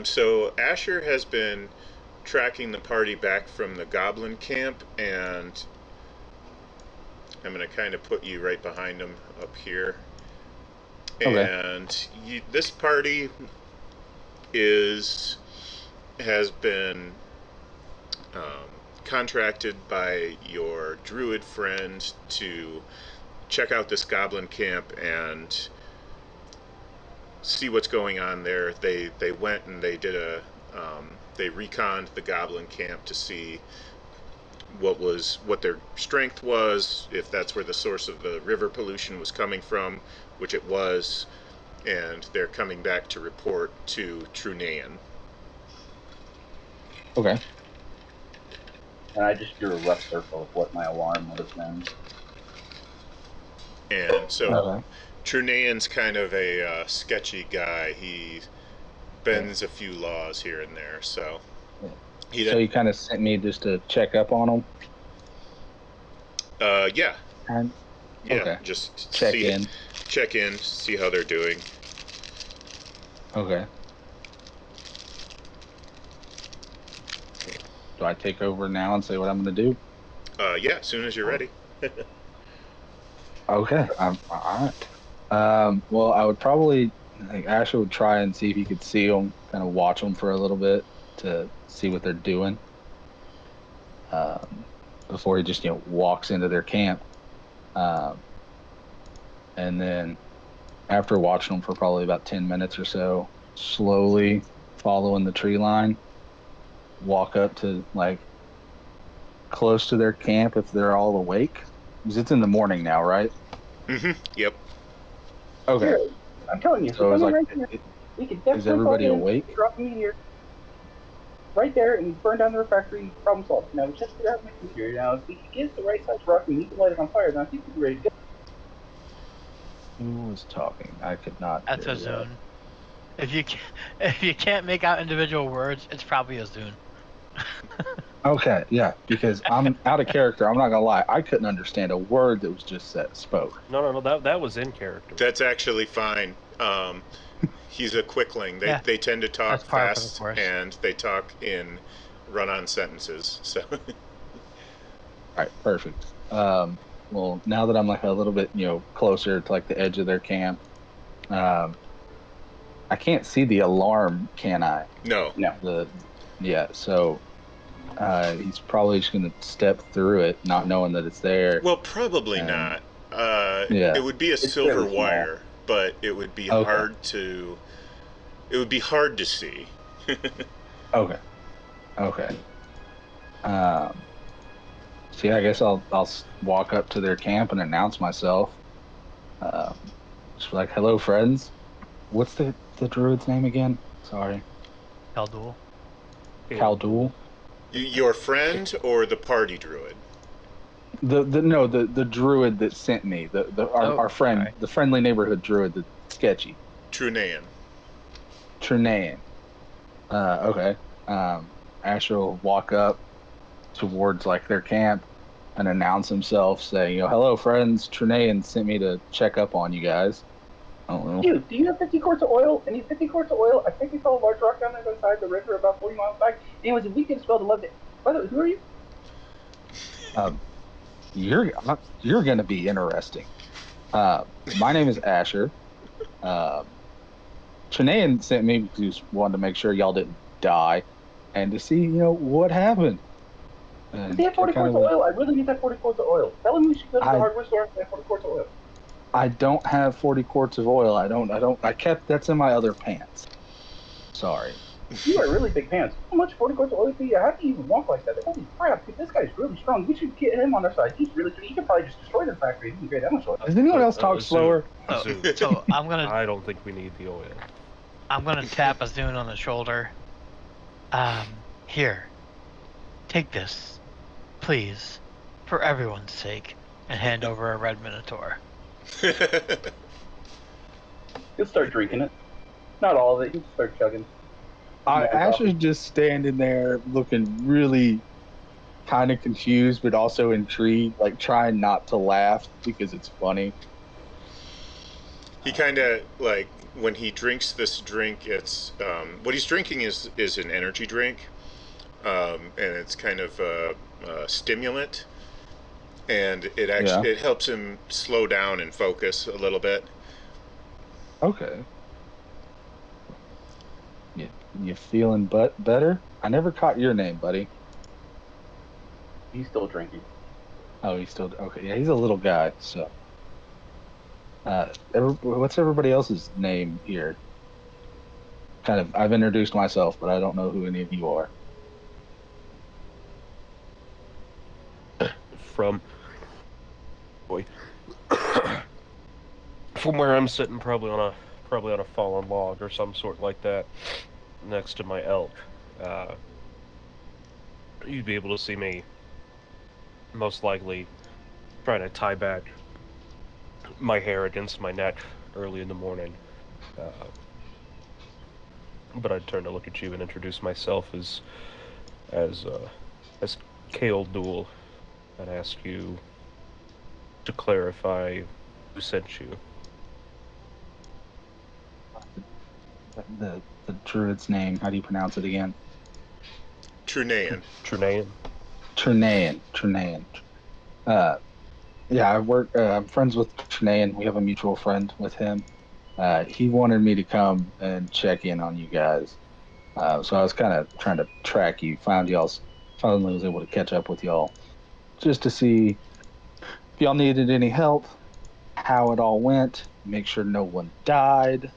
So Asher has been tracking the party back from the goblin camp, and I'm going to kind of put you right behind him up here. Okay. And this party has been contracted by your druid friend to check out this goblin camp and see what's going on there. They went and they did they reconned the goblin camp to see what their strength was, if that's where the source of the river pollution was coming from, which it was, and they're coming back to report to Trunayan. Okay. And I just drew a rough circle of what my alarm would have been. And so Trunayan's kind of a sketchy guy. He bends a few laws here and there, so... So you kind of sent me just to check up on them? Yeah. And, okay. Just check in, see how they're doing. Okay. Do I take over now and say what I'm going to do? Yeah, as soon as you're ready. Okay, all right. Well, I would probably, Asher would try and see if he could see them, kind of watch them for a little bit to see what they're doing before he just, walks into their camp. And then after watching them for probably about 10 minutes or so, slowly following the tree line, walk up to, close to their camp if they're all awake. Because it's in the morning now, right? Mm-hmm. Yep. Okay. Here, I'm telling you. So right here. We could definitely is everybody awake? Drop a meteor right there and burn down the refractory. Problem solved. Now just figure out my meteor. Now if we can get the right size rock, we need to light it on fire. Now I think we're ready to go. Who was talking? I could not. That's a Zune. If you can't make out individual words, it's probably a Zune. Okay, yeah, because I'm out of character. I'm not gonna lie. I couldn't understand a word that was just spoke. No. That was in character. That's actually fine. He's a quickling. They tend to talk fast, and they talk in run-on sentences. So. All right, perfect. Well, now that I'm a little bit, closer to the edge of their camp, I can't see the alarm, can I? No. So he's probably just gonna step through it, not knowing that it's there. Well, probably not. Yeah. It would be a silver wire, but it would be hard to. It would be hard to see. Okay. See, I guess I'll walk up to their camp and announce myself. Just be like, "Hello, friends. What's the druid's name again? Sorry." Khaldul. Khaldul. Your friend or the party druid? The druid that sent me. Our friend, right. The friendly neighborhood druid that's sketchy. Trunayan. Okay. Asher will walk up towards their camp and announce himself, saying, "Hello, friends. Trunayan sent me to check up on you guys." Oh, Dude, do you have 50 quarts of oil? I need 50 quarts of oil. I think we saw a large rock down there beside the river about 40 miles back. Anyways, if we can spell the love it. By the way, who are you? You're gonna be interesting. My name is Asher. Trunayan sent me because he wanted to make sure y'all didn't die, and to see what happened. If they have 40 quarts of oil, I really need that 40 quarts of oil. Tell them we should go to the hardware store and get 40 quarts of oil. I don't have 40 quarts of oil. I kept that's in my other pants. Sorry. You are really big pants. How much 40 quarts of oil do you? How do you even walk like that? Holy crap, dude, this guy's really strong. We should get him on our side. He's really good. He could probably just destroy the factory. He can create that much oil. Does anyone else talk slower? So I'm gonna. I don't think we need the oil. I'm gonna tap a Zune on the shoulder. Here. Take this, please, for everyone's sake, and hand over a red minotaur. He'll start drinking it. Not all of it. He'll start chugging. Asher's just standing there looking really kind of confused, but also intrigued, trying not to laugh because it's funny. He kind of like when he drinks this drink. It's what he's drinking is an energy drink, and it's kind of a stimulant, and it actually it helps him slow down and focus a little bit. Okay. You feeling better? I never caught your name, buddy. He's still drinking. Oh, he's still okay. Yeah, he's a little guy. So, what's everybody else's name here? Kind of, I've introduced myself, but I don't know who any of you are. From where I'm sitting, probably on a fallen log or some sort like that, next to my elk. You'd be able to see me most likely trying to tie back my hair against my neck early in the morning. But I'd turn to look at you and introduce myself as Kale Duel and ask you to clarify who sent you. The druid's name, how do you pronounce it again? Trunayan. Trunayan. Yeah, I'm friends with Trunayan. We have a mutual friend with him. He wanted me to come and check in on you guys. So I was kind of trying to track you, finally was able to catch up with y'all, just to see if y'all needed any help, how it all went, make sure no one died.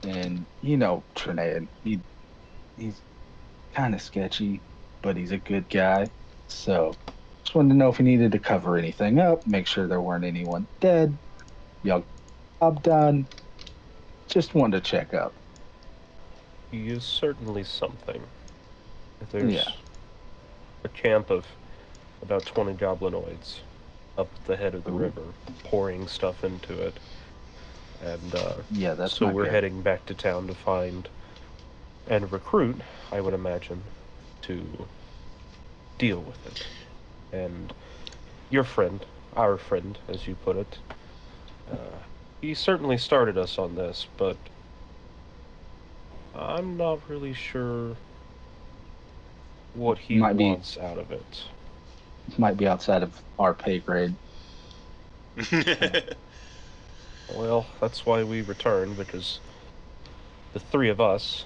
And Trunayan, he's kind of sketchy, but he's a good guy. So just wanted to know if he needed to cover anything up, make sure there weren't anyone dead. Y'all job done. Just wanted to check up. He is certainly something. There's a camp of about 20 goblinoids up the head of the river, pouring stuff into it. And that's so we're good. heading back to town to find and recruit, I would imagine, to deal with it. And your friend, our friend, as you put it, he certainly started us on this, but I'm not really sure what he wants out of it. Might be outside of our pay grade. Well, that's why we returned, because the three of us,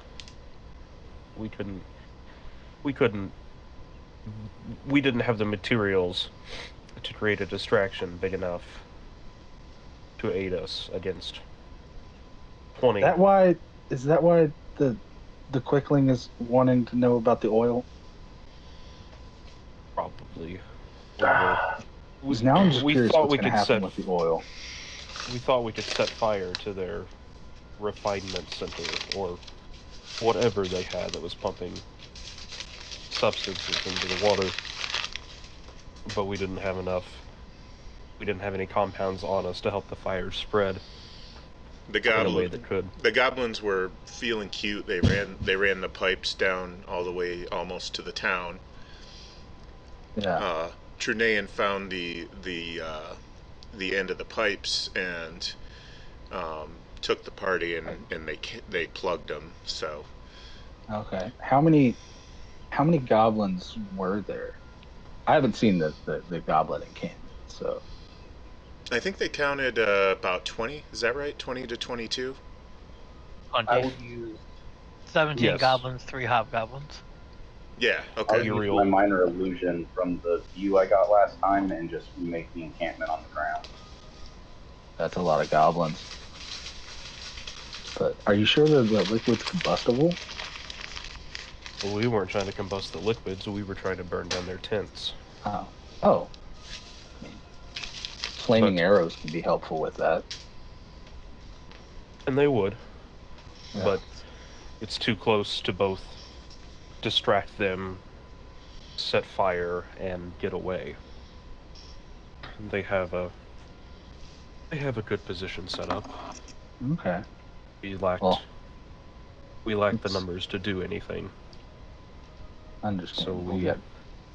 we didn't have the materials to create a distraction big enough to aid us against 20. Is that why the Quickling is wanting to know about the oil? Probably. Now I'm just curious what's going to happen with the oil. We thought we could set fire to their refinement center, or whatever they had that was pumping substances into the water, but we didn't have enough. We didn't have any compounds on us to help the fire spread in a way that could. The goblins were feeling cute. They ran the pipes down all the way almost to the town. Yeah. Trunayan found the end of the pipes and took the party and they plugged them. So. Okay. How many goblins were there? I haven't seen the goblin encampment, so. I think they counted about 20. Is that right? 20 to 22. 20. I will use 17 goblins, 3 hobgoblins. Yeah. Okay. I'll use my minor illusion from the view I got last time and just make the encampment on the ground. That's a lot of goblins. But are you sure the liquid's combustible? Well, we weren't trying to combust the liquids, we were trying to burn down their tents. Oh. I mean, flaming arrows can be helpful with that. And they would. Yeah. But it's too close to both distract them, set fire, and get away. They have a good position set up. Okay. We lacked the numbers to do anything. Understand. So we got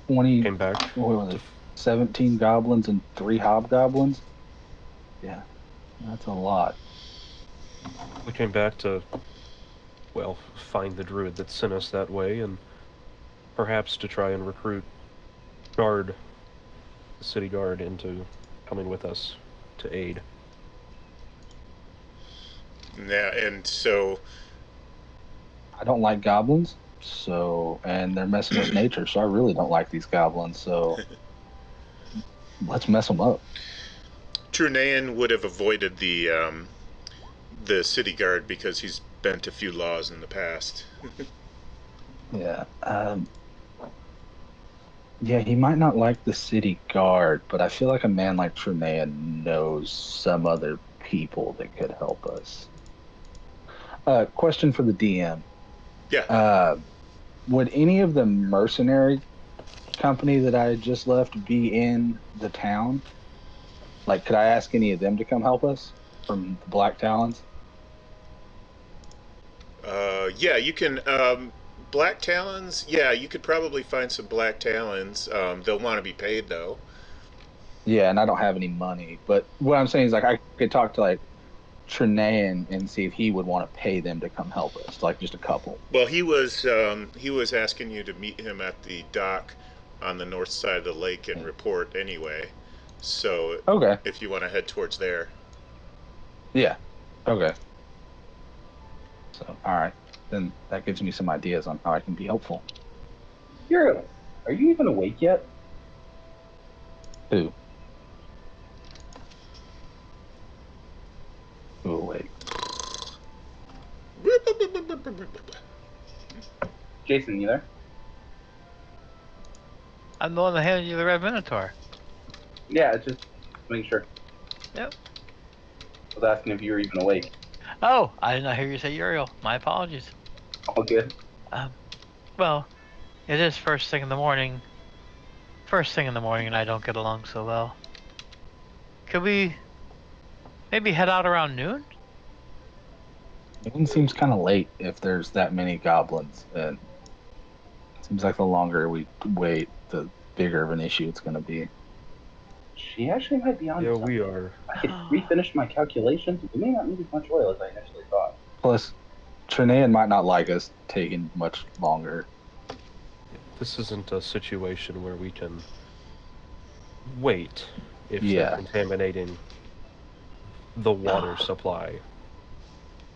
20. Came back. What was it? 17 goblins and 3 hobgoblins. Yeah, that's a lot. We came back to, well, find the druid that sent us that way, and perhaps to try and recruit the city guard, into coming with us to aid. Yeah, and so I don't like goblins, and they're messing with nature, so I really don't like these goblins, so let's mess them up. Trunayan would have avoided the city guard because he's bent a few laws in the past. Yeah. Yeah, he might not like the city guard, but I feel like a man like Trunayan knows some other people that could help us. Question for the DM. Yeah. Would any of the mercenary company that I had just left be in the town? Like, could I ask any of them to come help us from the Black Talons? Yeah, you can. Black Talons. Yeah, you could probably find some Black Talons. They'll want to be paid though. Yeah, and I don't have any money, but what I'm saying is, like, I could talk to like Trunayan and see if he would want to pay them to come help us, like just a couple. Well, he was asking you to meet him at the dock on the north side of the lake and report anyway. So Okay. if you want to head towards there. Yeah. Okay. So, all right. Then that gives me some ideas on how I can be helpful. Uriel, are you even awake yet? Who? Who awake? Jason, you there? I'm the one that handed you the red minotaur. Yeah, it's just making sure. Yep. I was asking if you were even awake. Oh, I did not hear you say Uriel. My apologies. All good. Well, it is first thing in the morning. First thing in the morning, and I don't get along so well. Could we maybe head out around noon? Noon seems kind of late if there's that many goblins, and it seems like the longer we wait, the bigger of an issue it's going to be. She actually might be on. Yeah, something. we are. I could refinish my calculations. We may not need as much oil as I initially thought. Plus, Trunayan might not like us taking much longer. This isn't a situation where we can wait if Yeah. they're contaminating the water supply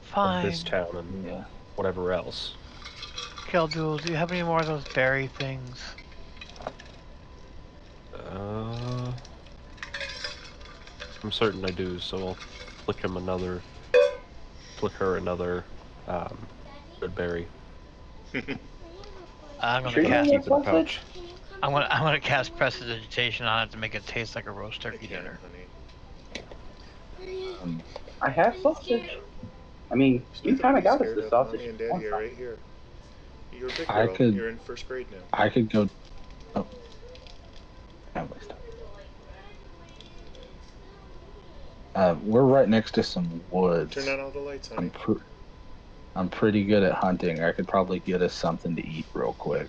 Fine. of this town and whatever else. Keldul, do you have any more of those berry things? I'm certain I do, so I'll flick her another good berry. I'm gonna Sure you cast. don't Keep it in a pouch. I'm gonna cast prestidigitation on it to make it taste like a roast turkey dinner. I have sausage. I mean, you kind of got us the sausage. Mommy and Daddy are right here. You're a big I girl. could- You're in first grade now. I could go. Oh. Can't waste time. We're right next to some woods. Turn on all the lights, honey. I'm pretty good at hunting. I could probably get us something to eat real quick.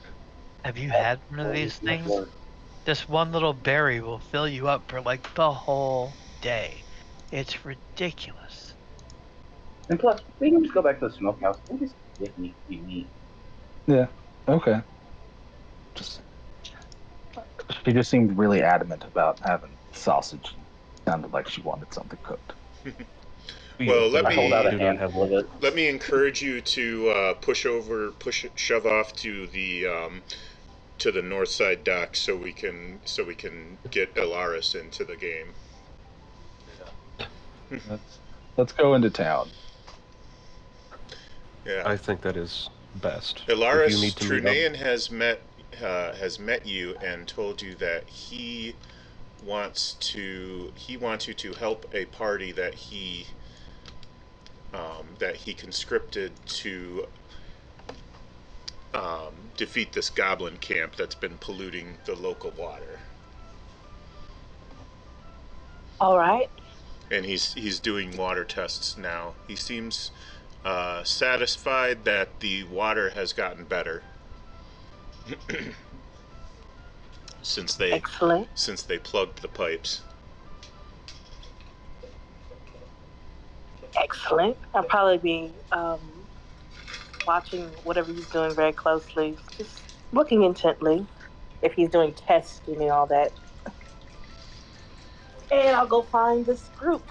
Have you had one of these things? This one little berry will fill you up for like the whole day. It's ridiculous. And plus, we can just go back to the smokehouse. We just get meat. Yeah. Okay. She just seemed really adamant about having sausage. Sounded like she wanted something cooked. Well, let I hold out a me handful of it. let me encourage you to shove off to the north side dock so we can get Elaris into the game. Let's go into town. Yeah. I think that is best. Elaris, If you need to meet up- has met you and told you that he wants you to help a party that he conscripted to defeat this goblin camp that's been polluting the local water. All right. And he's doing water tests now. He seems satisfied that the water has gotten better since they Excellent. plugged the pipes. Excellent. I'll probably be watching whatever he's doing very closely, just looking intently if he's doing testing and all that. And I'll go find this group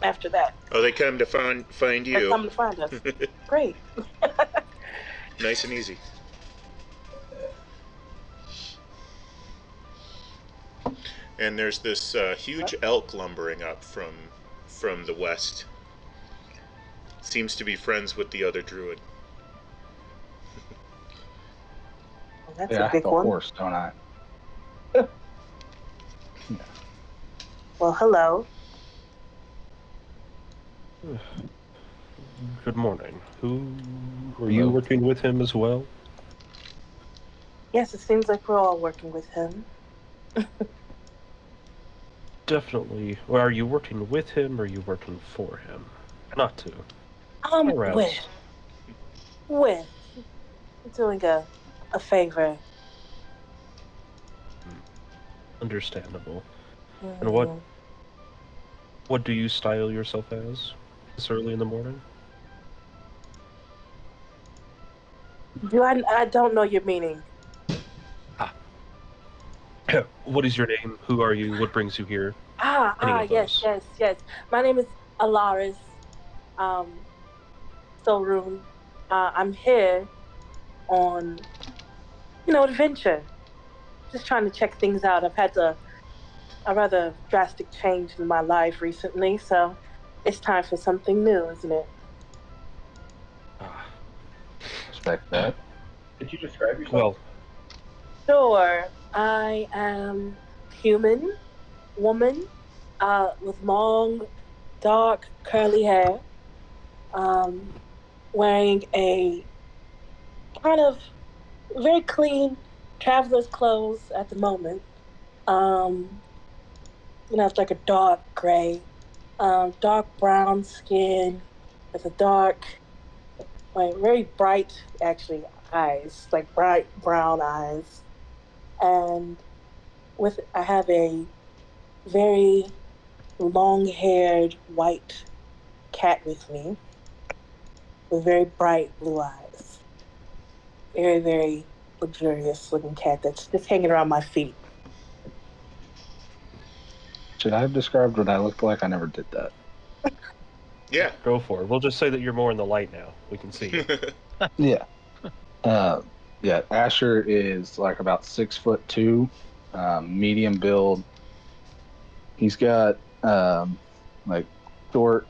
after that. Oh, they come to find They're you. coming to find us. Great. Nice and easy. And there's this huge elk lumbering up from the west. Seems to be friends with the other druid. Well, that's Yeah, a I big have a one. horse, don't I? Well, hello. Good morning. Who are you Hello. working with him as well? Yes, it seems like we're all working with him. Definitely. Well, are you working with him or are you working for him? Not to. Or else. With doing a favor. Understandable. Mhm. And what do you style yourself as this early in the morning? Do I don't know your meaning. What is your name? Who are you? What brings you here? Any of Yes, those. yes. My name is Alaris Solrune. I'm here on, adventure. Just trying to check things out. I've had a rather drastic change in my life recently, so it's time for something new, isn't it? Ah, Respect that. Could you describe yourself? well, Sure. I am human, woman, with long, dark, curly hair, wearing a kind of very clean traveler's clothes at the moment. It's like a dark gray, dark brown skin with a dark, like very bright, actually, eyes, like bright brown eyes. And I have a very long-haired white cat with me with very bright blue eyes. Very, very luxurious looking cat that's just hanging around my feet. Should I have described what I looked like? I never did that. Yeah. go for it. We'll just say that you're more in the light now. We can see you. Yeah. Asher is like about 6'2", medium build. He's got like short,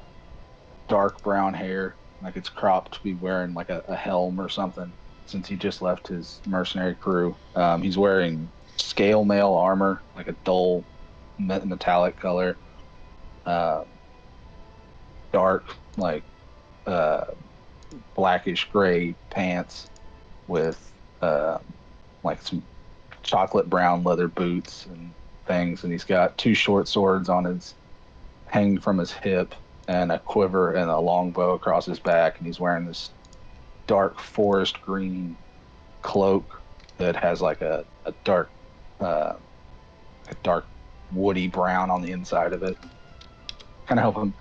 dark brown hair, like it's cropped to be wearing like a helm or something. Since he just left his mercenary crew, he's wearing scale mail armor, like a dull metallic color. Dark, like blackish gray pants with like some chocolate brown leather boots and things, and he's got two short swords on his hanging from his hip and a quiver and a long bow across his back, and he's wearing this dark forest green cloak that has like a dark woody brown on the inside of it. Kind of help him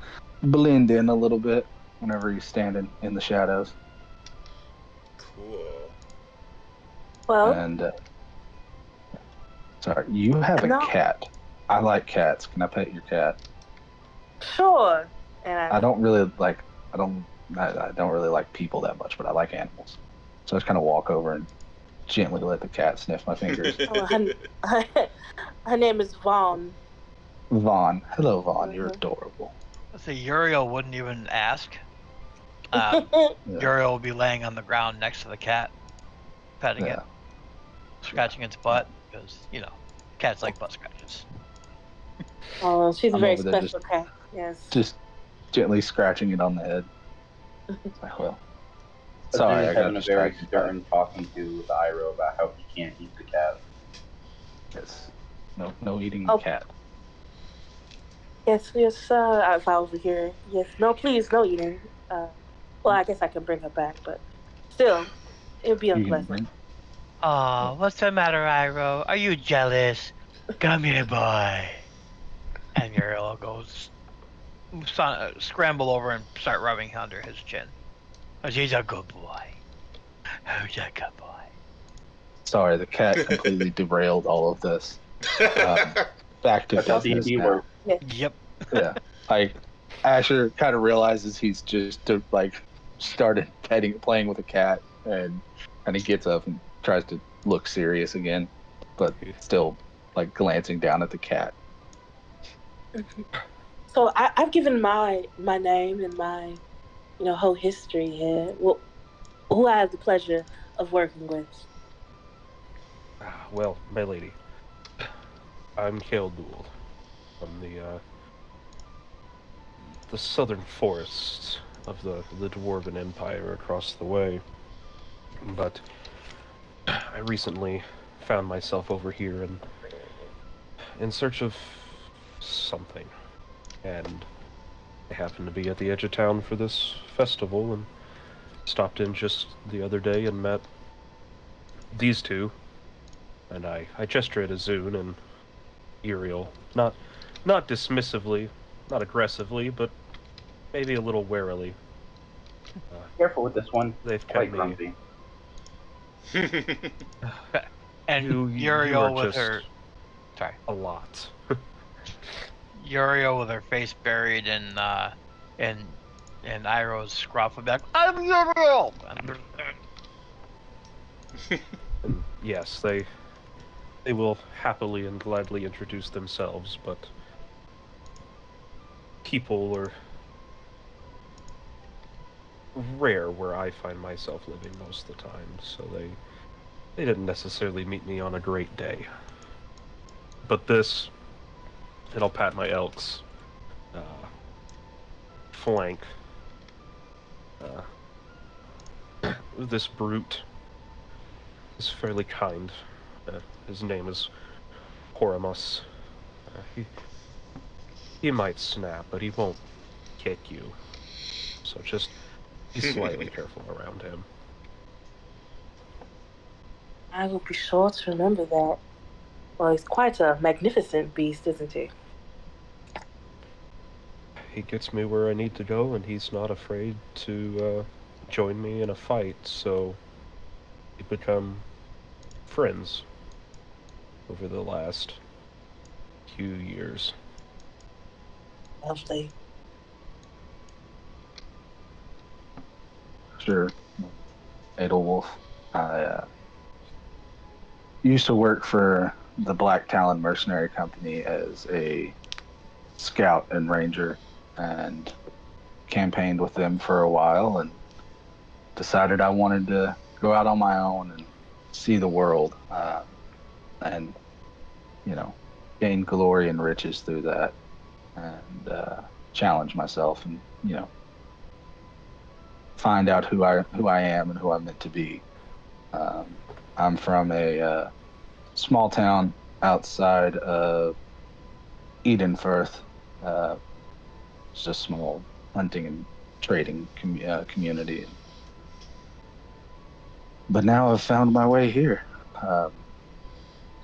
blend in a little bit whenever he's standing in the shadows. Cool. Well, And sorry, you have No. a cat. I like cats. Can I pet your cat? sure. And I don't really like people that much, but I like animals. So I just kind of walk over and gently let the cat sniff my fingers. Her name is Vaughn. Vaughn. Hello, Vaughn. You're Mhm. adorable. So Uriel wouldn't even ask. Yeah. Uriel would be laying on the ground next to the cat, petting it, Yeah. scratching its butt, because, cats like butt scratches. Oh, she's a I'm very over there special cat. Yes. Just gently scratching it on the head. It's like, well, But sorry, they're I got having a very distracted. stern talking to with Iroh about how he can't eat the cat. Yes. No eating Oh. the cat. Yes, if I over here. Yes, no, please, no eating. Well, I guess I can bring her back, but still, it would be You can unpleasant. bring. Aw, what's the matter, Iroh? Are you jealous? Come here, boy. And Uriel goes, scramble over and start rubbing under his chin. He's a good boy. Who's a good boy? Sorry, the cat completely derailed all of this. Back to That's how business D&D now. works. Yep. Yeah, like Asher kind of realizes he's just started playing with a cat, and he gets up and tries to look serious again, but still like glancing down at the cat. So I've given my name and my whole history here. Well, who I have the pleasure of working with. Well, my lady, I'm Kildul from the southern forests of the Dwarven Empire across the way. But I recently found myself over here in search of something, and I happened to be at the edge of town for this festival and stopped in just the other day and met these two. And I gesture at Azun and Uriel, not dismissively, not aggressively, but maybe a little warily. Careful with this one. They've Quite kept me. grumpy. And You Uriel are with just her. Sorry. a lot. Uriel with her face buried in Iroh's scruff would be like, I'm Uriel! And yes, they will happily and gladly introduce themselves, but people are rare where I find myself living most of the time, so they didn't necessarily meet me on a great day. But this, and I'll pat my elk's flank. This brute is fairly kind. His name is Horamus. He might snap, but he won't kick you. So just be slightly careful around him. I will be sure to remember that. Well, he's quite a magnificent beast, isn't he? He gets me where I need to go, and he's not afraid to join me in a fight, so we become friends over the last few years. Lovely. Sure, Edelwolf. I used to work for the Black Talon Mercenary Company as a scout and ranger, and campaigned with them for a while, and decided I wanted to go out on my own and see the world, and gain glory and riches through that, and challenge myself, and find out who I am and who I'm meant to be. I'm from a small town outside of Edenfirth. It's a small hunting and trading community. But now I've found my way here.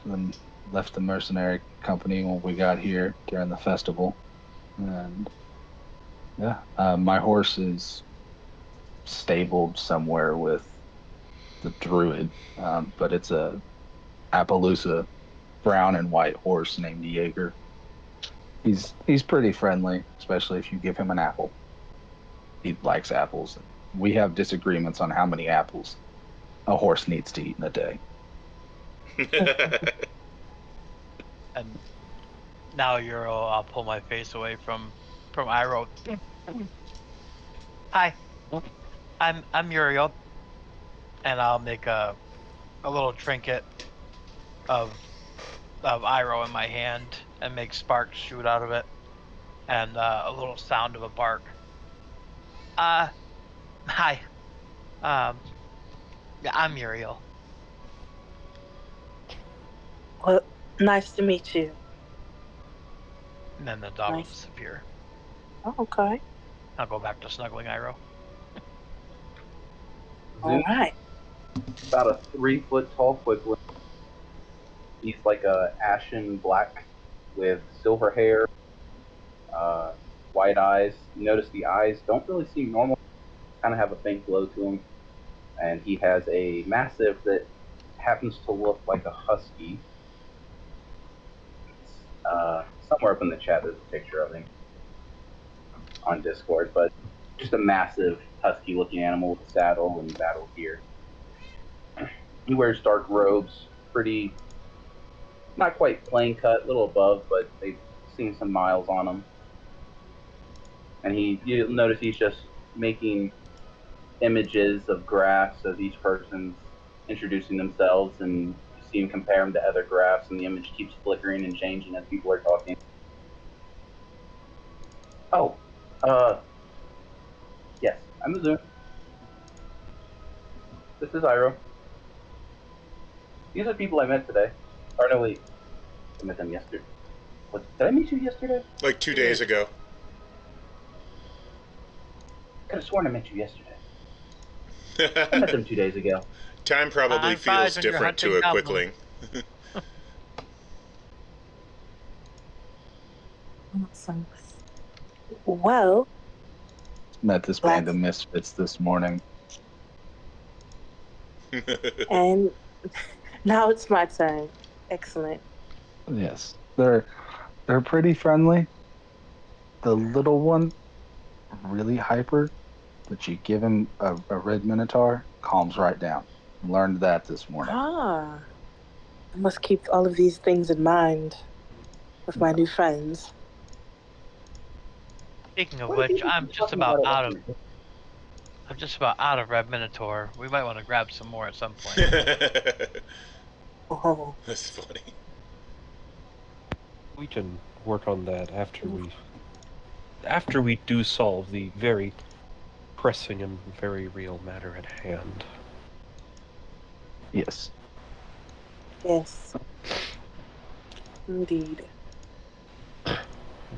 Then left the mercenary company when we got here during the festival, and my horse is stabled somewhere with the druid, but it's a Appaloosa brown and white horse named Jaeger. He's pretty friendly, especially if you give him an apple. He likes apples. We have disagreements on how many apples a horse needs to eat in a day. And now I'll pull my face away from Iroh. Hi, I'm Uriel, and I'll make a little trinket of Iroh in my hand and make sparks shoot out of it, and a little sound of a bark. Hi. I'm Uriel. Well, nice to meet you. And then the dog will Nice. disappear. Oh, okay. I'll go back to snuggling Iroh. All right. About a 3 foot tall quickling. He's like a ashen black with silver hair, white eyes. You notice the eyes don't really seem normal, kind of have a faint glow to them. And he has a massive that happens to look like a husky. Somewhere up in the chat, there's a picture of him on Discord, but just a massive husky-looking animal with a saddle and battle gear. He wears dark robes, pretty, not quite plain cut, a little above, but they've seen some miles on him. And you'll notice he's just making images of graphs of each person's introducing themselves, and you see him compare them to other graphs, and the image keeps flickering and changing as people are talking. Oh, yes, I'm the Zoom. This is Iro. These are people I met today. Or no, wait, I met them yesterday. What, did I meet you yesterday? Like 2 days ago. I could have sworn I met you yesterday. I met them 2 days ago. Time probably feels different to a quickling. Awesome. Well, Met this band of misfits this morning. and now it's my turn. Excellent. Yes, they're pretty friendly. The little one, really hyper, but you give him a red minotaur, calms right down. Learned that this morning. Ah, I must keep all of these things in mind with my new friends. Speaking of which, I'm just about out of Red Minotaur. We might want to grab some more at some point. Oh, That's funny. We can work on that after we do solve the very pressing and very real matter at hand. Yes. yes. Indeed.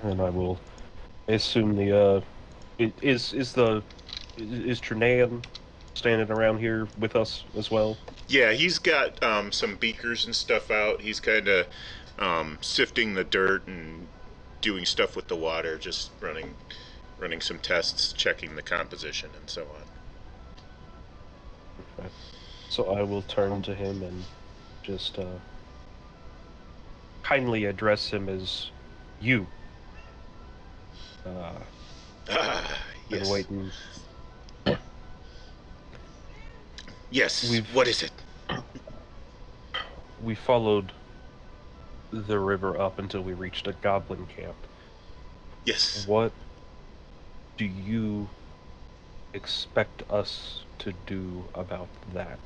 And I will assume is Trinan standing around here with us as well? Yeah, he's got some beakers and stuff out. He's kind of sifting the dirt and doing stuff with the water, just running some tests, checking the composition and so on. Okay. So I will turn to him and just kindly address him as you. Yes. Been waiting. Yes. What is it? We followed the river up until we reached a goblin camp. Yes. What do you expect us to do about that?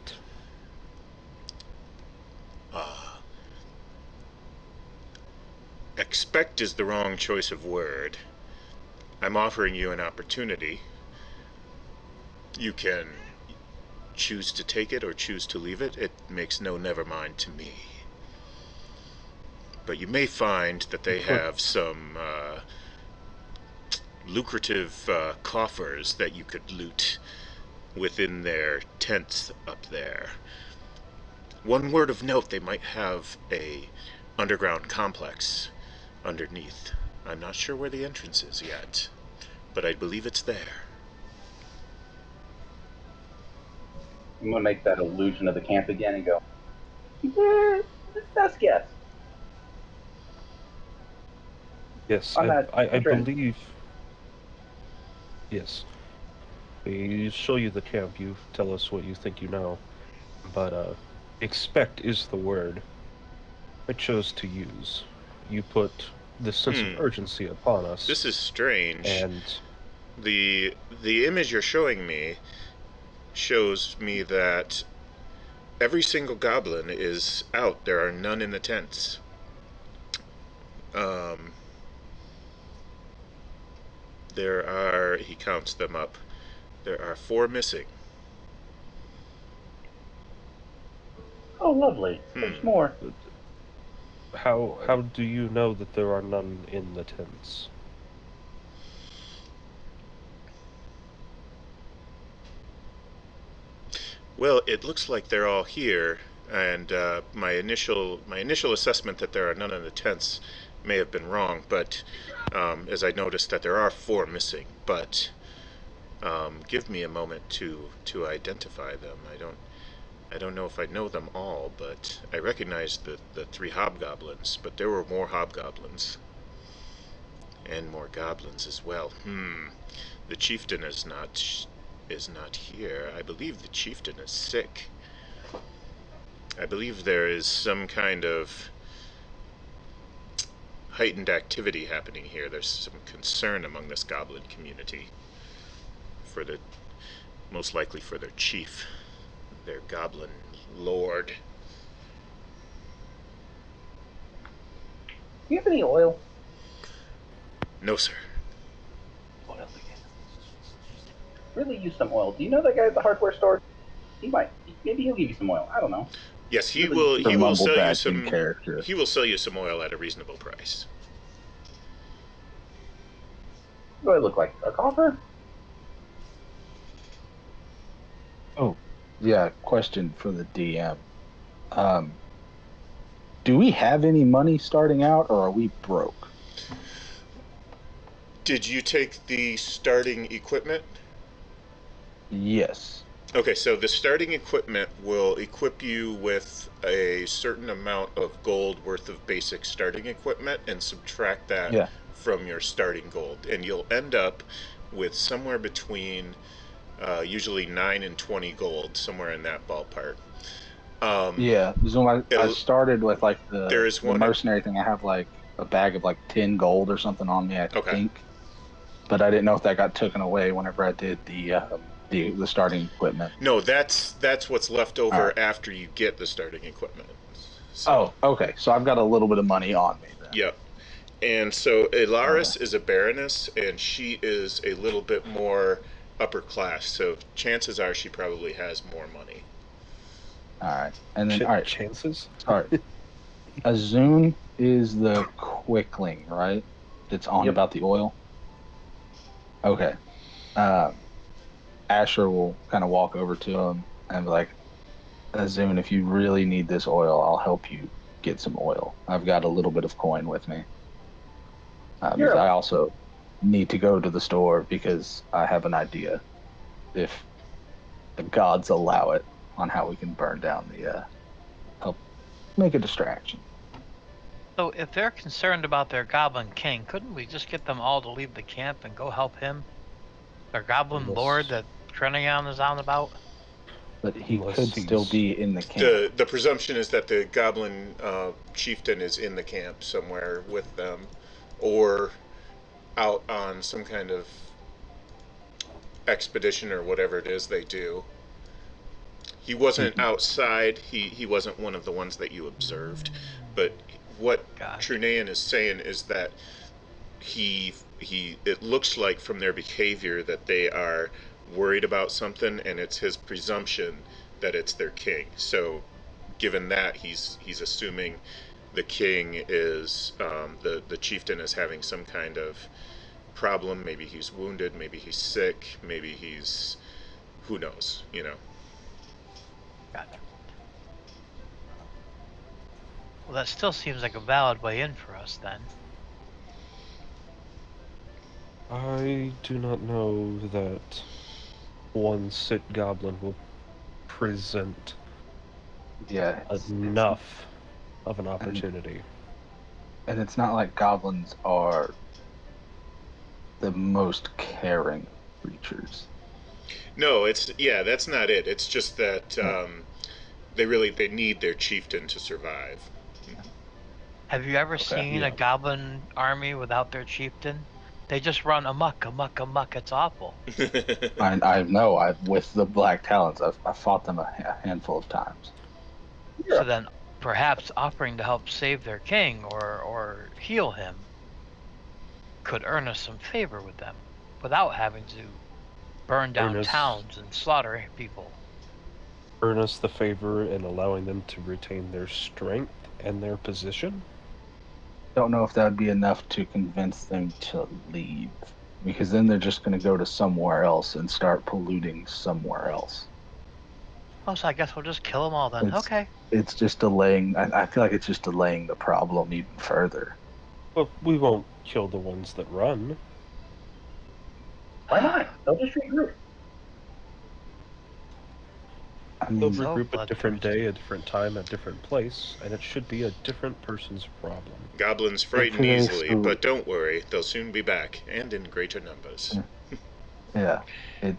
Expect is the wrong choice of word. I'm offering you an opportunity. You can choose to take it or choose to leave it. It makes no never mind to me. But you may find that they have some lucrative coffers that you could loot within their tents up there. One word of note, they might have a underground complex underneath. I'm not sure where the entrance is yet, but I believe it's there. I'm gonna make that illusion of the camp again and go, best guess. Yes, I believe. Yes. We show you the camp, you tell us what you think you know. But expect is the word I chose to use. You put the sense of urgency upon us. This is strange. And the image you're showing me shows me that every single goblin is out. There are none in the tents. There are, he counts them up, there are 4 missing. Oh, lovely. There's more. how do you know that there are none in the tents? Well, it looks like they're all here, and my initial assessment that there are none in the tents may have been wrong, but as I noticed that there are 4 missing, but give me a moment to identify them. I don't know if I know them all, but I recognize the 3 hobgoblins, but there were more hobgoblins. And more goblins as well. The chieftain is not here. I believe the chieftain is sick. I believe there is some kind of heightened activity happening here. There's some concern among this goblin community for most likely for their chief, their goblin lord. Do you have any oil? No, sir. Oil again. Really use some oil. Do you know that guy at the hardware store? Maybe he'll give you some oil. I don't know. Yes, he Really will. He will sell you Mumbleback in some. character. He will sell you some oil at a reasonable price. What do I look like? A copper? Oh, yeah. Question for the DM. Do we have any money starting out, or are we broke? Did you take the starting equipment? Yes. Okay, so the starting equipment will equip you with a certain amount of gold worth of basic starting equipment and subtract that Yeah. from your starting gold. And you'll end up with somewhere between usually 9 and 20 gold, somewhere in that ballpark. Yeah. So I It'll- started with like there is the one- mercenary thing. I have like a bag of like 10 gold or something on me, I Okay. think. But I didn't know if that got taken away whenever I did the starting equipment. No, that's what's left over Alright. after you get the starting equipment. So, Oh, okay. So I've got a little bit of money on me then. Yep. And so Ilaris Okay. is a baroness, and she is a little bit more upper class. So chances are she probably has more money. All right. And then, all right. Chances? Sorry. Azun is the quickling, right? That's on Yep. about the oil. Okay. Asher will kind of walk over to him and be like, Azun, if you really need this oil, I'll help you get some oil. I've got a little bit of coin with me. Because I also need to go to the store because I have an idea, if the gods allow it, on how we can burn down the help make a distraction. So if they're concerned about their goblin king, couldn't we just get them all to leave the camp and go help him? Their goblin Unless- lord that Trenion is on about? But he Unless could he's- still be in the camp. The presumption is that the goblin chieftain is in the camp somewhere with them, or out on some kind of expedition or whatever it is they do. He wasn't outside. He wasn't one of the ones that you observed. But what Gotcha. Trunayan is saying is that it looks like from their behavior that they are worried about something, and it's his presumption that it's their king. So given that, he's assuming the king is the chieftain is having some kind of problem. Maybe he's wounded, maybe he's sick, maybe he's, who knows, you know. Gotcha. Well, that still seems like a valid way in for us then. I do not know that one sick goblin will present Yeah. enough of an opportunity. And it's not like goblins are the most caring creatures. No, that's not it. It's just that they need their chieftain to survive. Have you ever Okay, seen yeah. a goblin army without their chieftain? They just run amok. It's awful. I know. With the Black Talons, I've fought them a handful of times. So then, perhaps offering to help save their king or heal him could earn us some favor with them, without having to burn down Earn us- towns and slaughter people. Earn us the favor in allowing them to retain their strength and their position. Don't know if that would be enough to convince them to leave, because then they're just going to go to somewhere else and start polluting somewhere else. Oh, so I guess we'll just kill them all then. It's- Okay. It's just delaying. I feel like it's just delaying the problem even further. But we won't kill the ones that run. Why not? They'll just regroup. I They'll mean, So regroup a different bloodthirsty. day, a different time, a different place, and it should be a different person's problem. Goblins frighten Okay, easily, so- but don't worry, they'll soon be back, and in greater numbers. yeah, I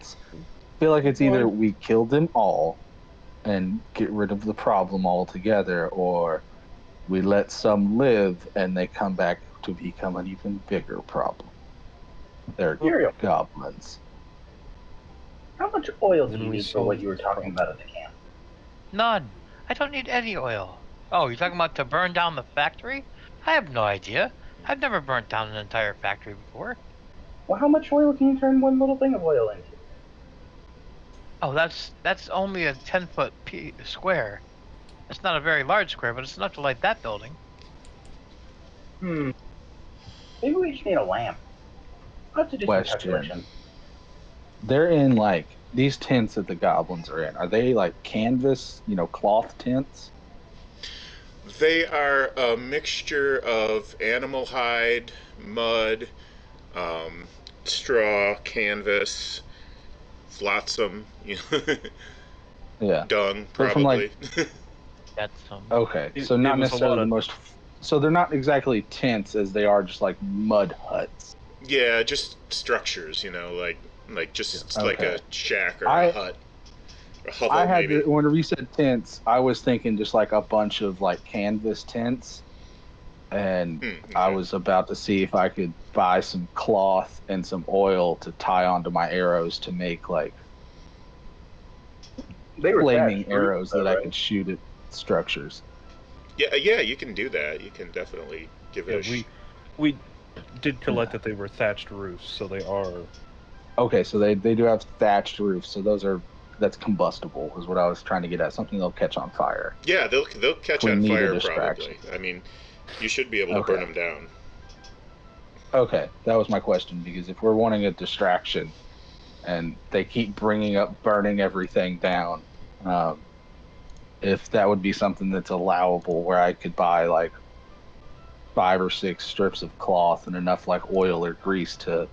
feel like it's either we kill them all and get rid of the problem altogether, or we let some live and they come back to become an even bigger problem. They're Muriel, goblins. how much oil Then do you we need for what solve you were the talking about problem. at the camp? None. I don't need any oil. Oh, you're talking about to burn down the factory? I have no idea. I've never burnt down an entire factory before. Well, how much oil can you turn one little thing of oil into? Oh, that's only a 10-foot square. It's not a very large square, but it's enough to light that building. Maybe we just need a lamp. I'll have to do some Question. calculation. They're in like these tents that the goblins are in. Are they like canvas, cloth tents? They are a mixture of animal hide, mud, straw, canvas, flotsam, Yeah. dung, They're from, probably. That's Okay, It- so it not was a necessarily lot the of- most. So they're not exactly tents as they are just like mud huts. Yeah, just structures, like just Yeah. like Okay. a shack or I- a hut. A hovel, I had maybe. whenever you said tents, I was thinking just like a bunch of like canvas tents, and I Okay. was about to see if I could buy some cloth and some oil to tie onto my arrows to make like They were flaming thatched arrows roofs, though, that I right? could shoot at structures. Yeah, you can do that. You can definitely give it Yeah, we did collect that they were thatched roofs, so they are. Okay, so they do have thatched roofs, so that's combustible is what I was trying to get at. Something they'll catch on fire. Yeah, they'll catch We on need a fire distraction. probably. I mean, you should be able to Okay. burn them down. Okay, that was my question, because if we're wanting a distraction and they keep bringing up burning everything down, if that would be something that's allowable where I could buy like 5 or 6 strips of cloth and enough like oil or grease to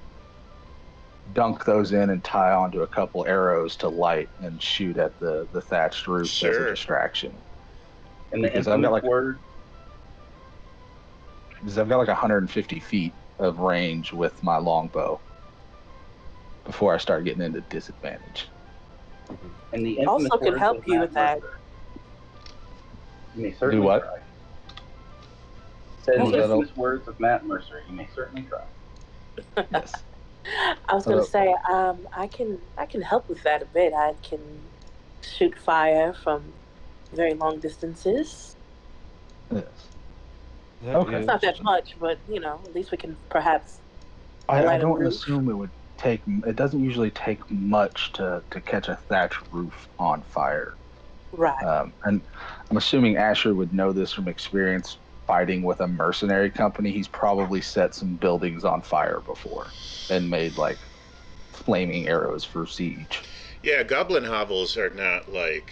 dunk those in and tie onto a couple arrows to light and shoot at the thatched roofs as a Sure. distraction. And the Because I've got, infamous like- word, Because I've got like 150 feet of range with my longbow before I start getting into disadvantage. and the infamous Also could words help of you Matt with that. Mercer. You may certainly what? try. Said What was the that? infamous words of Matt Mercer. You may certainly try. Yes. I was gonna Hello. say, I can help with that a bit. I can shoot fire from very long distances. Yes. That Okay. It's not that is- much, but at least we can perhaps. I Light a don't roof. assume it would take. It doesn't usually take much to catch a thatch roof on fire. Right. And I'm assuming Asher would know this from experience fighting with a mercenary company. He's probably set some buildings on fire before and made like flaming arrows for siege. Yeah, goblin hovels are not like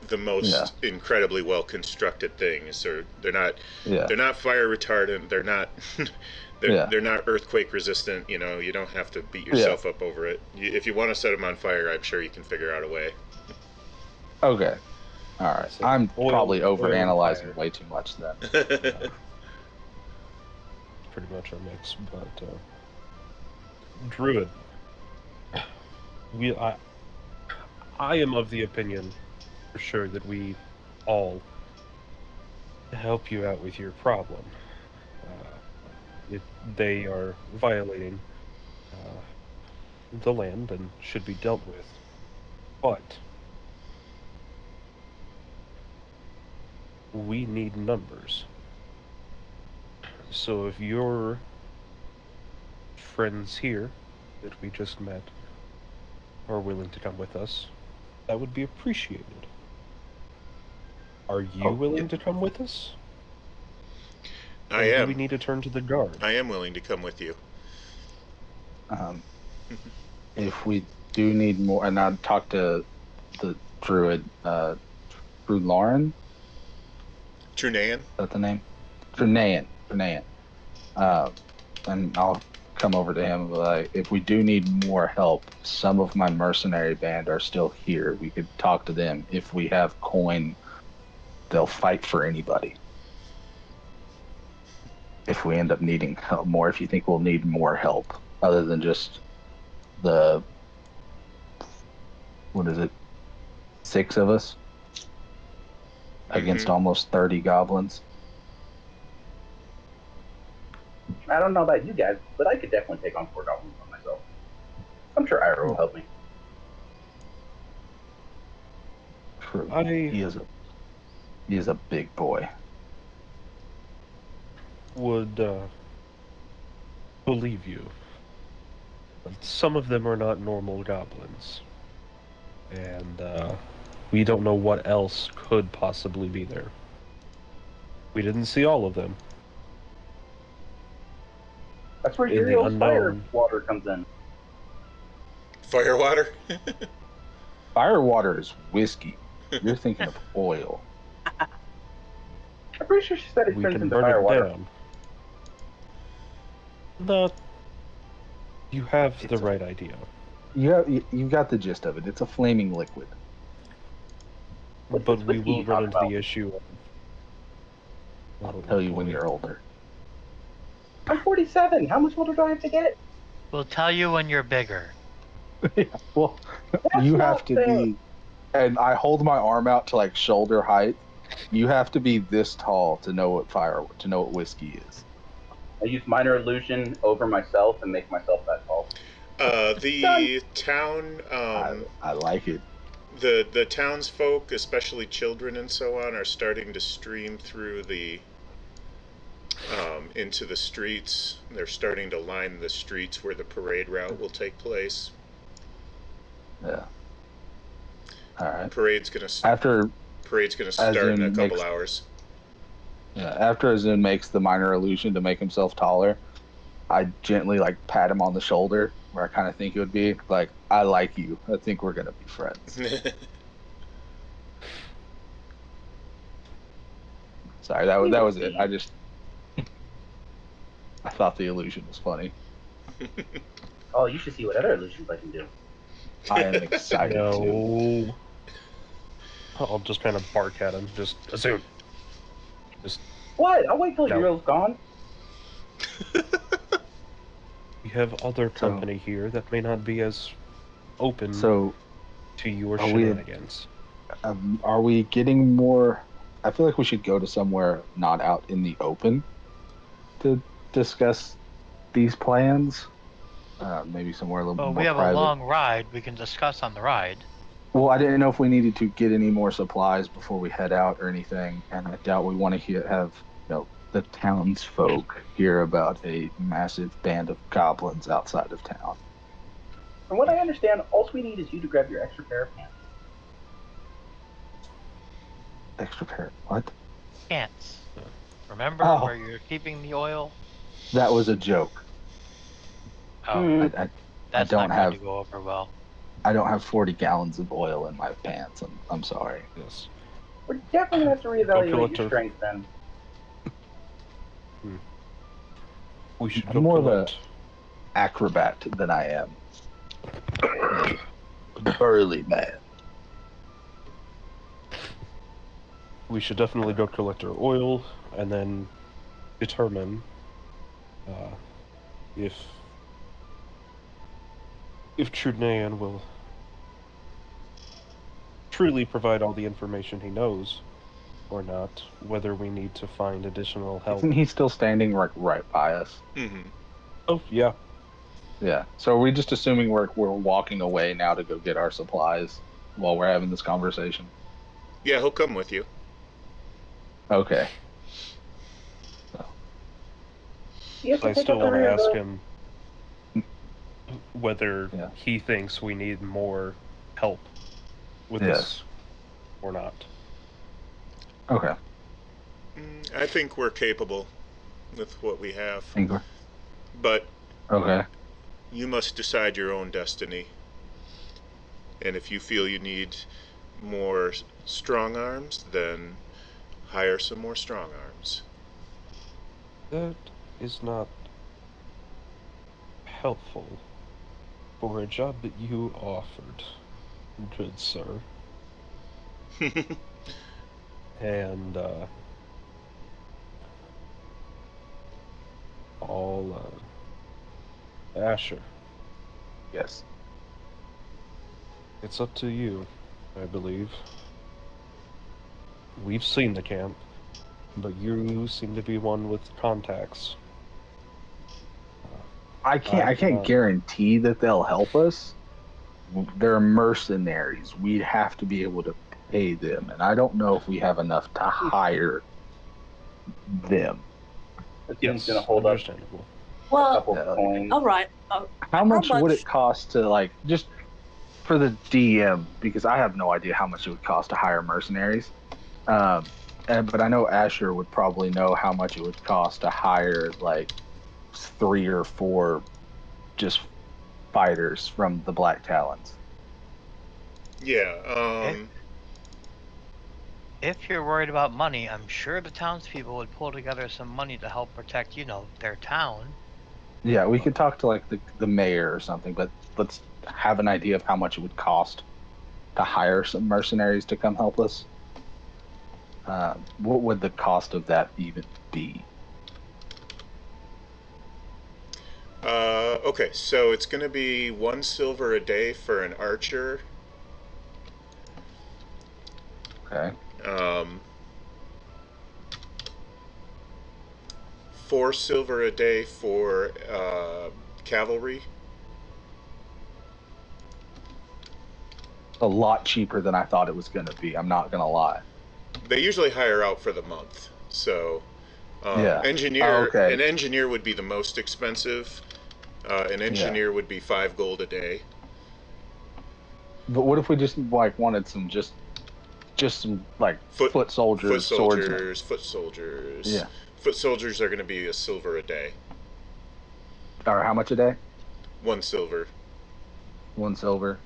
the most incredibly well constructed things, or they're not fire retardant. They're not they're not earthquake resistant. You don't have to beat yourself up over it. If you want to set them on fire, I'm sure you can figure out a way. Okay. All right. So I'm oil- probably oil and overanalyzing fire. way too much then. Pretty much our mix, but Druid. I am of the opinion, for sure, that we all help you out with your problem. They are violating the land and should be dealt with, but we need numbers. So if your friends here that we just met are willing to come with us, that would be appreciated. Are you willing to come with us? I Or am. Do we need to turn to the guard? I am willing to come with you. If we do need more, and I'd talk to the druid, Druid Lauren. Trunayan? Is that the name? Trunayan. And I'll come over to him and be like, if we do need more help, some of my mercenary band are still here. We could talk to them. If we have coin, they'll fight for anybody. If we end up needing help more, if you think we'll need more help, other than just the, what is it, 6 of us against almost 30 goblins. I don't know about you guys, but I could definitely take on 4 goblins on myself. I'm sure Ira will help me. True. I He is a big boy. would believe you. But some of them are not normal goblins. And we don't know what else could possibly be there. We didn't see all of them. That's where In the Uriel's fire unknown. water comes in. Firewater? Firewater is whiskey. You're thinking of oil. I'm pretty sure she said it We turns can into burn fire it water. down. You have the right idea. You got the gist of it. It's a flaming liquid. What's But this we whiskey will you run talk into about? the issue of... I'll tell you when you're older. I'm 47. How much older do I have to get? We'll tell you when you're bigger. Well, That's you not have to fair. be, and I hold my arm out to like shoulder height. You have to be this tall to know what whiskey is. I use minor illusion over myself and make myself that tall. The town, I like it. the townsfolk, especially children and so on, are starting to stream through the into the streets. They're starting to line the streets where the parade route will take place. Yeah. All right. Parade's gonna After start in a Azun couple makes- hours. after Azun makes the minor illusion to make himself taller, I gently like pat him on the shoulder where I kind of think it would be like, I like you. I think we're gonna be friends. Sorry, that was it. I thought the illusion was funny. Oh, you should see what other illusions I can do. I am excited to. No. I'll just kind of bark at him. Just assume. Just What? I'll wait till No. Uriel's gone. we have other company here that may not be as open So, to your are we- shenanigans. are we getting more? I feel like we should go to somewhere not out in the open to discuss these plans. Maybe somewhere a little Well, more we have private. a long ride we can discuss on the ride. Well, I didn't know if we needed to get any more supplies before we head out or anything, and I doubt we want to have the townsfolk hear about a massive band of goblins outside of town. From what I understand, all we need is you to grab your extra pair of pants. Extra pair. What? Pants. Remember Oh. where you're keeping the oil? That was a joke. Oh, Hmm. that's don't not have- going to go over well. I don't have 40 gallons of oil in my pants. I'm sorry. Yes. We're definitely going to have to reevaluate collector. your strength then. We should I'm go more of a- collect. Acrobat than I am. Burly man. We should definitely go collect our oil and then determine if Trudnayan will truly provide all the information he knows or not, whether we need to find additional help. Isn't he still standing right by us? Mm-hmm. Oh, yeah. Yeah. So are we just assuming we're walking away now to go get our supplies while we're having this conversation? Yeah, he'll come with you. Okay. You have to I pick still up the want to rear, ask though. him whether Yeah. he thinks we need more help with Yes. this or not. Okay. I think we're capable with what we have, but Okay. you must decide your own destiny. And if you feel you need more strong arms, then hire some more strong arms. That is not helpful for a job that you offered, good sir. And, all, Asher, Yes. it's up to you, I believe. We've seen the camp, but you seem to be one with contacts. I can't guarantee that they'll help us. They're mercenaries. We'd have to be able to pay them, and I don't know if we have enough to hire them. The team's Yes, gonna hold up understandable. a Well, couple of coins. all right. How much would it cost to, like, just for the DM? Because I have no idea how much it would cost to hire mercenaries. But I know Asher would probably know how much it would cost to hire like 3 or 4 just fighters from the Black Talons. Yeah. If you're worried about money, I'm sure the townspeople would pull together some money to help protect, their town. Yeah, we could talk to like the mayor or something, but let's have an idea of how much it would cost to hire some mercenaries to come help us. What would the cost of that even be? Okay, so it's going to be 1 silver a day for an archer. Okay. 4 silver a day for cavalry. A lot cheaper than I thought it was going to be. I'm not going to lie. They usually hire out for the month, so Yeah. engineer. Okay. An engineer would be the most expensive. An engineer would be 5 gold a day. But what if we just like wanted some just some like foot soldiers, swordsmen? Foot soldiers. Yeah. Foot soldiers are going to be 1 silver a day. Or how much a day? 1 silver. 1 silver.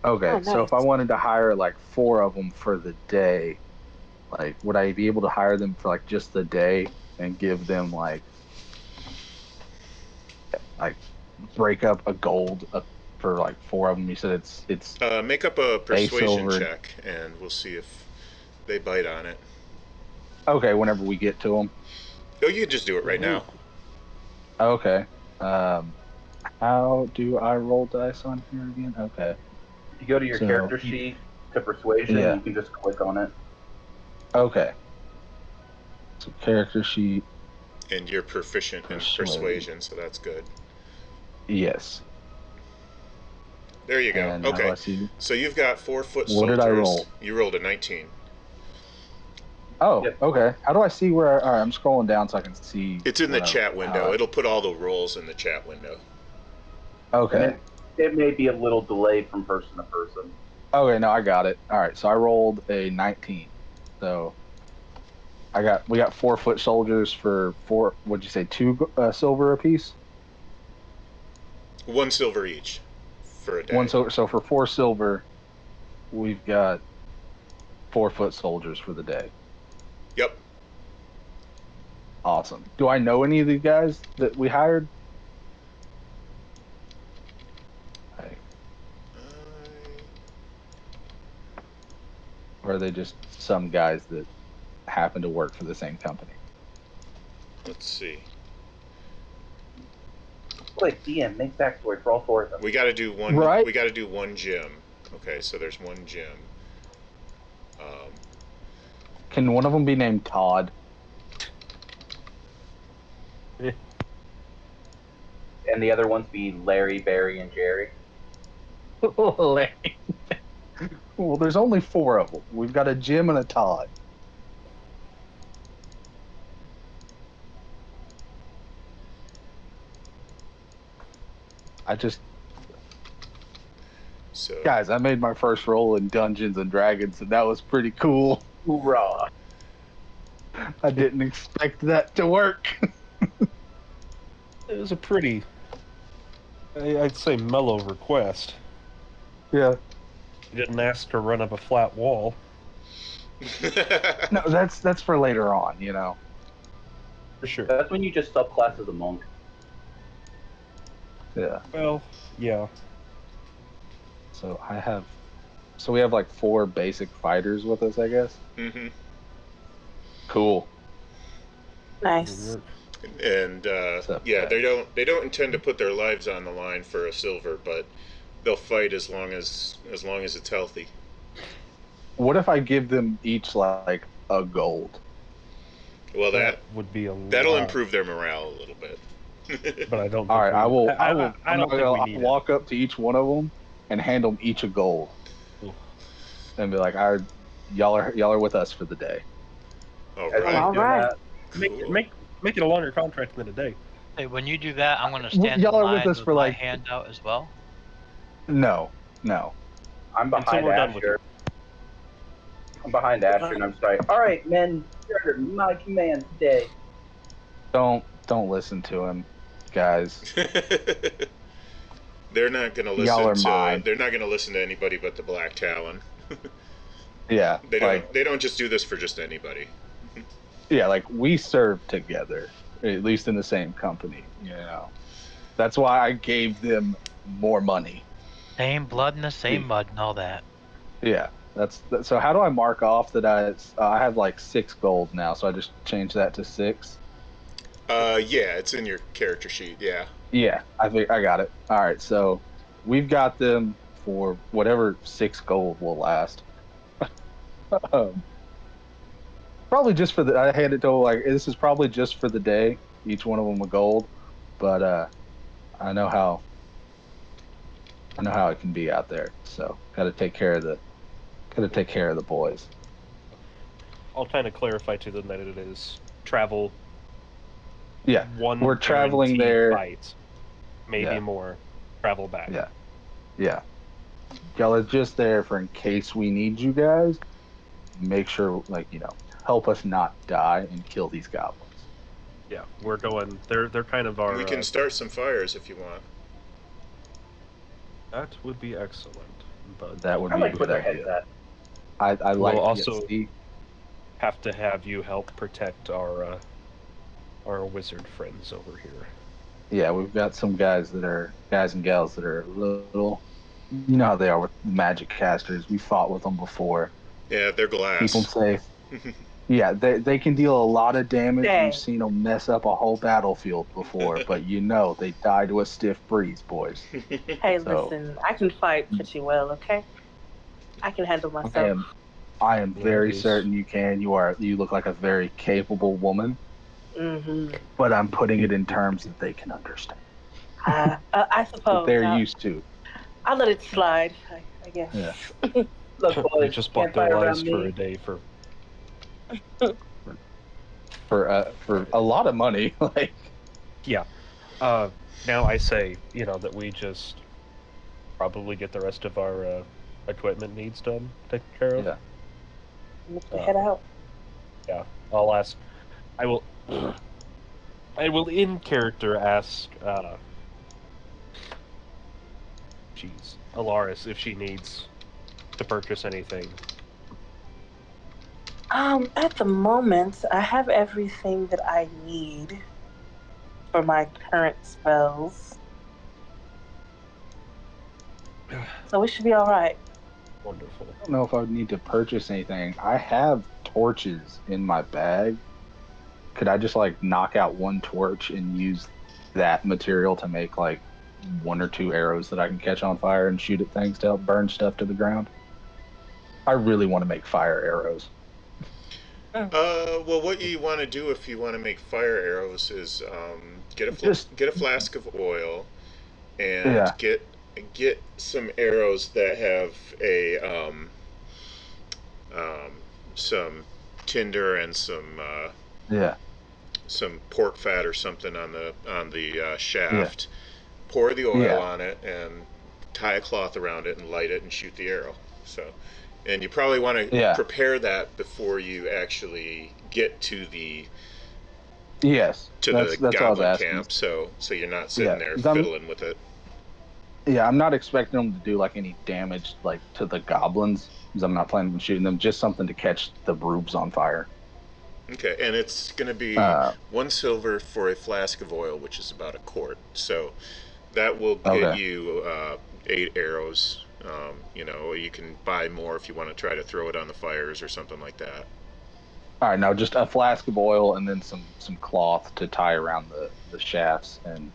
Okay, Oh, so if I nice. wanted to hire like 4 of them for the day, like would I be able to hire them for like just the day and give them like break up a gold for like 4 of them? You said it's Make up a persuasion silver. check, and we'll see if they bite on it. okay. Whenever we get to them. Oh, you can just do it right now. Okay. How do I roll dice on here again? Okay. If you go to your So- character sheet to persuasion, Yeah. you can just click on it. Okay. So character sheet. And you're proficient in persuasion, so that's good. Yes. There you go. And how do Okay. I see? So you've got 4 foot What soldiers. did I roll? You rolled a 19. Oh, Yep. okay. How do I see where? All right, I'm scrolling down so I can see. It's in the what I- chat window. how- It'll put all the rolls in the chat window. Okay. And it may be a little delayed from person to person. Okay, no, I got it. All right, so I rolled a 19. So we got 4 foot soldiers for 4. What'd you say? 2 silver apiece. 1 silver each for a day. 1 silver. So for 4 silver, we've got 4 foot soldiers for the day. Yep. Awesome. Do I know any of these guys that we hired? Or are they just some guys that happen to work for the same company? Let's see. Wait, DM, make backstory for all 4 of them. We got to do one. Right. We got to do 1 gym. Okay, so there's 1 gym. Can one of them be named Todd? And the other ones be Larry, Barry, and Jerry. Well, there's only 4 of them. We've got a Jim and a Todd. So Guys, I made my first roll in Dungeons and Dragons, and that was pretty cool. Hoorah! I didn't expect that to work. It was a pretty, I'd say, mellow request. Yeah. You didn't ask to run up a flat wall. No, that's for later on, you know. For sure. That's when you just subclass as a monk. Yeah. Well, yeah. So we have like 4 basic fighters with us, I guess. Mm-hmm. Cool. Nice. And So, yeah, they don't intend to put their lives on the line for a silver, but they'll fight as long as it's healthy. What if I give them each like a gold? Well, That would be a that'll lot, improve their morale a little bit. But I don't. Think All right, I will. I don't think we I'll need it. walk up to each one of them and hand them each a gold, Oof. and be like, y'all are with us for the day." All As right. I'm All doing right. that, Cool. Make it a longer contract than a day. Hey, when you do that, I'm gonna stand Y'all in are line with us for, my like- hand out as well. No. I'm Until behind we're done with Asher. I'm behind Asher, and I'm sorry. All right, men, you're under my command today. Don't listen to him, guys. They're not gonna Y'all are listen to. mine. They're not gonna listen to anybody but the Black Talon. Yeah. They don't just do this for just anybody. Like we serve together, at least in the same company. That's why I gave them more money. Same blood in the same mud and all that. Yeah. So how do I mark off that I have like 6 gold now? So I just change that to 6. Yeah, it's in your character sheet. Yeah. Yeah, I think I got it. All right, so we've got them for whatever 6 gold will last. Probably just for I had it to like this is probably just for the day. Each one of them a gold, but I know how it can be out there. So gotta take care of the boys. I'll kind of clarify to them that it is travel. Yeah, One. we're traveling guaranteed there. Fight, maybe Yeah. more. Travel back. Yeah. Y'all are just there for in case we need you guys. Make sure, help us not die and kill these goblins. Yeah, we're going. They're kind of our. We can start some fires if you want. That would be excellent. But That would I be a like where good their head's idea. at. I like We'll also see. have to have you help protect our wizard friends over here. Yeah, we've got some guys and gals that are a little. You know how they are with magic casters. We fought with them before. Yeah, they're glass. Keep them safe. Yeah, they can deal a lot of damage. Dang. We've seen them mess up a whole battlefield before, but they die to a stiff breeze, boys. Hey, So- listen, I can fight pretty well, okay? I can handle myself. I am very Nice. certain you can. You look like a very capable woman, Mm-hmm. but I'm putting it in terms that they can understand. I That suppose. they're I'll, used to. I'll let it slide, I guess. Yeah. Look, They boys, just can't bought their fight lives around for me. a day for. For a lot of money. Like, Yeah. Now I say, that we just probably get the rest of our equipment needs done, taken care of. yeah. Head out. Yeah. I'll ask. I will. I will in character ask. Alaris if she needs to purchase anything. At the moment, I have everything that I need for my current spells. So we should be all right. Wonderful. I don't know if I would need to purchase anything. I have torches in my bag. Could I just knock out one torch and use that material to make 1 or 2 arrows that I can catch on fire and shoot at things to help burn stuff to the ground? I really want to make fire arrows. Well, what you want to do if you want to make fire arrows is get a flask of oil and Yeah. get some arrows that have a some tinder and some pork fat or something on the shaft. Pour the oil on it and tie a cloth around it and light it and shoot the arrow. So, and you probably want to prepare that before you actually get to the Yes. That's what I was goblin asking. camp. So you're not sitting there 'cause I'm- fiddling with it. Yeah, I'm not expecting them to do any damage to the goblins, because I'm not planning on shooting them. Just something to catch the roofs on fire. Okay, and it's going to be Uh, 1 silver for a flask of oil, which is about a quart. So that will get Okay. you 8 arrows. You know, you can buy more if you want to try to throw it on the fires or something like that. All right, now just a flask of oil and then some cloth to tie around the shafts and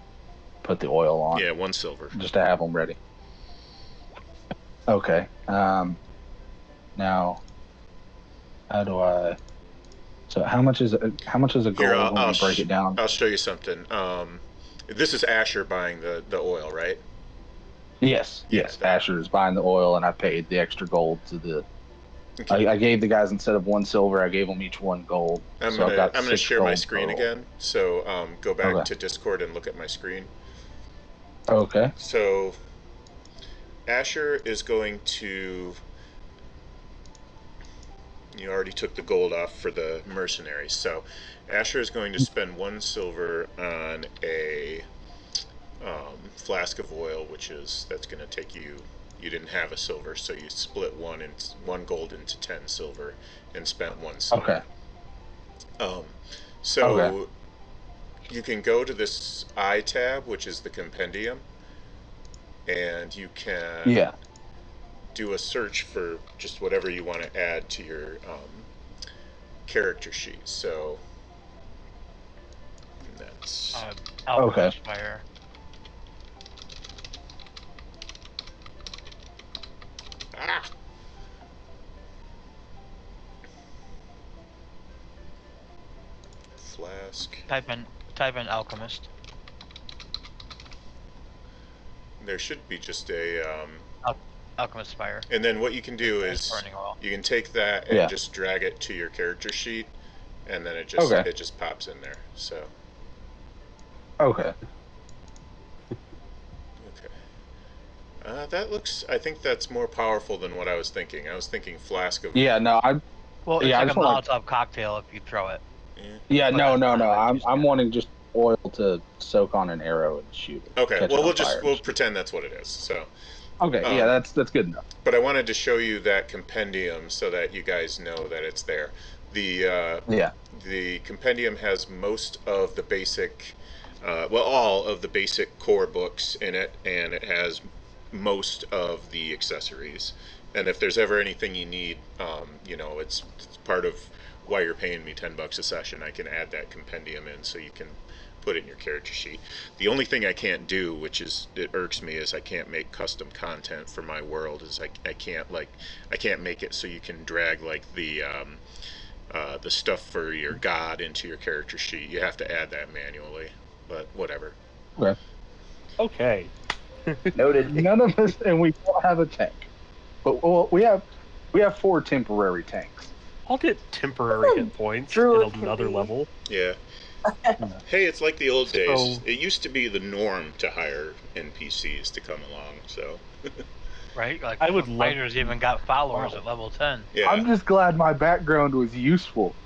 put the oil on, Yeah, 1 silver. just to have them ready. Okay. Now, how do I? So how much is a gold Here, when we break it down? I'll show you something. This is Asher buying the oil, right? Yes, Yeah, yes. that- Asher is buying the oil, and I paid the extra gold to the. Okay. I gave the guys, instead of 1 silver, I gave them each 1 gold. So I've got I'm gonna 6 share my gold screen total. again. So go back Okay. to Discord and look at my screen. Okay. So Asher is going to. You already took the gold off for the mercenaries. So Asher is going to spend 1 silver on a flask of oil, that's going to take you. You didn't have a silver, so you split 1 gold into 10 silver, and spent 1 silver. Okay. So Okay. you can go to this I tab, which is the compendium, and you can Yeah. do a search for just whatever you want to add to your character sheet. So that's Alchemist Fire. flask. Type in alchemist. There should be just a Alchemist Fire. and then what you can do is Burning oil. you can take that and Yeah. just drag it to your character sheet, and then it Okay. just pops in there. So Okay. okay. That looks. I think that's more powerful than what I was thinking. I was thinking flask of. Yeah. No. Well, it's Yeah, I like a just want, Molotov cocktail if you throw it. Yeah. But No. that's No. not No. how I'm it's used. wanting just oil to soak on an arrow and shoot it. Okay. catch Well, it on fire we'll and shoot pretend that's what it is. So. it. Okay. Yeah. That's good enough. But I wanted to show you that compendium so that you guys know that it's there. Yeah. The compendium has most of the basic, all of the basic core books in it, and it has most of the accessories. And if there's ever anything you need, it's part of why you're paying me $10 a session. I can add that compendium in so you can put it in your character sheet. The only thing I can't do, which it irks me, is I can't make custom content for my world. I can't make it so you can drag like the stuff for your god into your character sheet. You have to add that manually, but whatever. Okay. Okay. Noted. None of us, and we don't have a tank, but well, we have 4 temporary tanks. I'll get temporary hit points Druid at can another be. level. Yeah. Hey, it's like the old days. So- It used to be the norm to hire NPCs to come along. So Right? Like I would love- fighters even got followers Wow. at level 10. yeah, I'm just glad my background was useful.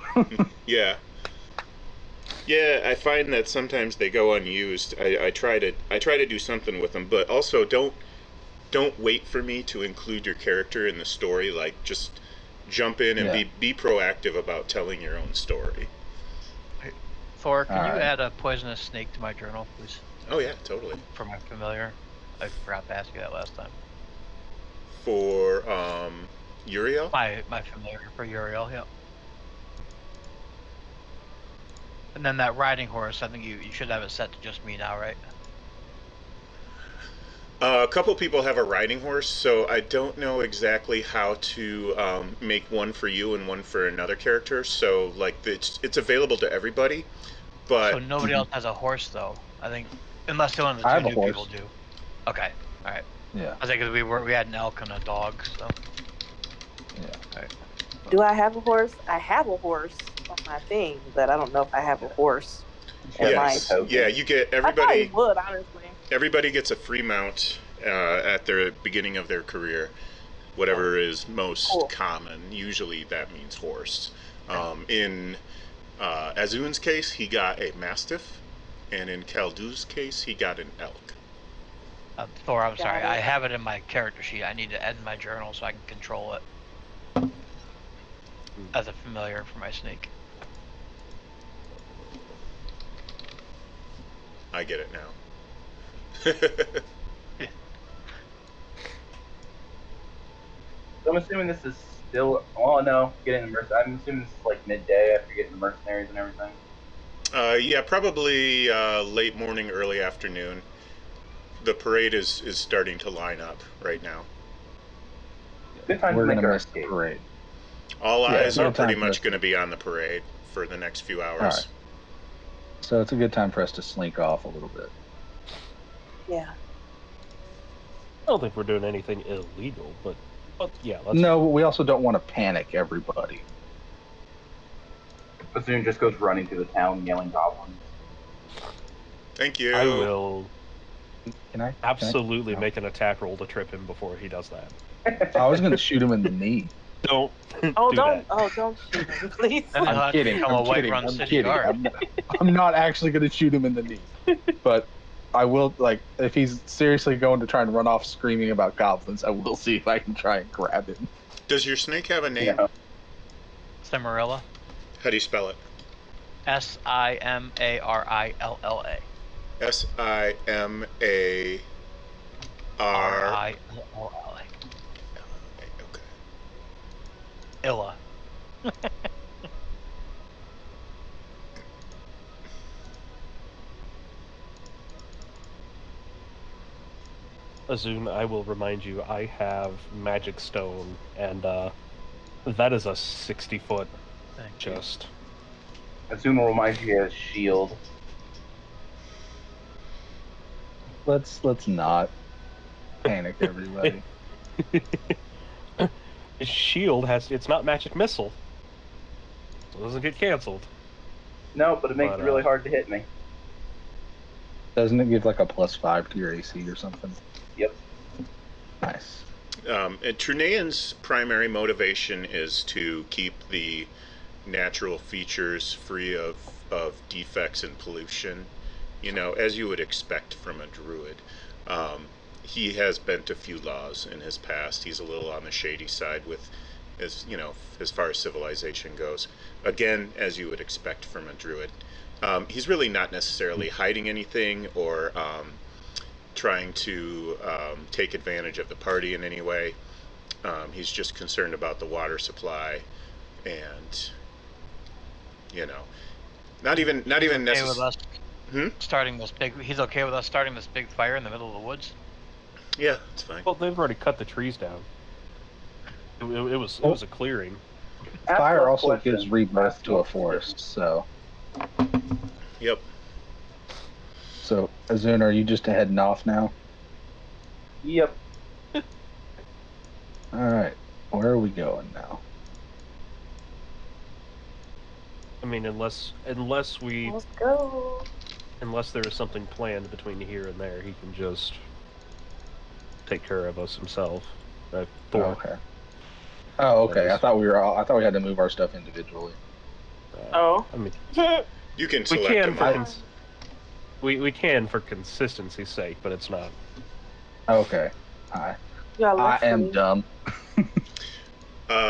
yeah. Yeah, I find that sometimes they go unused. I try to do something with them, but also don't wait for me to include your character in the story. Like, just jump in and Yeah. be proactive about telling your own story. Thor, can you Alright. add a poisonous snake to my journal, please? Oh yeah, totally. For my familiar. I forgot to ask you that last time. For Uriel. My familiar for Uriel, yep. And then that riding horse, I think you should have it set to just me now, right? A couple people have a riding horse, so I don't know exactly how to make one for you and one for another character. So like it's available to everybody, but So nobody else has a horse though. I think unless one of the I have two a new horse. people do. Okay, all right. Yeah. I think 'cause we had an elk and a dog, so. Yeah. Do I have a horse? I have a horse on my thing, but I don't know if I have a horse. in yes, mine. yeah, you get I probably everybody. would, honestly. Everybody gets a free mount at their beginning of their career, whatever is most Cool. common. Usually that means horse. In Azun's case, he got a mastiff, and in Kaldu's case, he got an elk. Thor, I'm sorry. Got it. I have it in my character sheet. I need to add in my journal so I can control it. As a familiar for my snake. I get it now. So I'm assuming this is still. Oh no, getting the mercenaries. I'm assuming this is like midday after getting the mercenaries and everything. Yeah, probably late morning, early afternoon. The parade is starting to line up right now. Good time We're to make gonna our miss the escape. parade. All Yeah, eyes no are pretty time for much us going to be on the parade for the next few hours. All right. So it's a good time for us to slink off a little bit. Yeah. I don't think we're doing anything illegal, but yeah, let's. No, but we also don't want to panic everybody. Bassoon just goes running through the town yelling goblins. Thank you. I will Can I? absolutely No. make an attack roll to trip him before he does that. I was going to shoot him in the knee. Don't Oh, do don't. that. Oh, don't shoot him, please. Then he'll I'm have to kidding. become I'm a White kidding. Run I'm City kidding. Guard. I'm not actually going to shoot him in the knee. But I will, like, if he's seriously going to try and run off screaming about goblins, I will see if I can try and grab him. Does your snake have a name? Yeah. Cimarilla. How do you spell it? Simarilla. Simara. Rilla. Okay. Illa. Azun, I will remind you, I have Magic Stone, and that is a 60-foot Thank you. just. Bassoon will remind you he has shield. Let's not panic everybody. His shield it's not magic missile, so it doesn't get canceled. No, but it makes But, it really hard to hit me. Doesn't it give like a +5 to your AC or something? Yep. Nice. And Trunayan's primary motivation is to keep the natural features free of defects and pollution, you know, as you would expect from a druid. He has bent a few laws in his past. He's a little on the shady side with, as you know, as far as civilization goes. Again, as you would expect from a druid. He's really not necessarily hiding anything or trying to take advantage of the party in any way. He's just concerned about the water supply, and you know, not even Okay with necessarily. us starting this big. He's okay with us starting this big fire in the middle of the woods. Yeah, it's fine. Well, they've already cut the trees down. It was a clearing. Ask Fire less also questions. gives rebirth Ask to a less forest, so Yep. Azun, are you just heading off now? Yep. Alright. Where are we going now? I mean, unless we Let's go. unless there is something planned between here and there, he can just take care of us himself. Oh, Thor. okay. Oh, okay. That I is- thought we had to move our stuff individually. Oh. I mean, You can we select can them for all. we can for consistency's sake, but it's not. Okay. Hi. Y'all I left am me. dumb.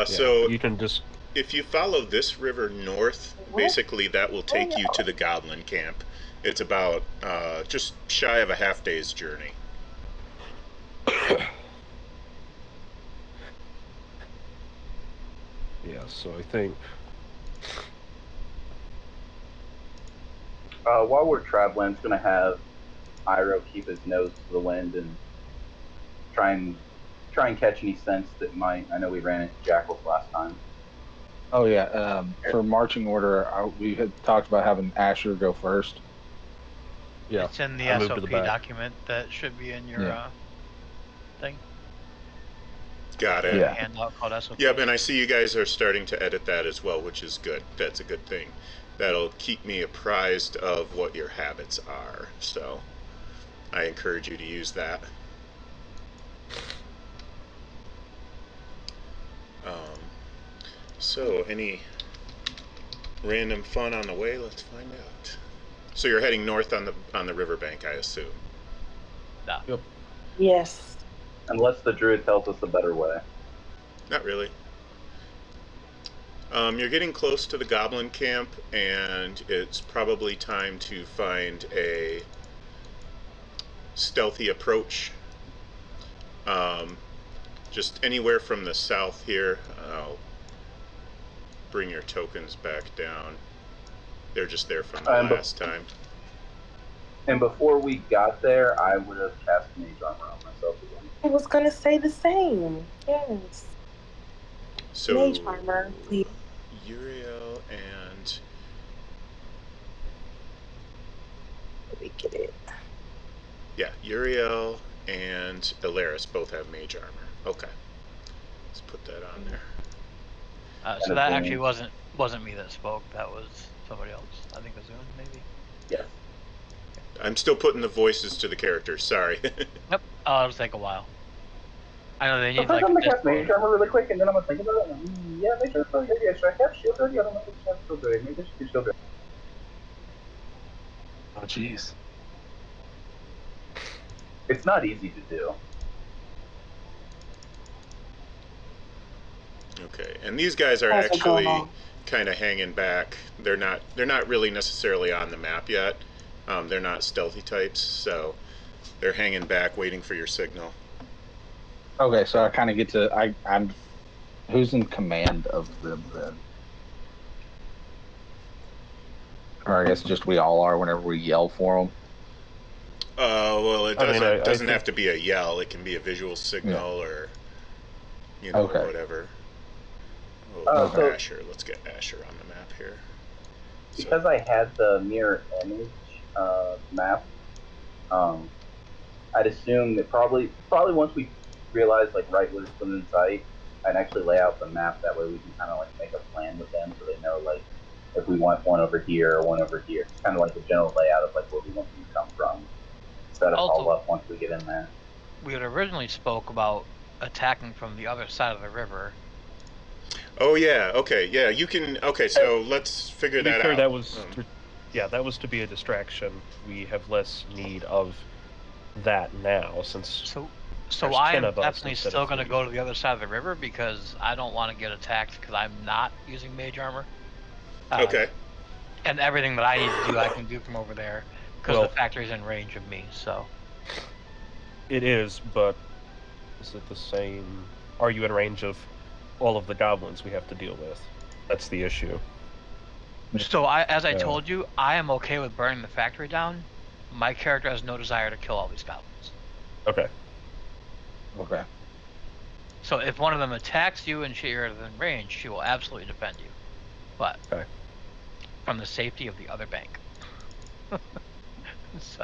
So You can just if you follow this river north, basically that will take you to the goblin camp. It's about just shy of a half day's journey. so I think While we're traveling, it's gonna have Iroh keep his nose to the wind and try and catch any scents that might. I know we ran into jackals last time. Oh yeah. For marching order, we had talked about having Asher go first. yeah. It's in the I moved to SOP the back. document that should be in your Yeah. thing. Got it. Yeah. Handout called SOP. Yep, and I see you guys are starting to edit that as well, which is good. That's a good thing. That'll keep me apprised of what your habits are. So I encourage you to use that. So any random fun on the way? Let's find out. So you're heading north on the riverbank, I assume. Yes. Unless the druid tells us a better way. Not really. You're getting close to the goblin camp, and it's probably time to find a stealthy approach. Just anywhere from the south here. I'll bring your tokens back down. They're just there from the last time. And before we got there, I would have cast Mage Armor on myself again. I was gonna say the same. Yes. So, Mage Armor, please. Uriel and... Let me get it. Yeah, Uriel and Ilaris both have Mage Armor. Okay. Let's put that on there. So that actually wasn't me that spoke. That was somebody else. I think Azun, maybe. Yes. I'm still putting the voices to the characters. Sorry. Yep. It'll take a while. I know they need I'm like. gonna cast Mage Armor really quick, and then I'm gonna think about it. Yeah, Mage Armor really good. Yeah, should I have Shield Ready? I don't know if I have Shield Ready. Maybe I should do Shield Ready. Oh, jeez. It's not easy to do. Okay, and these guys are actually kind of hanging back. They're not really necessarily on the map yet. They're not stealthy types, so they're hanging back, waiting for your signal. Okay, so I kind of get to I'm. Who's in command of them then? Or I guess just we all are whenever we yell for them. Well, it doesn't, I doesn't think... have to be a yell. It can be a visual signal or, you know, whatever. Oh, so Asher. Let's get Asher on the map here. Because I had the mirror image map, I'd assume that probably once we realize like right what's in sight, I'd actually lay out the map. That way we can kind of like make a plan with them, so they know like if we want one over here or one over here. It's kind of like the general layout of like where we want them to come from. Set up all up once we get in there. We had originally spoke about attacking from the other side of the river. Oh yeah, okay, yeah, you can. Okay, so let's figure that out. That was, that was to be a distraction. We have less need of that now, since. So I am definitely still going to go to the other side of the river because I don't want to get attacked because I'm not using Mage Armor. Okay. And everything that I need to do, I can do from over there because the factory's in range of me. So. It is, but is it the same? Are you in range of all of the goblins we have to deal with? That's the issue. So as I told you, I am okay with burning the factory down. My character has no desire to kill all these goblins. Okay. Okay. So if one of them attacks you and you're within range, she will absolutely defend you. But from the safety of the other bank. So,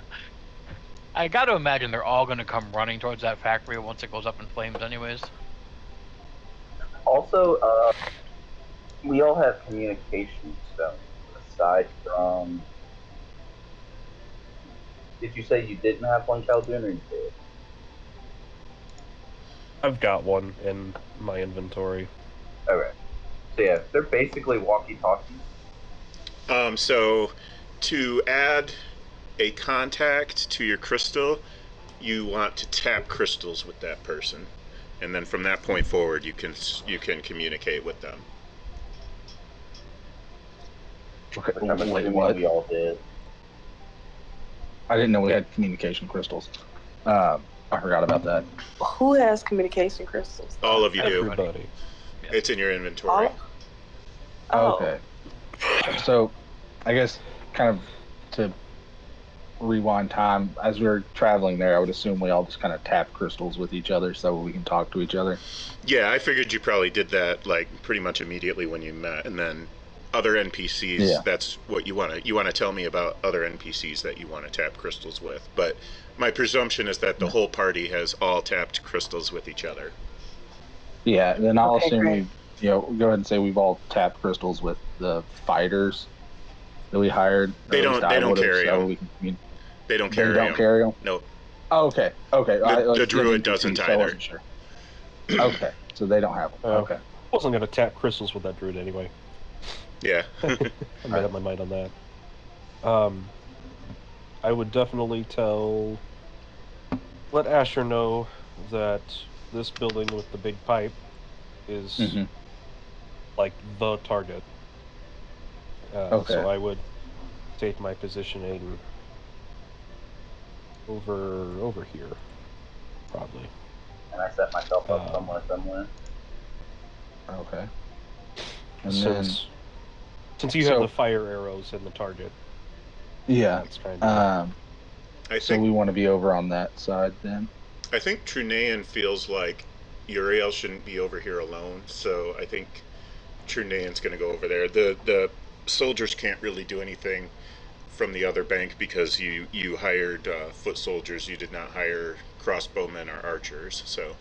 I got to imagine they're all going to come running towards that factory once it goes up in flames anyways. Also, we all have communication stones aside from... Did you say you didn't have one, Khaldun, or you did? I've got one in my inventory. Okay. So yeah, they're basically walkie-talkies. So to add a contact to your crystal, you want to tap crystals with that person, and then from that point forward, you can communicate with them. Okay. Wait, what? We all did. I didn't know we had communication crystals. I forgot about that. Who has communication crystals? All of you do. Everybody. It's in your inventory. Okay. So, I guess kind of to rewind time, as we were traveling there, I would assume we all just kind of tap crystals with each other so we can talk to each other. Yeah, I figured you probably did that like pretty much immediately when you met, and then other NPCs, that's what you want to tell me about other NPCs that you want to tap crystals with. But my presumption is that the whole party has all tapped crystals with each other. Yeah, then I'll assume we, go ahead and say we've all tapped crystals with the fighters that we hired. They don't carry them. They don't carry them. Carry them? Nope. Oh, okay. The druid doesn't either. Sure. Okay, so they don't have them. Okay. I wasn't going to tap crystals with that druid anyway. Yeah. I made up my mind on that. I would definitely let Asher know that this building with the big pipe is like the target. So I would state my positioning Over here, probably. And I set myself up somewhere similar. Okay. And then, Since you have the fire arrows in the target. yeah. That's kind of so we want to be over on that side then. I think Trunaean feels like Uriel shouldn't be over here alone, so I think Trunaean's going to go over there. The soldiers can't really do anything from the other bank because you hired foot soldiers. You did not hire crossbowmen or archers. So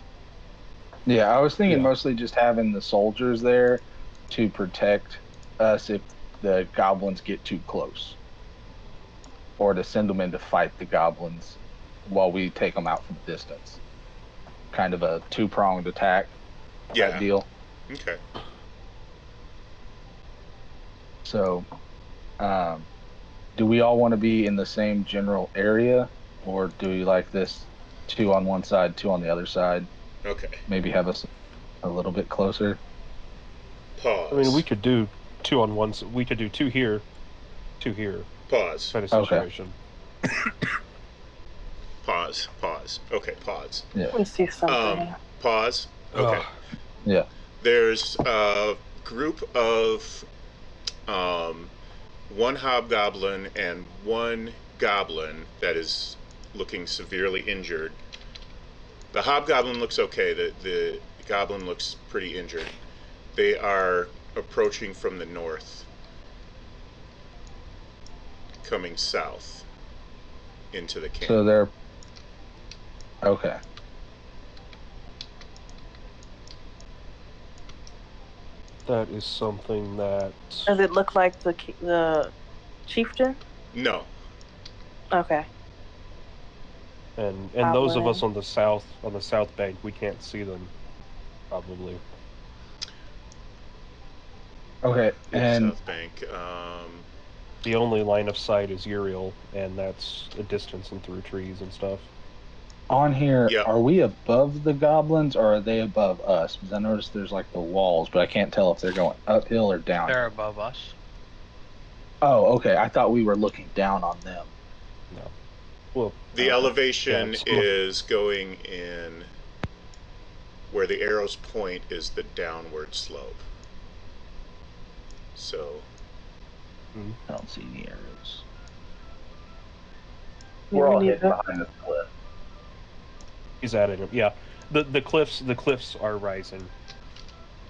yeah, I was thinking mostly just having the soldiers there to protect us if the goblins get too close, or to send them in to fight the goblins while we take them out from a distance. Kind of a two-pronged attack type deal. Okay. So, do we all want to be in the same general area, or do we like this 2 on one side, 2 on the other side? Okay. Maybe have us a little bit closer. Pause. I mean, we could do 2 on one. We could do 2 here, 2 here. Pause. Kind of situation. Pause. Okay, pause. Yeah. Let me see something. Pause. Okay. Yeah. There's a group of 1 hobgoblin and 1 goblin that is looking severely injured. The hobgoblin looks okay. The goblin looks pretty injured. They are approaching from the north, coming south into the camp. So they're okay. That is something that. Does it look like the chieftain? No. Okay. And those of us on the south bank, we can't see them, probably. Okay, and South bank. The only line of sight is Uriel, and that's a distance and through trees and stuff. On here, are we above the goblins or are they above us? Because I noticed there's like the walls, but I can't tell if they're going uphill or down. They're above us. Oh, okay. I thought we were looking down on them. No. Well, the elevation is going in where the arrows point is the downward slope. So I don't see any arrows. We're all hidden behind this cliff. He's added it. Yeah, the cliffs are rising.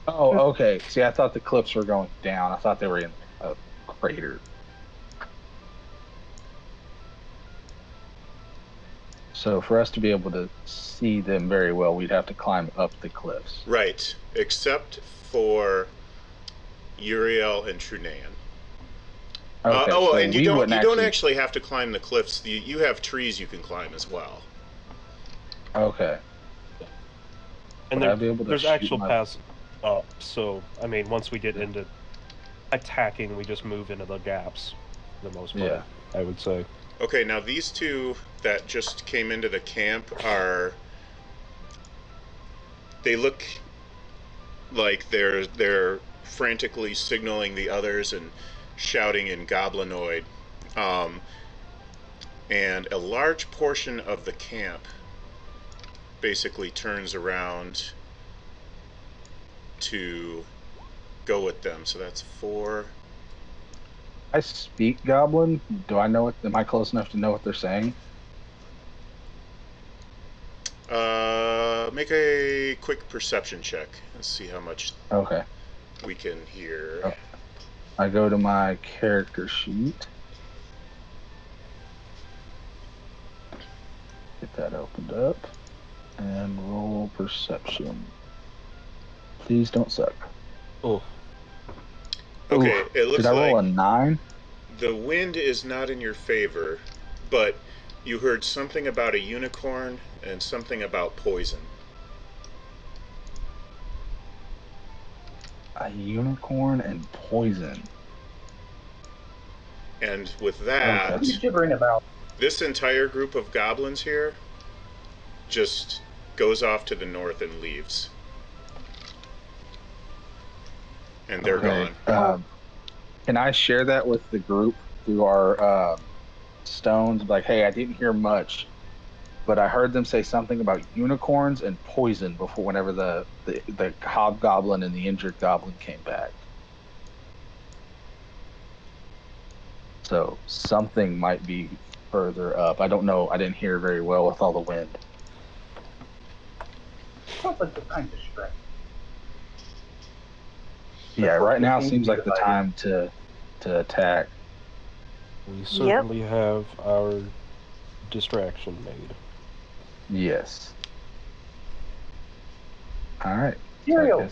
Oh, okay. See, I thought the cliffs were going down. I thought they were in a crater. So for us to be able to see them very well, we'd have to climb up the cliffs. Right, except for Uriel and Trunaean. Okay, so and you don't actually have to climb the cliffs. You have trees you can climb as well. Okay. And there's actual paths up. So I mean, once we get into attacking, we just move into the gaps for the most part. Yeah. I would say. Okay, now these 2 that just came into the camp they look like they're frantically signaling the others and shouting in goblinoid, and a large portion of the camp basically turns around to go with them. So that's 4. I speak Goblin. Do I know it? Am I close enough to know what they're saying? Make a quick perception check. Let's see how much we can hear. Oh. I go to my character sheet. Get that opened up. And roll perception. Please don't suck. Oh. Okay, it looks Did I roll like a 9? the wind is not in your favor, but you heard something about a unicorn and something about poison. A unicorn and poison. And with that, What are you gibbering about? this entire group of goblins here just goes off to the north and leaves. And they're gone. Can I share that with the group through our stones? Like, hey, I didn't hear much. but I heard them say something about unicorns and poison before, whenever the hobgoblin and the injured goblin came back. So something might be further up. I don't know. I didn't hear very well with all the wind. Sounds like the time to strike. Yeah, right now seems like the time to attack. We certainly have our distraction made. Yes. All right. Cereal.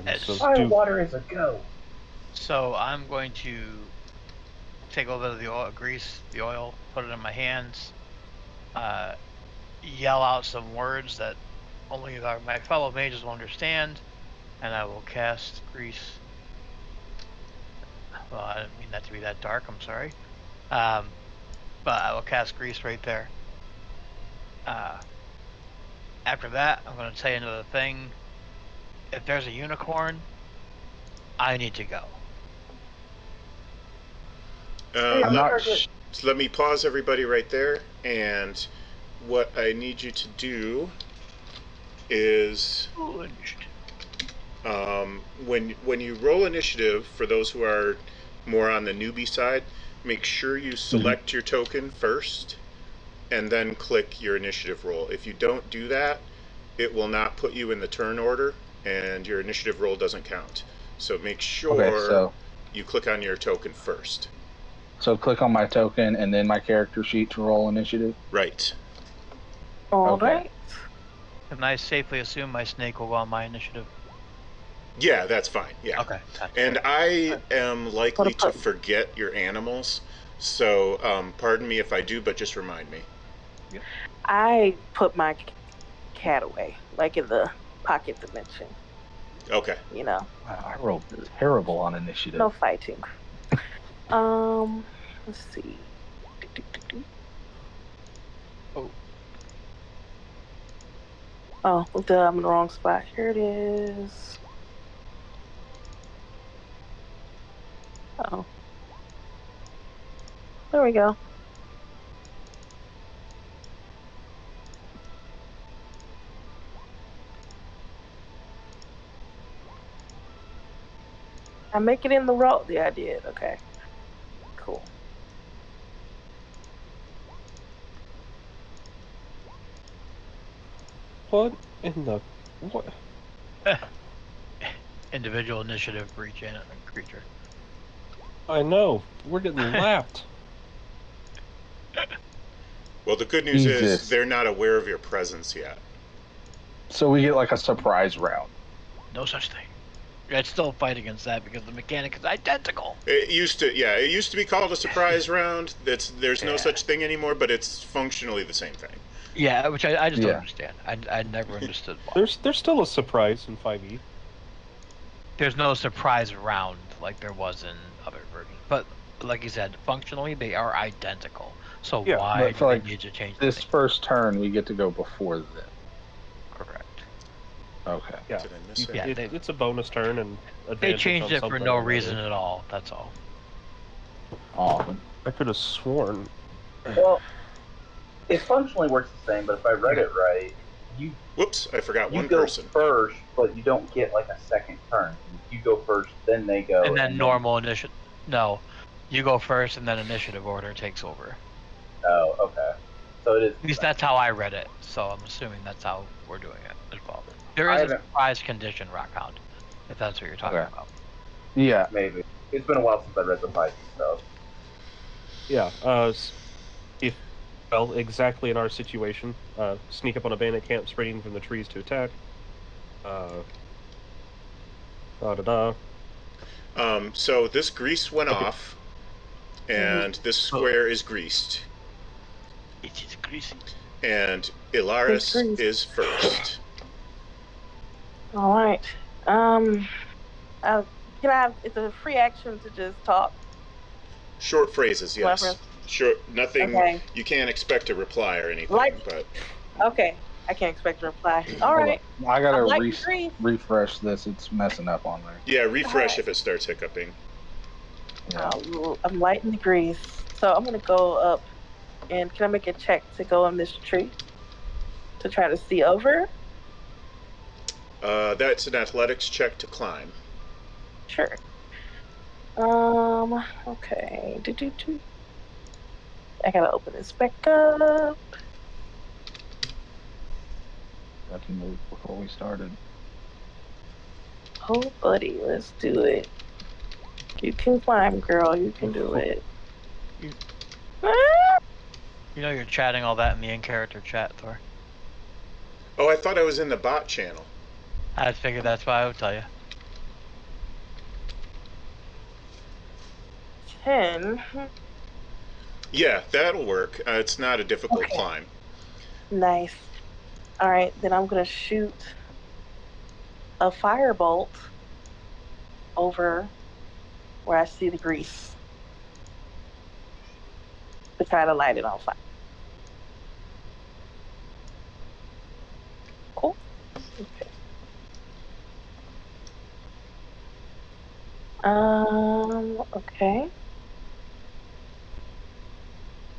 And so Fire water is a go. So I'm going to take a little bit of the oil, grease, the oil, put it in my hands, yell out some words that only my fellow mages will understand, and I will cast grease. Well, I didn't mean that to be that dark, I'm sorry. But I will cast grease right there. After that, I'm going to say another thing. If there's a unicorn, I need to go. So let me pause everybody right there, and what I need you to do is when you roll initiative, for those who are more on the newbie side, make sure you select your token first and then click your initiative roll. If you don't do that, it will not put you in the turn order and your initiative roll doesn't count. So make sure you click on your token first. So click on my token and then my character sheet to roll initiative? Right. All right. Can I safely assume my snake will go on my initiative? Yeah, that's fine. Yeah. Okay. And I am likely to forget your animals, so pardon me if I do, but just remind me. I put my cat away, like in the pocket dimension. Okay. You know. Wow, I rolled terrible on initiative. No fighting. Let's see. Oh, I'm in the wrong spot. Here it is. Oh. There we go. I make it in the roll. Yeah, I did. Okay. Cool. What in the what? Individual initiative for each creature. I know. We're getting lapped. Well, the good news is they're not aware of your presence yet. So we get like a surprise round. No such thing. I'd still fight against that because the mechanic is identical. It used to be called a surprise round. There's no such thing anymore, but it's functionally the same thing. Yeah, which I just don't understand. I never understood why. There's still a surprise in 5e. There's no surprise round like there was in other versions, but like you said, functionally they are identical. So why do they need to change this first turn? We get to go before them. Correct. Okay. Yeah. Did I miss it? Yeah, it's a bonus turn and they changed it for no reason at all. That's all. Awesome. I could have sworn. Well, it functionally works the same, but if I read it right, Whoops, I forgot one go person. first, but you don't get like a second turn. You go first, then they go. And then normal initiative. No, you go first, and then initiative order takes over. Oh, okay. So it is. At least that's how I read it. So I'm assuming that's how we're doing it as well. There is a surprise condition, Rockhound, if that's what you're talking about. Yeah, maybe. It's been a while since I read the fight stuff. Yeah. Exactly in our situation, sneak up on a bandit camp, springing from the trees to attack. So this grease went off, and this square is greased. It is greasy. And Ilaris is first. All right. Can I have? It's a free action to just talk. Short phrases, yes. Whatever. Short, nothing. Okay. You can't expect a reply or anything. But okay, I can't expect a reply. All right. I gotta refresh this. It's messing up on there. Yeah, refresh if it starts hiccuping. Yeah. I'm lighting the grease, so I'm gonna go up And can I make a check to go in this tree to try to see over? That's an athletics check to climb. Sure. Okay. I gotta open this back up. Got to move before we started. Oh, buddy, let's do it. You can climb, girl. You can do it. You- Ah! You know you're chatting all that in the in-character chat, Thor. Oh, I thought I was in the bot channel. I figured that's why I would tell you. 10. Yeah, that'll work. It's not a difficult Okay. climb. Nice. All right, then I'm gonna shoot a firebolt over where I see the grease to try to light it on fire. Cool. Okay. Okay.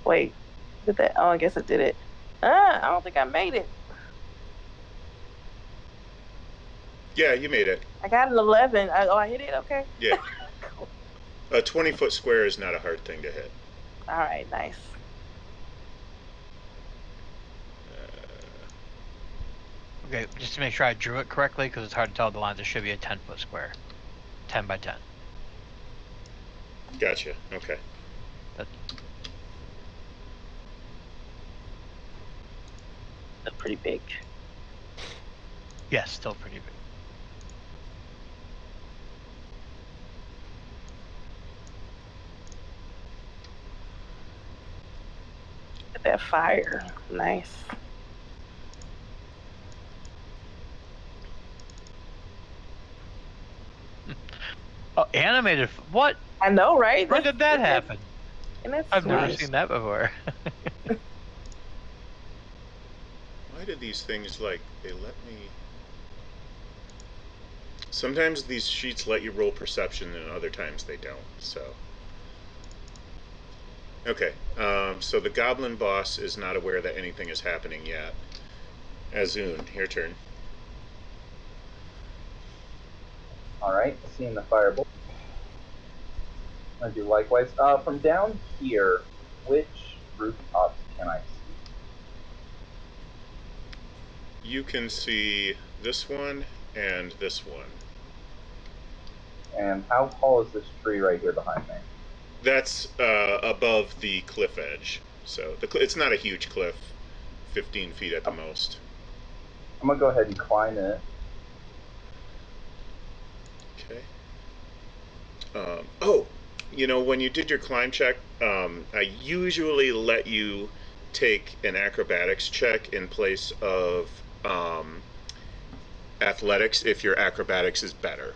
Wait, did that? Oh, I guess it did it. I don't think I made it. Yeah, you made it. I got an 11. I hit it. Okay. Yeah. Cool. A 20-foot square is not a hard thing to hit. All right. Nice. Okay, just to make sure I drew it correctly, because it's hard to tell the lines. It should be a 10-foot square. 10 by 10. Gotcha. Okay. That, That's pretty big. yes, still pretty big. Look at that fire. Nice. Oh, animated. What? I know, right? When did that happen? And that's I've never nice. seen that before. Why did these things, like, they let me... Sometimes these sheets let you roll perception and other times they don't, so... Okay, so the goblin boss is not aware that anything is happening yet. Azun, your turn. Alright, seeing the firebolt. I do likewise. From down here, which rooftops can I see? You can see this one and this one. And how tall is this tree right here behind me? That's above the cliff edge. So it's not a huge cliff, 15 feet at the most. I'm gonna go ahead and climb it. Okay. Oh, you know, when you did your climb check, I usually let you take an acrobatics check in place of athletics if your acrobatics is better.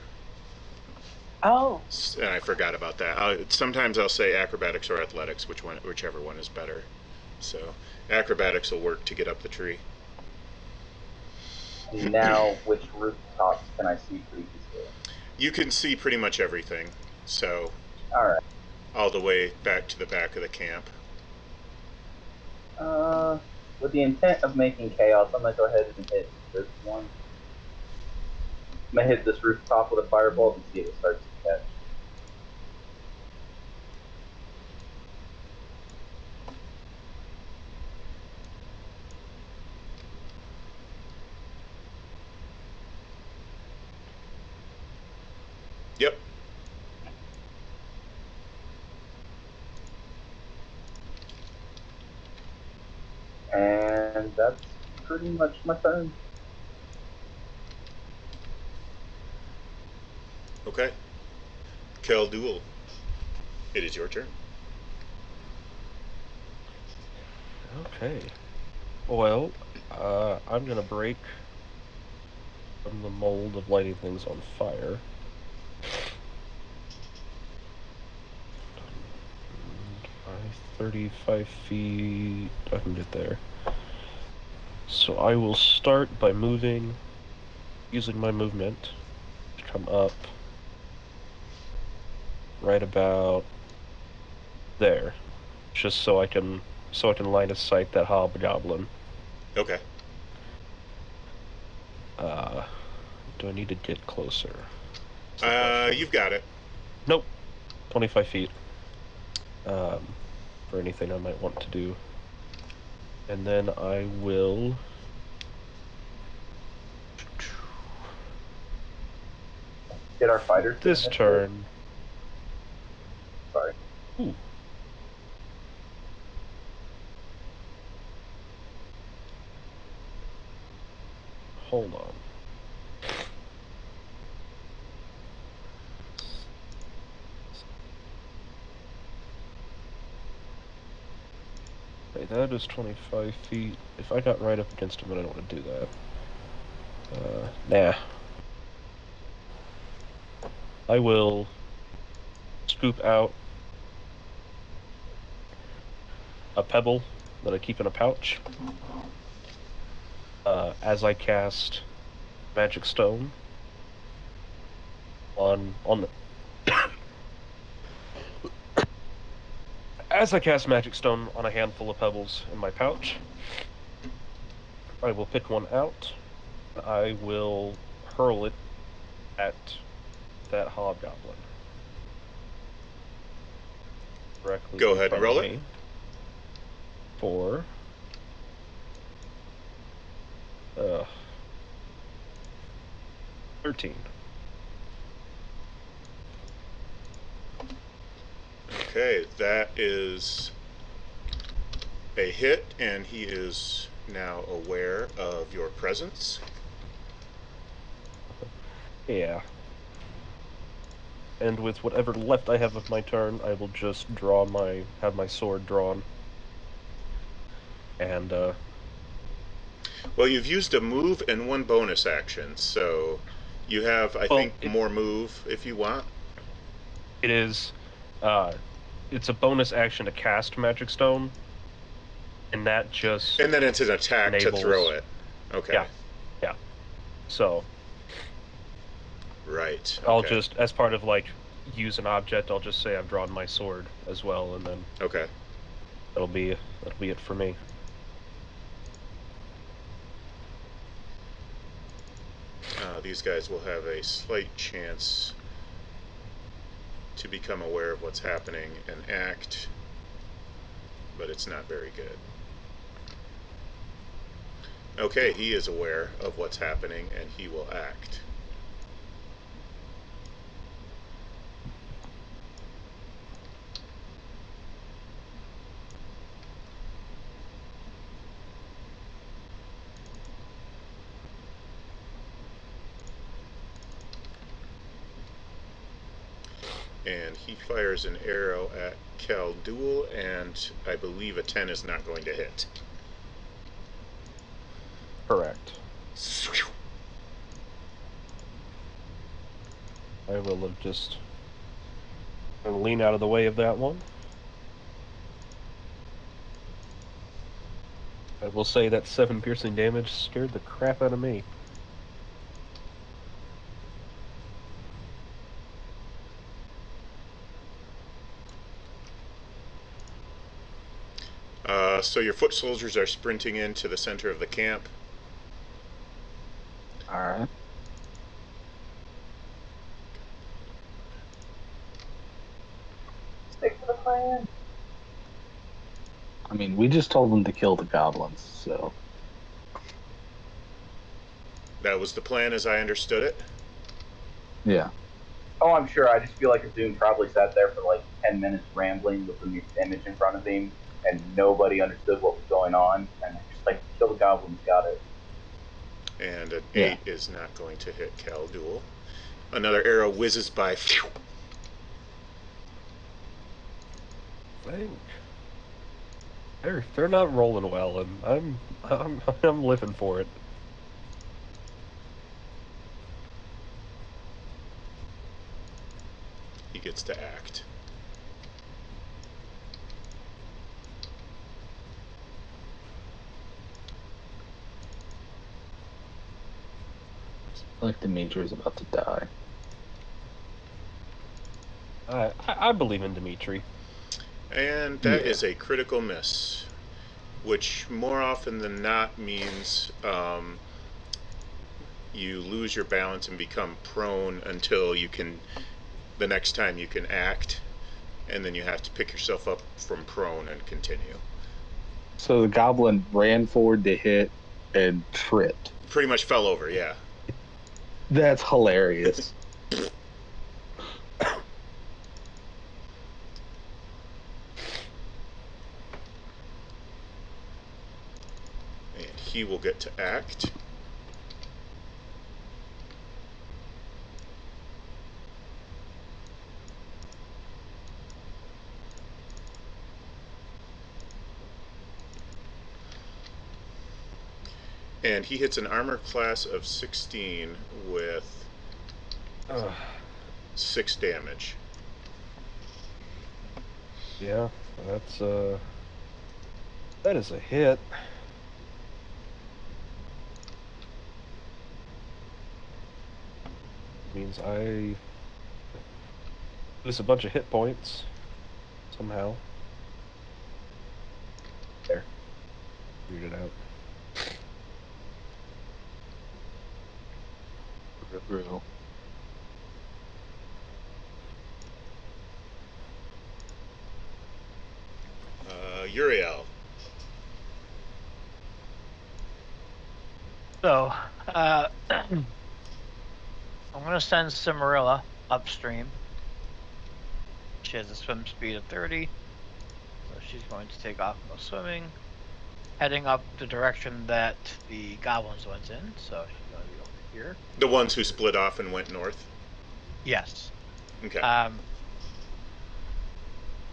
Oh. And I forgot about that. Sometimes I'll say acrobatics or athletics, whichever one is better. So acrobatics will work to get up the tree. And now, which rooftops can I see pretty easily? You can see pretty much everything. So Alright. all the way back to the back of the camp. With the intent of making chaos, I'm gonna go ahead and hit this one. I'm gonna hit this rooftop with a firebolt and see if it starts to catch. Yep. And that's pretty much my turn. Okay. Kelduel, it is your turn. Okay. Well, I'm gonna break from the mold of lighting things on fire. 35 feet. I can get there. So I will start by moving, using my movement to come up right about there, just so I can so I can line of sight that hobgoblin. Okay. Do I need to get closer? You've got it. Nope. 25 feet. For anything I might want to do. And then I will... Get our fighters. This turn... Sorry. Ooh. Hold on. Okay, that is 25 feet. If I got right up against him, I don't want to do that. Nah. I will scoop out a pebble that I keep in a pouch. As I cast Magic Stone on the as I cast Magic Stone on a handful of pebbles in my pouch, I will pick one out. I will hurl it at that hobgoblin. Directly. Go ahead and roll it. For 13. Okay, that is a hit, and he is now aware of your presence. Yeah. And with whatever left I have of my turn, I will just have my sword drawn. And, Well, you've used a move and one bonus action, so you have, I think, more move if you want. It is, it's a bonus action to cast Magic Stone, and that just... And then it's an attack enables... to throw it. Okay. Yeah. So... Right. Okay. I'll just, as part of, like, use an object, I'll just say I've drawn my sword as well, and then... Okay. That'll be it for me. These guys will have a slight chance to become aware of what's happening and act, but it's not very good. Okay, he is aware of what's happening and he will act. And he fires an arrow at Khaldul, and I believe a 10 is not going to hit. Correct. I will have just lean out of the way of that one. I will say that 7 piercing damage scared the crap out of me. So your foot soldiers are sprinting into the center of the camp. Alright. Stick to the plan. I mean, we just told them to kill the goblins, so... That was the plan as I understood it? Yeah. Oh, I'm sure. I just feel like Azune probably sat there for like 10 minutes rambling with the image in front of him, and nobody understood what was going on, and just like, kill the goblins, got it. And an 8 is not going to hit Khaldul. Another arrow whizzes by. They're not rolling well, and I'm living for it. He gets to act. I feel like Dimitri's about to die. I believe in Dimitri. And that is a critical miss. which more often than not means you lose your balance and become prone until you can, the next time you can act, and then you have to pick yourself up from prone and continue. So the goblin ran forward to hit and tripped. Pretty much fell over, yeah. That's hilarious. And he will get to act. And he hits an armor class of 16 with 6 damage. Yeah, that is a hit. Means I lose a bunch of hit points somehow. There. Figured it out. Real. Uriel. So, I'm gonna send Cimarilla upstream. She has a swim speed of 30, so she's going to take off and go swimming, heading up the direction that the goblins went in. So she's gonna be over here. The ones who split off and went north? Yes. Okay.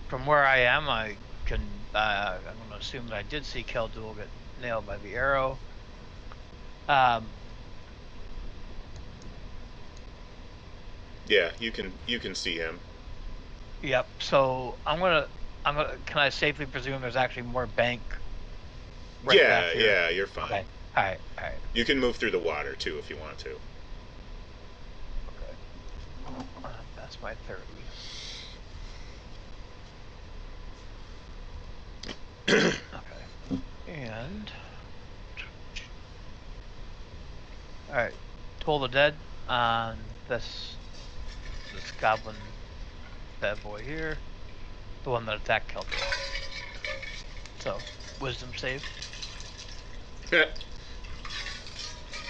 From where I am, I can. I'm gonna assume that I did see Keldul get nailed by the arrow. Yeah, you can see him. Yep. So I'm gonna. Can I safely presume there's actually more bank? Right back here? Yeah, you're fine. Okay. All right. You can move through the water too if you want to. Okay. That's my 30. Okay. And all right. Toll the dead on this goblin bad boy here, the one that attacked Kelton. So, wisdom save.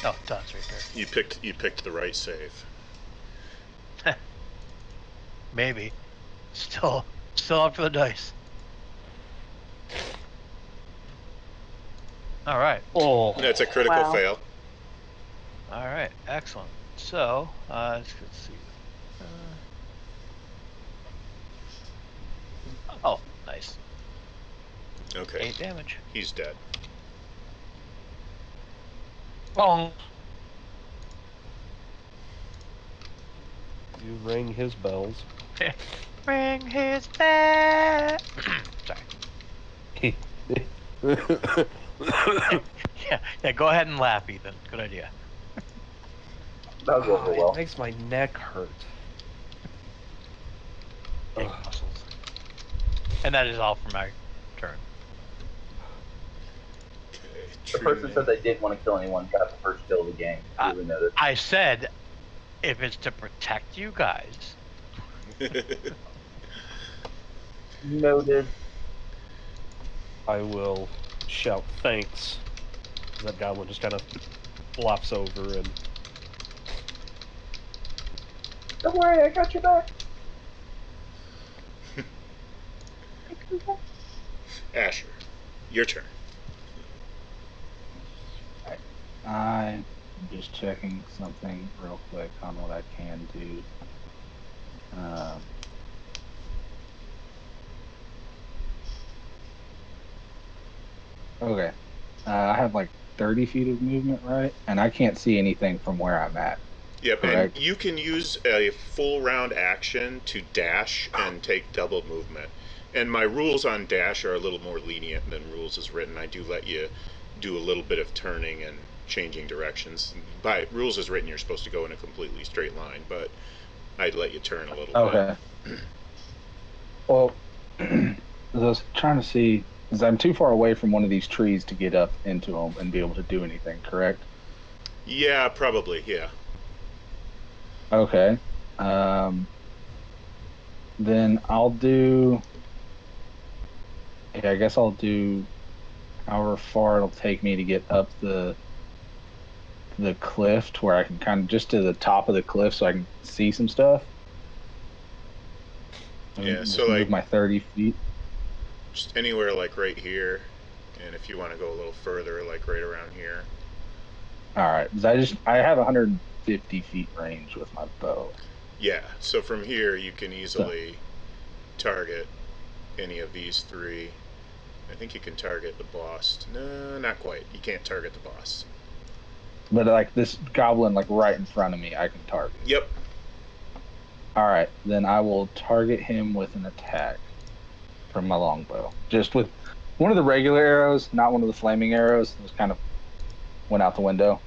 Oh, Don's right there. You picked the right save. Maybe. Still up for the dice. All right. Oh, That's a critical Wow. fail. All right. Excellent. So, let's see. Oh, nice. Okay. 8 damage. He's dead. Oh. you rang his bells. Ring his bell. Sorry. Yeah. Go ahead and laugh, Ethan. Good idea. That was over well. It makes my neck hurt. Big muscles. And that is all for my turn. Okay. The person said they didn't want to kill anyone, got the first kill of the game. Really noticed. I said, if it's to protect you guys. Noted. I will shout thanks. That goblin just kind of flops over and Don't worry, I got your back. Asher, your turn. I'm just checking something real quick on what I can do. Okay. I have like 30 feet of movement, right? And I can't see anything from where I'm at. Yep, Correct. and you can use a full round action to dash and take double movement. And my rules on dash are a little more lenient than rules as written. I do let you do a little bit of turning and changing directions. By rules as written, you're supposed to go in a completely straight line, but I'd let you turn a little Okay. Well, I was trying to see Because I'm too far away from one of these trees to get up into them and be able to do anything, correct? Yeah, probably, yeah. Okay. Then I'll do... Yeah, I guess I'll do however far it'll take me to get up the cliff to where I can kind of just to the top of the cliff so I can see some stuff. Yeah, Just so move like my 30 feet. just anywhere like right here, and if you want to go a little further, like right around here. All right, because I have 150 feet range with my bow. Yeah, so from here you can easily target any of these three. I think you can target the boss. No, not quite. You can't target the boss. But like this goblin, like right in front of me, I can target. Yep. All right, then I will target him with an attack from my longbow. Just with one of the regular arrows, not one of the flaming arrows. It was kind of went out the window.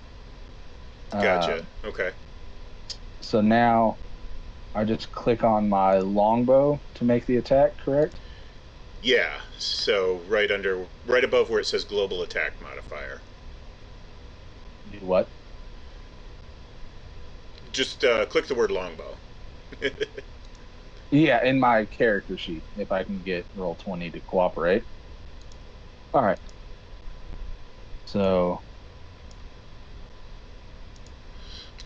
Gotcha. Okay. So now I just click on my longbow to make the attack, correct? Yeah, so right above where it says global attack modifier. Do what? Just click the word longbow. Yeah, in my character sheet, if I can get roll 20 to cooperate. All right. So.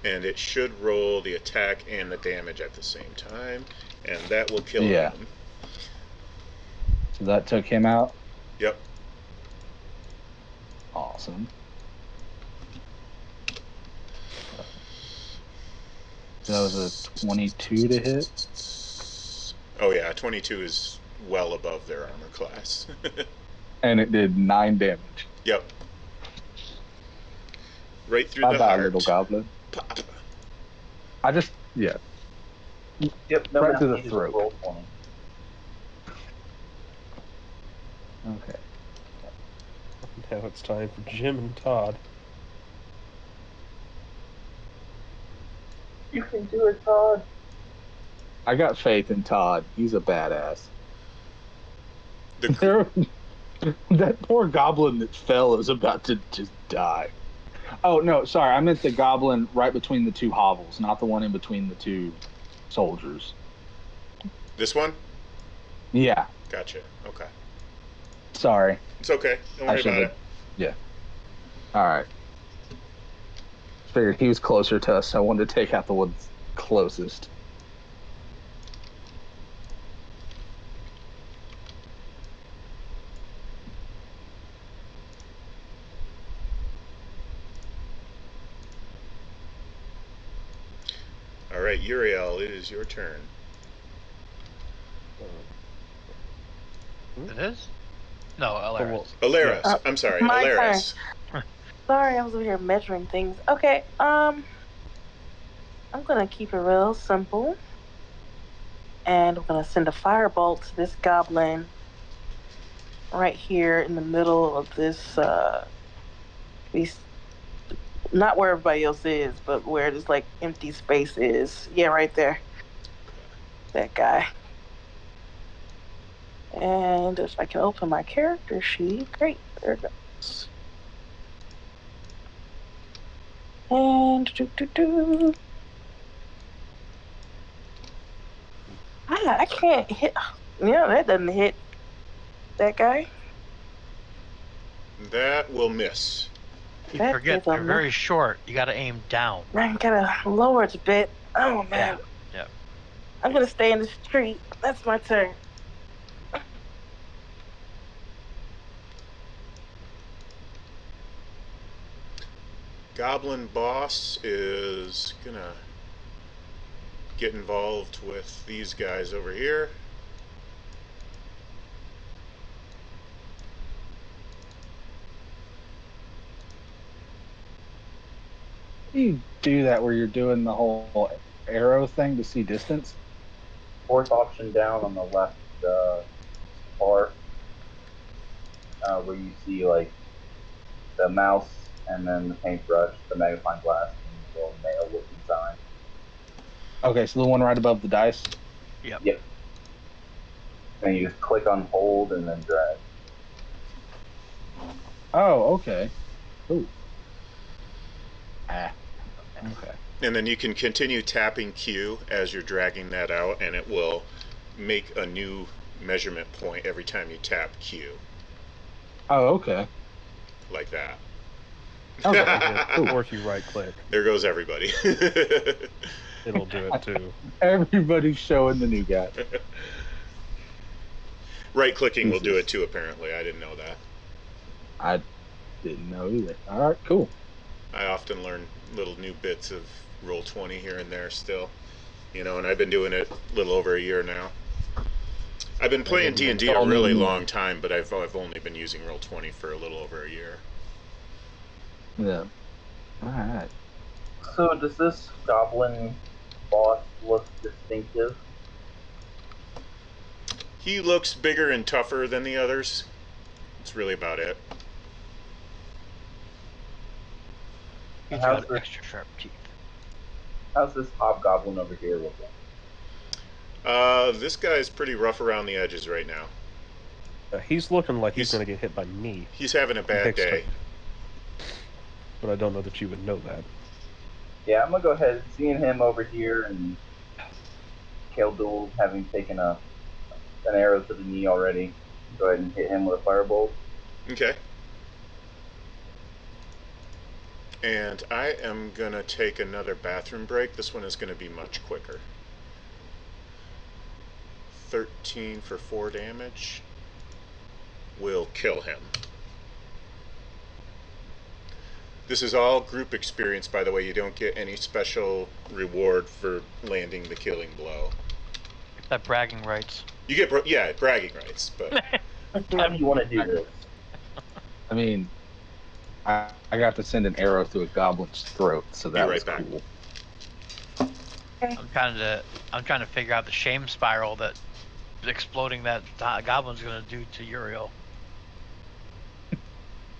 And it should roll the attack and the damage at the same time, and that will kill Yeah. him. So that took him out? Yep. Awesome. That was a 22 to hit. Oh yeah, 22 is well above their armor class. And it did 9 damage. Yep. Right through the Bye-bye, heart. little goblin. Pop. I just, yeah. Yep, no Right to the math, throat. roll 20. Okay. Now it's time for Jim and Todd. You can do it, Todd. I got faith in Todd. He's a badass. The, That poor goblin that fell is about to just die. Oh, no, sorry. I meant the goblin right between the two hovels, not the one in between the two soldiers. this one? Yeah, Gotcha. Okay. sorry. It's okay. Don't worry about it. Yeah. All right. Figured he was closer to us, so I wanted to take out the one closest. All right, Uriel, it is your turn. It is? No, Alaris. Alaris. I'm sorry, my Alaris. Sorry, I was over here measuring things. Okay, I'm gonna keep it real simple. And I'm gonna send a firebolt to this goblin right here in the middle of this these not where everybody else is, but where this like empty space is. Yeah, right there. That guy. And if I can open my character sheet, great. There it goes. And I can't hit. Yeah, that doesn't hit that guy. That will miss. You That forget, is a you're very short. You gotta aim down. I gotta lower it a bit. Oh man. Yeah. I'm gonna stay in this tree. That's my turn. Goblin boss is gonna get involved with these guys over here. You do that where you're doing the whole arrow thing to see distance? Fourth option down on the left bar, where you see like the mouse and then the paintbrush, the magnifying glass, and the little nail looking sign. Okay, so the one right above the dice? Yep. Then you just click on hold and then drag. Oh, okay. Ooh. Ah. Okay. And then you can continue tapping Q as you're dragging that out, and it will make a new measurement point every time you tap Q, Oh, okay. like that. Okay. Or if you right click, There goes everybody. it'll do it too. Everybody's showing the new guy. Right clicking will do Jesus. it too, apparently. I didn't know that. I didn't know either. All right, cool. I often learn little new bits of Roll20 here and there still. And I've been doing it a little over a year now. I've been playing D&D a really long time, but I've only been using Roll20 for a little over a year. Yeah. All right. So does this goblin boss look distinctive? He looks bigger and tougher than the others. That's really about it. He's How's got this, extra sharp teeth. how's this hobgoblin over here looking? This guy's pretty rough around the edges right now. He's looking like he's He's- going to get hit by me, He's having a bad Next day. but I don't know that you would know that. Yeah, I'm gonna go ahead, seeing him over here, and Keldul having taken an arrow to the knee already. Go ahead and hit him with a firebolt. Okay. And I am gonna take another bathroom break. This one is gonna be much quicker. 13 for 4 damage will kill him. This is all group experience, by the way. You don't get any special reward for landing the killing blow. That bragging rights. You get, bragging rights, but How do you want to do this? I mean, I got to send an arrow through a goblin's throat, so that Be was right back. cool. I'm trying to figure out the shame spiral that exploding that goblin's gonna do to Uriel.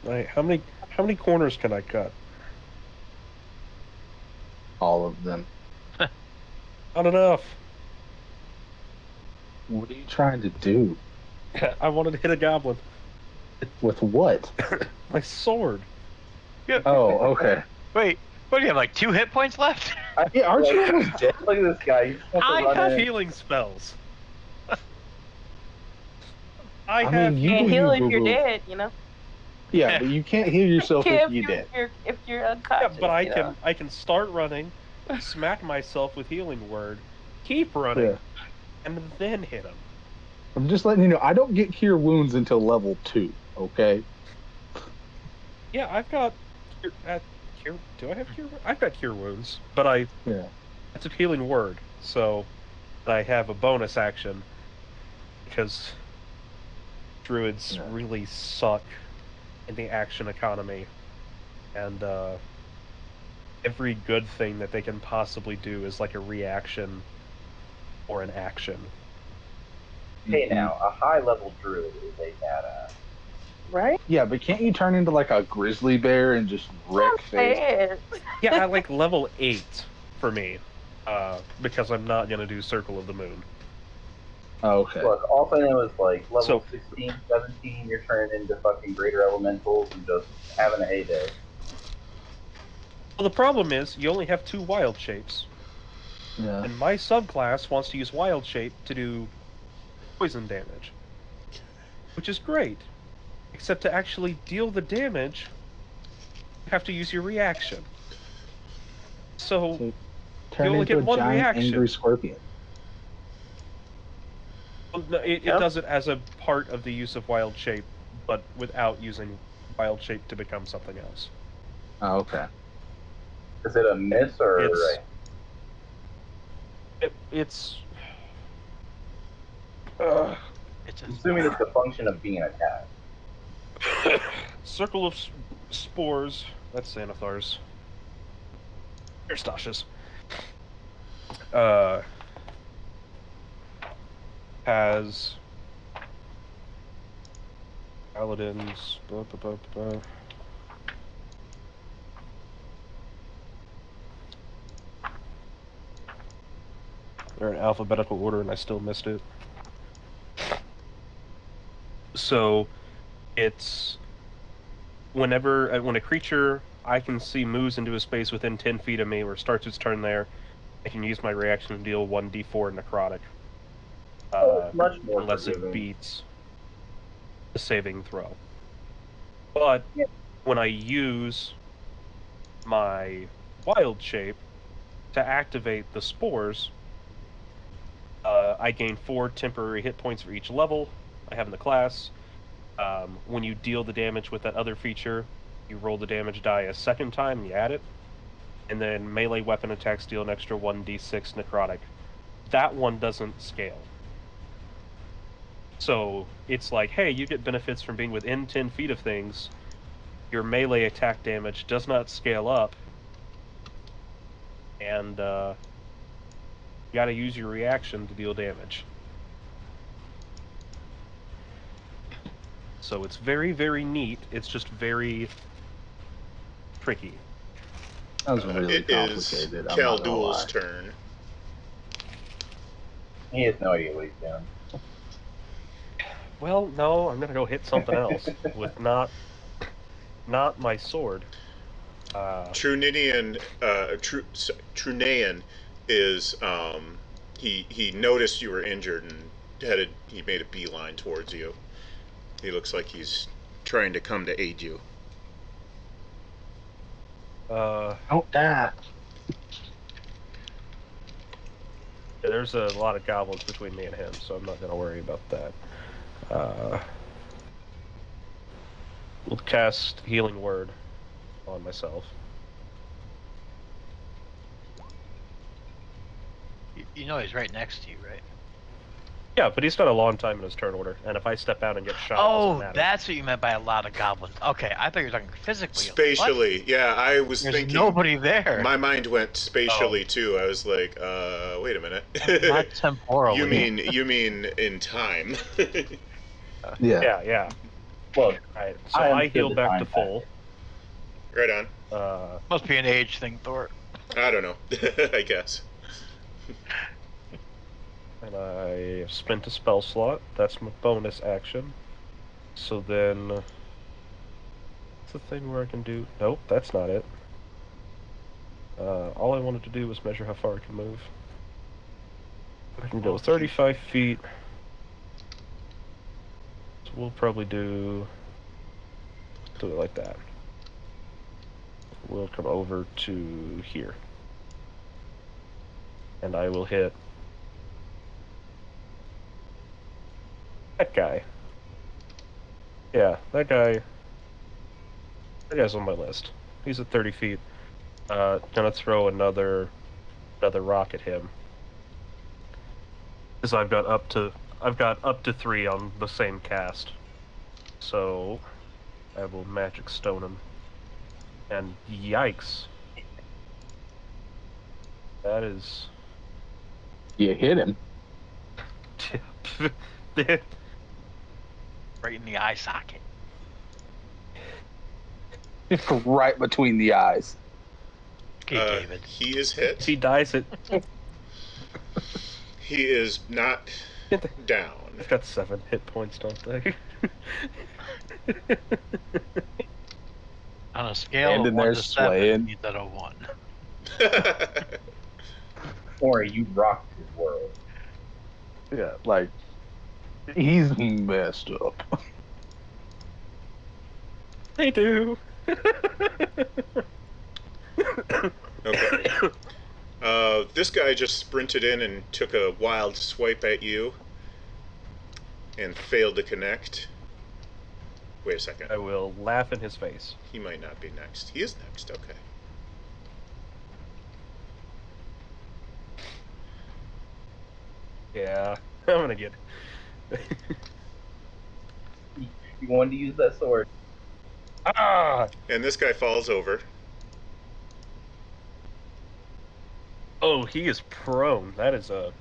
Right, how many corners can I cut? All of them. Not enough. What are you trying to do? I wanted to hit a goblin. With what? My sword. Oh, okay. Wait, what do you have? Like 2 hit points left? Yeah, aren't you almost dead? Look at this guy. He's supposed to I run have in. healing spells. I have mean, you Can't do heal you, if you're boo-boo. dead, you know. Yeah, but you can't heal yourself if you're dead. If you're yeah, unconscious. but you know? I can start running, smack myself with healing word, keep running, Yeah. and then hit him. I'm just letting you know, I don't get cure wounds until level 2, okay? Yeah, I've got cure. Do I have cure? I've got cure wounds, but Yeah. it's a healing word, so I have a bonus action because druids Yeah. really suck in the action economy, and every good thing that they can possibly do is like a reaction or an action. Hey now, a high level druid is a badass. Right? Yeah, but can't you turn into like a grizzly bear and just wreck face? Bad. Yeah, at like level 8 for me, because I'm not gonna do Circle of the Moon. Oh, okay. Look, all I know is like level So- 16, 17, you're turning into fucking greater elementals and just having a heyday. Well, the problem is you only have 2 wild shapes, Yeah. and my subclass wants to use wild shape to do poison damage, which is great, except to actually deal the damage, you have to use your reaction. So Turn only into get a one giant reaction. angry scorpion. it Yep. does it as a part of the use of wild shape, but without using wild shape to become something else. Oh, okay. Is it a miss or a It's- ray? It's It's a I'm assuming it's the function of being attacked. Circle of Spores. That's Xanathar's. Here's Tasha's. Has paladins. Blah, blah, blah, blah. They're in alphabetical order, and I still missed it. So, it's when a creature I can see moves into a space within 10 feet of me or starts its turn there, I can use my reaction to deal 1d4 necrotic. Much more Unless forgiving. it beats the saving throw. But when I use my wild shape to activate the spores, I gain 4 temporary hit points for each level I have in the class. When you deal the damage with that other feature, you roll the damage die a second time and you add it. And then melee weapon attacks deal an extra 1d6 necrotic. That one doesn't scale. So it's like, hey, you get benefits from being within 10 feet of things. Your melee attack damage does not scale up. And you gotta use your reaction to deal damage. So it's very, very neat. It's just very tricky. That was really It is complicated. I'm Cal not gonna Duel's lie. turn. He has no idea what he's doing. Well, no, I'm gonna go hit something else with not my sword. Trunanian is he noticed you were injured and he made a beeline towards you. He looks like he's trying to come to aid you. Don't die. There's a lot of goblins between me and him, so I'm not gonna worry about that. We'll cast Healing Word on myself. You know he's right next to you, right? Yeah, but he spent a long time in his turn order, and if I step out and get shot, it Oh, doesn't matter. that's what you meant by a lot of goblins. Okay, I thought you were talking physically. Spatially, yeah, I was There's thinking. nobody there. My mind went spatially too. I was like, wait a minute. Not temporally. You mean in time? Yeah. Yeah. Look, Alright, so I heal the back to time full. Right on. Must be an age thing, Thor. I don't know. I guess. And I spent a spell slot. That's my bonus action. So then... What's the thing where I can do... Nope, that's not it. All I wanted to do was measure how far I can move. I can go 35 feet. So we'll probably do it like that. We'll come over to here. And I will hit that guy. Yeah, that guy's on my list. He's at 30 feet. Gonna throw another rock at him. Because I've got up to 3 on the same cast. So I will magic stone him. And yikes. That is You hit him. Right in the eye socket. Right between the eyes. Okay, David. He is hit. If he dies it. He is not down. I've got 7 hit points, don't they? On a scale And of in 1 there to 7, swaying. he's at a 1. Or you rocked his world. Yeah, like he's messed up. They do. Okay. This guy just sprinted in and took a wild swipe at you and failed to connect. Wait a second. I will laugh in his face. He might not be next. He is next. Okay. Yeah, I'm gonna get. You wanted to use that sword. Ah! And this guy falls over. Oh, he is prone. That is a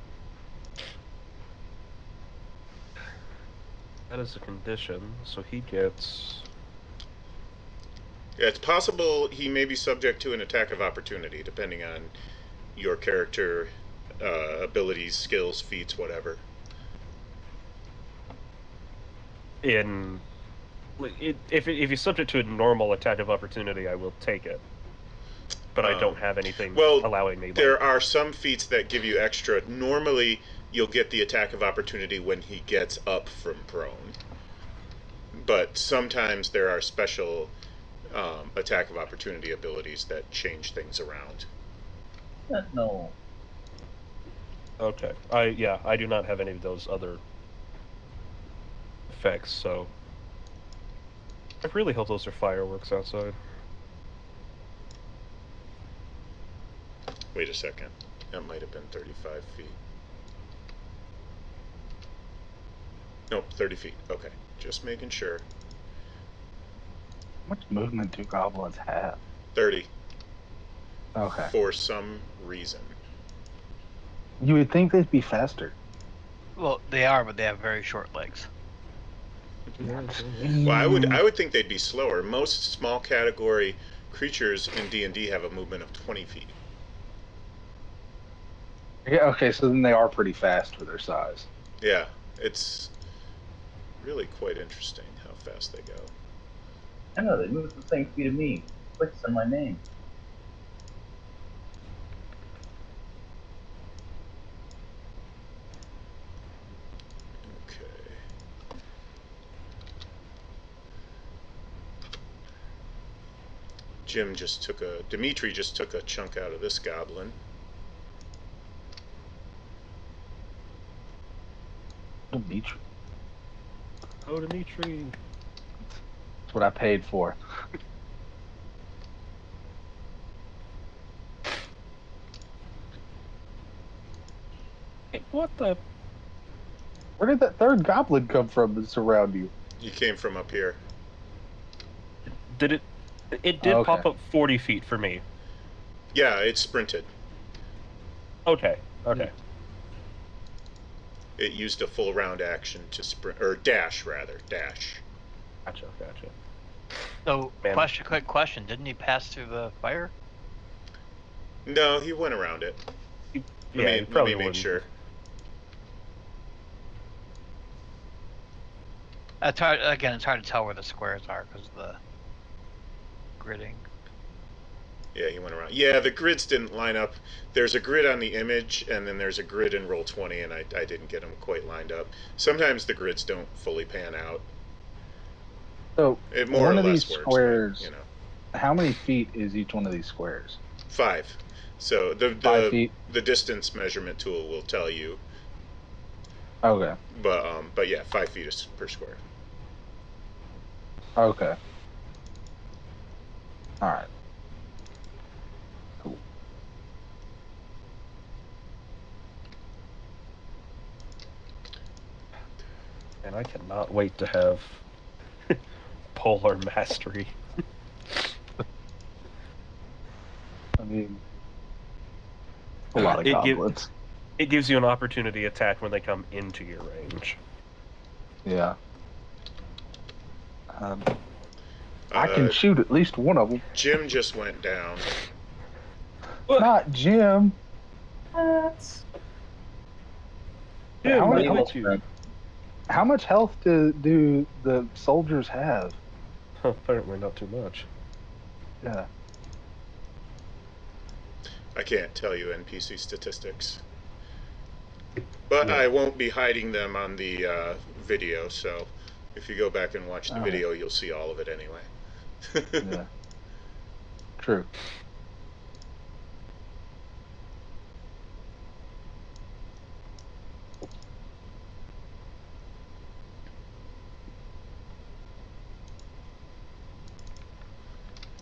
condition. So he gets. Yeah, it's possible he may be subject to an attack of opportunity, depending on your character abilities, skills, feats, whatever. In If you're subject to a normal attack of opportunity, I will take it. But I don't have anything allowing me. There are some feats that give you extra. Normally, you'll get the attack of opportunity when he gets up from prone. But sometimes there are special attack of opportunity abilities that change things around. No. Okay. I do not have any of those other effects, so I really hope those are fireworks outside. Wait a second. That might have been 35 feet. Nope, 30 feet. Okay. Just making sure. How much movement do goblins have? 30. Okay. For some reason. You would think they'd be faster. Well, they are, but they have very short legs. Well, I would think they'd be slower. Most small category creatures in D&D have a movement of 20 feet. Yeah, okay, so then they are pretty fast for their size. Yeah, it's really quite interesting how fast they go. I know, they move at the same speed of me. Clicks on my name. Okay. Dimitri just took a chunk out of this goblin. Dimitri. Oh, Dimitri. That's what I paid for. Hey, what the? Where did that third goblin come from that's around you? He came from up here. Did it? It did Okay. pop up 40 feet for me. Yeah, it sprinted. Okay. Okay. It used a full round action to sprint, or dash rather, dash. Gotcha. So, Man. quick question. Didn't he pass through the fire? No, he went around it. Probably let me make wouldn't. sure. It's hard, again, it's hard to tell where the squares are because of the gridding. Yeah, he went around. Yeah, the grids didn't line up. There's a grid on the image, and then there's a grid in Roll20, and I didn't get them quite lined up. Sometimes the grids don't fully pan out. So, It more one or of less these works, squares, but, you know. how many feet is each one of these squares? 5. So 5 feet? the distance measurement tool will tell you. Okay. But yeah, 5 feet is per square. Okay. Alright. Cool. And I cannot wait to have polar mastery. I mean, a lot of goblins. It gives you an opportunity attack when they come into your range. Yeah. I can shoot at least one of them. Jim just went down. Not Jim. Jim, how much health do the soldiers have? Apparently not too much. Yeah. I can't tell you NPC statistics. But Yeah. I won't be hiding them on the video, so if you go back and watch the video, you'll see all of it anyway. Yeah. True.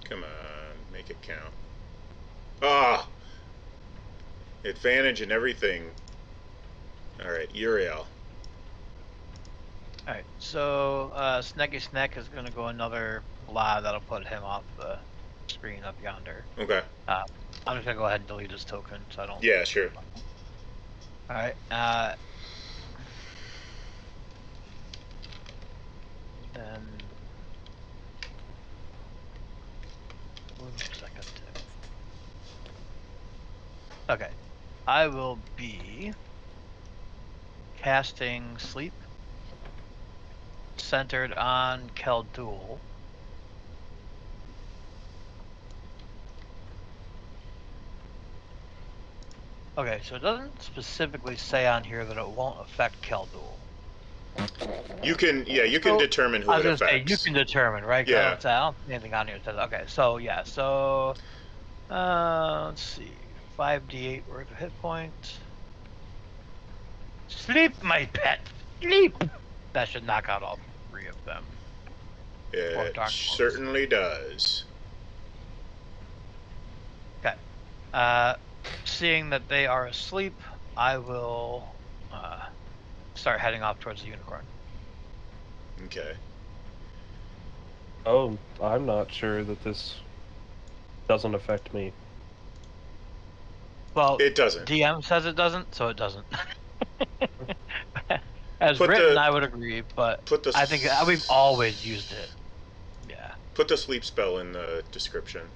Come on, make it count. Ah! Advantage and everything. Alright, Uriel. Alright, so Snacky Snack is going to go another blob that'll put him off the screen up yonder. Okay. I'm just going to go ahead and delete his token so I don't... Yeah, sure. Alright, then... One second. Okay. I will be casting Sleep, centered on Keldul. Okay, so it doesn't specifically say on here that it won't affect Keldul. You can, yeah, you can So, determine who I was it gonna say affects. you can determine, right? 'Cause Yeah. I don't see anything on here that says. Okay, so yeah, so let's see, 5d8 worth of hit points. Sleep, my pet, sleep. That should knock out all 3 of them. It dark certainly does. Okay. Seeing that they are asleep, I will start heading off towards the unicorn. Okay. Oh, I'm not sure that this doesn't affect me. Well, It doesn't. DM says it doesn't, so it doesn't. As Put written, the- I would agree, but Put the I think we've always used it. Yeah. Put the sleep spell in the description.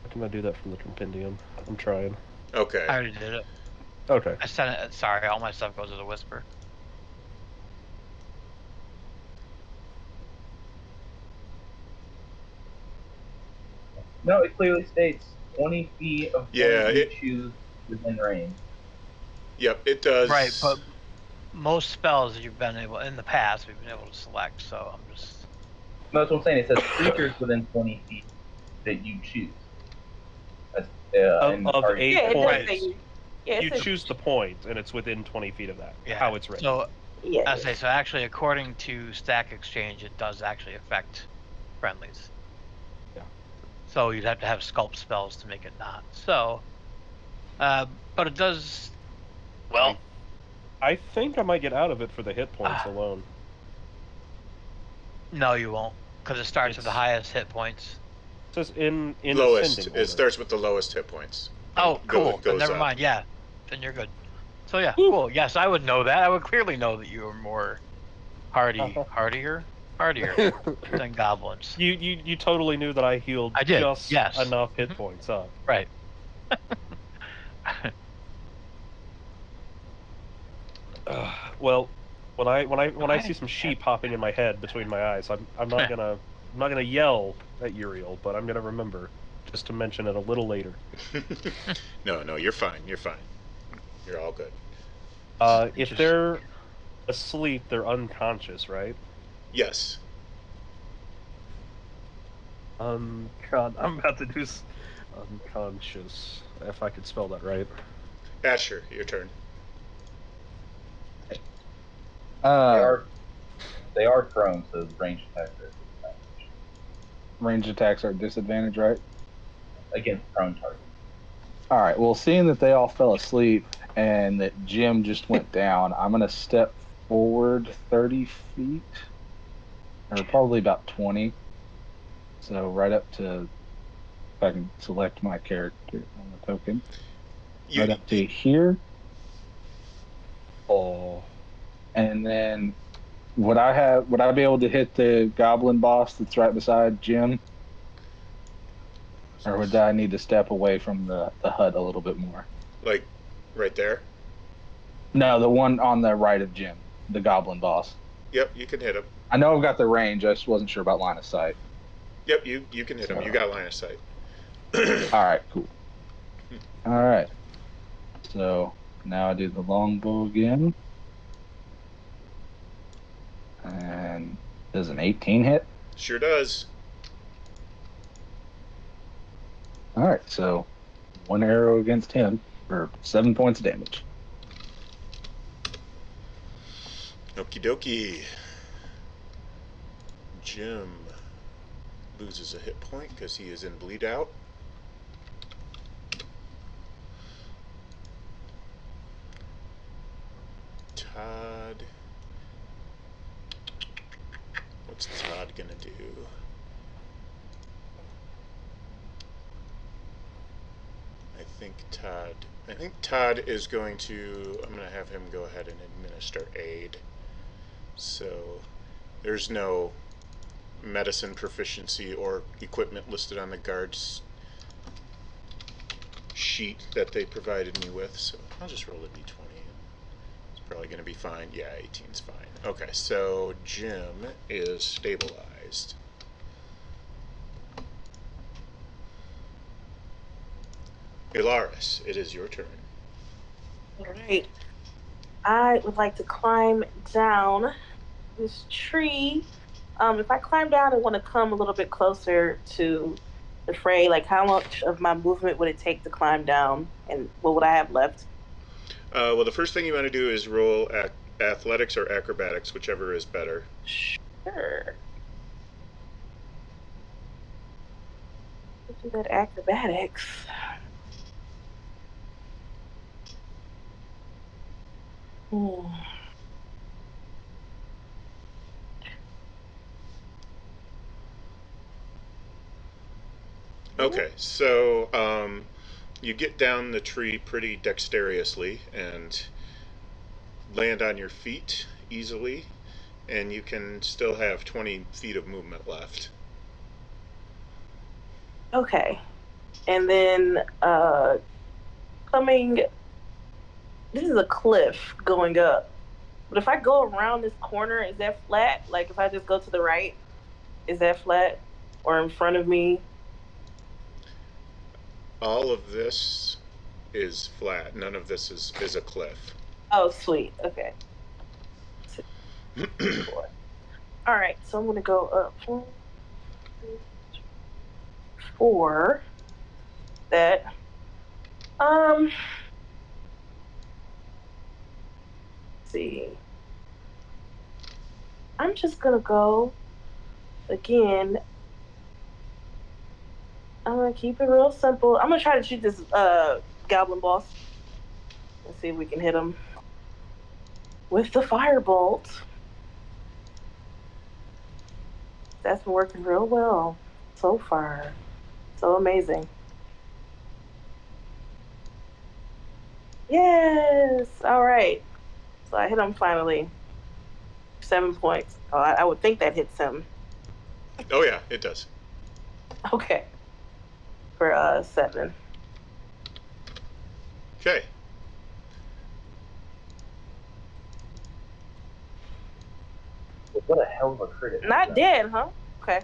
How can I do that from the compendium? I'm trying. Okay. I already did it. Okay. I sent it. Sorry, all my stuff goes as a whisper. No, it clearly states 20 feet of Yeah, point you it- choose within range. Yep, it does. Right, but most spells you've been able in the past we've been able to select. So I'm just. No, that's what I'm saying. It says creatures within 20 feet that you choose. That's, in the Of target. 8 Yeah, it does points, say. Yeah, it you says- choose the point, and it's within 20 feet of that. Yeah. How it's written. So Yeah. I say so. Actually, according to Stack Exchange, it does actually affect friendlies. Yeah. So you'd have to have sculpt spells to make it not. So, but it does. Well, I think I might get out of it for the hit points Ah. alone. no, you won't, because it starts with the It's- highest hit points. It says in lowest. ascending It order. starts with the lowest hit points. Oh, cool. Goes Then never up. mind. Yeah, then you're good. So yeah, cool. Yes, I would know that. I would clearly know that you are more hardier than goblins. You totally knew that I healed I did, just yes. enough hit Mhm. points up. Right. Well, when I see some sheep hopping in my head between my eyes, I'm not gonna yell at Uriel, but I'm gonna remember just to mention it a little later. No, you're fine. You're fine. You're all good. If Interesting. they're asleep, they're unconscious, right? Yes. God, I'm about to do unconscious. If I could spell that right. Asher, your turn. They are prone, so the range attacks are disadvantage Range attacks are at disadvantage, right? against prone targets. All right. Well, seeing that they all fell asleep and that Jim just went down, I'm gonna step forward 30 feet, or probably about 20. So right up to, if I can select my character on the token, right up to here, Oh, and then would I be able to hit the goblin boss that's right beside Jim, or would I need to step away from the hut a little bit more? Like, right there. No, the one on the right of Jim, the goblin boss. Yep, you can hit him. I know I've got the range. I just wasn't sure about line of sight. Yep, you can hit him. You got line of sight. All right, cool. All right. So now I do the longbow again. And does an 18 hit? Sure does. All right, so one arrow against him for 7 points of damage. Okie dokie. Jim loses a hit point because he is in bleed out. Todd. What's Todd gonna do? I think Todd is going to, I'm going to have him go ahead and administer aid. So there's no medicine proficiency or equipment listed on the guard's sheet that they provided me with, so I'll just roll a d20. It's probably going to be fine. Yeah, 18's fine. Okay, so Jim is stabilized. Ilaris, it is your turn. All right. I would like to climb down this tree. If I climb down, I want to come a little bit closer to the fray. Like, how much of my movement would it take to climb down, and what would I have left? Well, the first thing you want to do is roll athletics or acrobatics, whichever is better. Sure. Let's do that acrobatics. Hmm. Okay, so you get down the tree pretty dexterously and land on your feet easily, and you can still have 20 feet of movement left. Okay. And then coming, this is a cliff going up. But if I go around this corner, is that flat? Like if I just go to the right, is that flat? Or in front of me? All of this is flat. None of this is a cliff. Oh, sweet. Okay. 4. All right, so I'm gonna go up 1, 2, 4. That. Let's see. I'm just gonna go again. I'm gonna keep it real simple. I'm gonna try to shoot this goblin boss. Let's see if we can hit him with the firebolt. That's been working real well so far. So amazing. Yes! All right. So I hit him finally. 7 points. Oh, I would think that hits him. Oh yeah, it does. Okay. For 7. Okay. What a hell of a crit. Not dead, huh? Okay.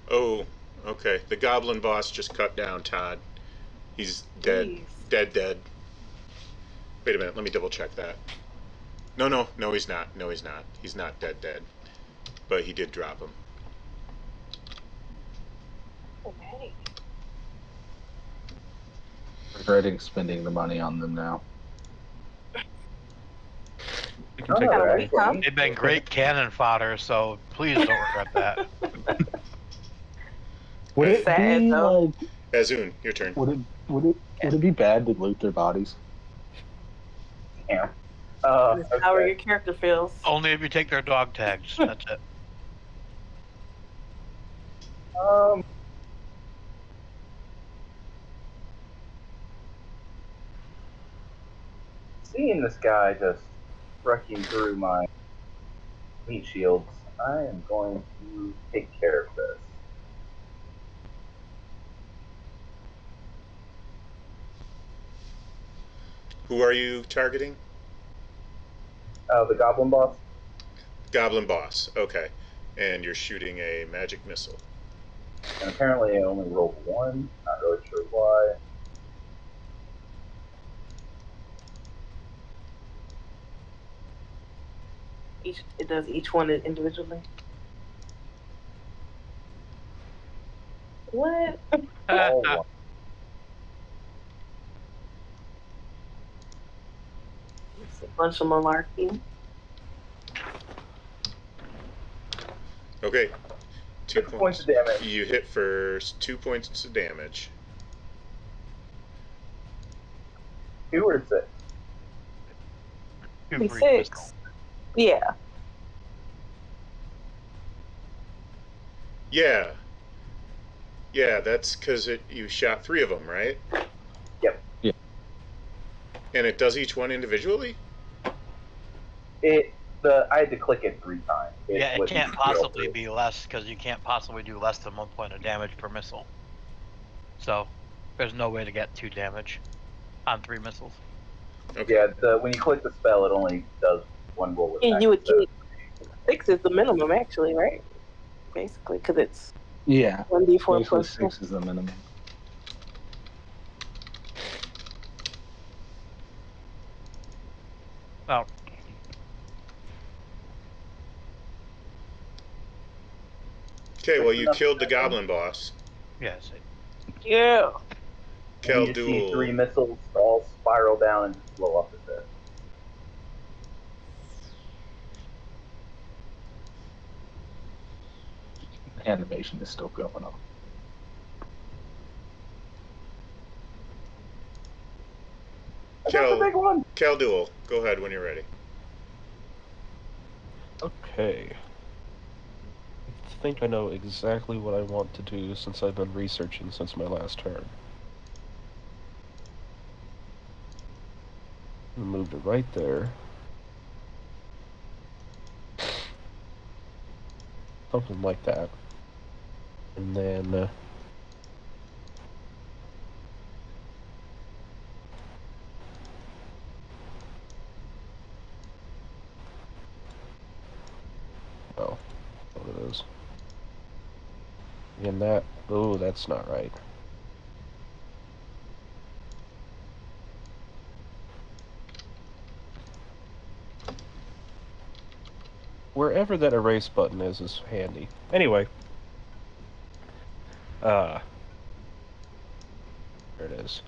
Oh, okay. The goblin boss just cut down Todd. He's dead. Jeez. Dead. Wait a minute, let me double check that. No, he's not. No, he's not. He's not dead. But he did drop him. Okay. Regretting spending the money on them now. You can take Kinda that. weak, huh? They've been great cannon fodder, so please don't regret that. Would it Sad, be though. like? Azun, your turn. Would it be bad to loot their bodies? Yeah. That's how Okay. your character feels. Only if you take their dog tags. That's it. Seeing this guy just wrecking through my meat shields, I am going to take care of this. Who are you targeting? The goblin boss. Goblin boss. Okay. And you're shooting a magic missile. And apparently I only rolled 1. Not really sure why. It does each one individually. What? All 1. It's a bunch of malarkey. Okay. 2 6 points. points of damage. You hit for 2 points of damage. 2 or 6? 2 for each D6. pistol. Yeah. Yeah. Yeah, that's because you shot 3 of them, right? Yep. Yeah. And it does each one individually? I had to click it 3 times. Yeah, it wouldn't can't go possibly through. be less because you can't possibly do less than 1 point of damage per missile. So there's no way to get 2 damage on 3 missiles. Okay. Yeah, when you click the spell, it only does 1 roll. And you would instead get 6 is the minimum, actually, right? Basically, because it's Yeah. 1d4 Basically, plus 6 is the minimum. Oh, Okay, well, you Enough killed the damage. goblin boss. yes. Yeah. And you just see 3 Khaldul. missiles all spiral down and just blow up the fist. Animation is still going on. That's a big one. Khaldul, go ahead when you're ready. Okay. I think I know exactly what I want to do since I've been researching since my last turn. Moved it right there. Something like that. And then... oh, what it is. Again, that... oh, that's not right. Wherever that erase button is handy. Anyway. There it is.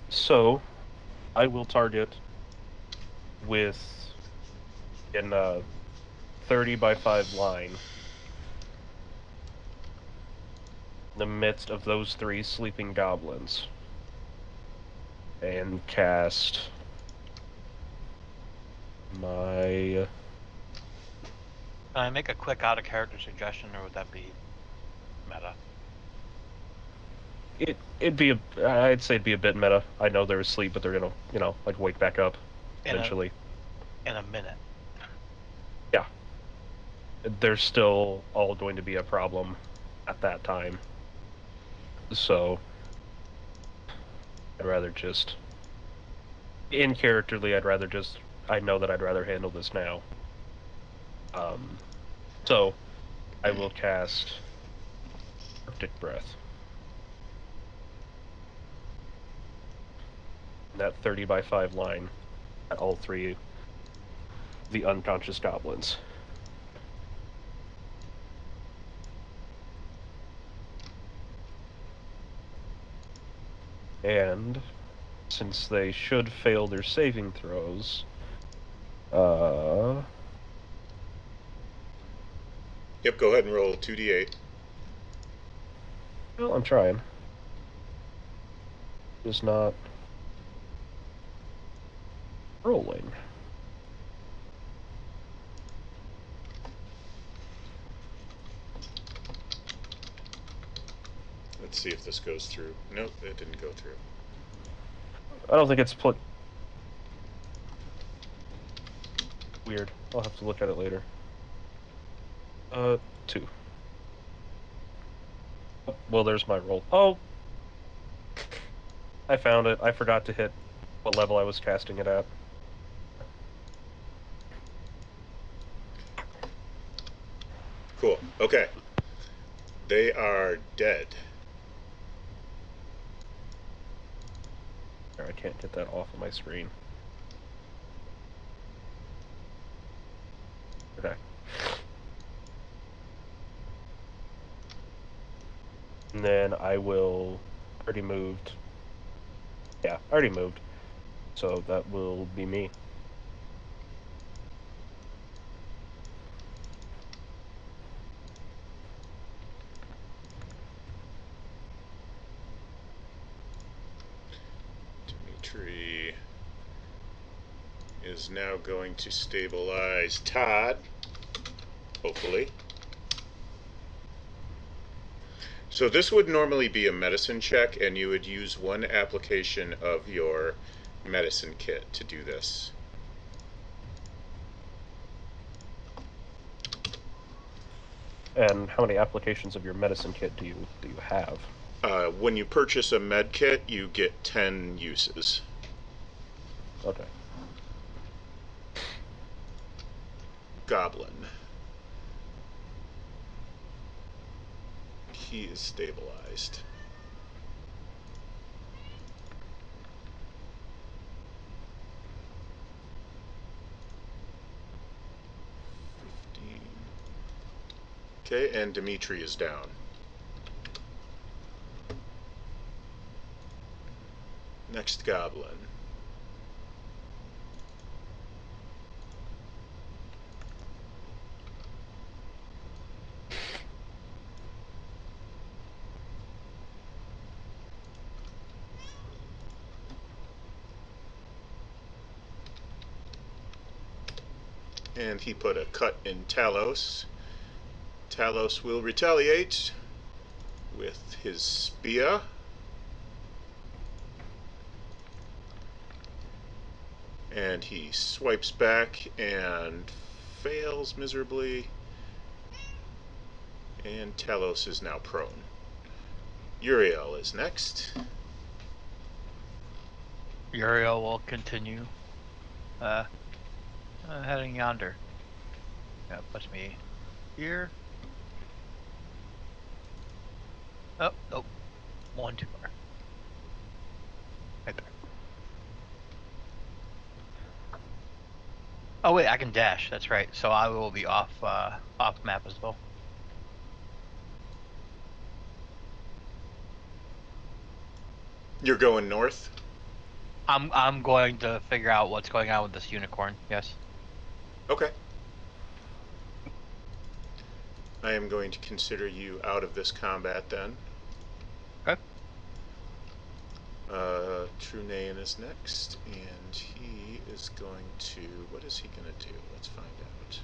So, I will target with in a 30 by 5 line in the midst of those 3 sleeping goblins. And cast my... Can I make a quick out of character suggestion, or would that be meta? It'd be I'd say it'd be a bit meta. I know they're asleep, but they're gonna, like wake back up eventually. In a minute. Yeah. They're still all going to be a problem at that time. So I'd rather just in characterly I know that I'd rather handle this now. So I will cast Cryptic Breath. That 30 by 5 line at all 3 the unconscious goblins. And since they should fail their saving throws, Yep, go ahead and roll 2d8. well, I'm trying. Just not rolling. Let's see if this goes through. Nope, it didn't go through. I don't think it's weird. I'll have to look at it later. 2. Oh, well, there's my roll. Oh! I found it. I forgot to hit what level I was casting it at. Cool, okay. They are dead. I can't get that off of my screen. Okay. And then I will... already moved. Yeah, already moved. So that will be me. Dimitri is now going to stabilize Todd, hopefully. So this would normally be a medicine check, and you would use one application of your medicine kit to do this. And how many applications of your medicine kit do you have? When you purchase a med kit, you get 10 uses. Okay. Goblin. He is stabilized. Okay, and Dimitri is down. Next goblin. And he put a cut in Talos. Talos will retaliate with his spear. And he swipes back and fails miserably. And Talos is now prone. Uriel is next. Uriel will continue heading yonder. That puts me here. Oh, nope. One too far. Right there. Oh wait, I can dash. That's right. So I will be off map as well. You're going north? I'm going to figure out what's going on with this unicorn. Yes. Okay. I am going to consider you out of this combat then. Okay. Trunayan is next, and he is going to... What is he going to do? Let's find out.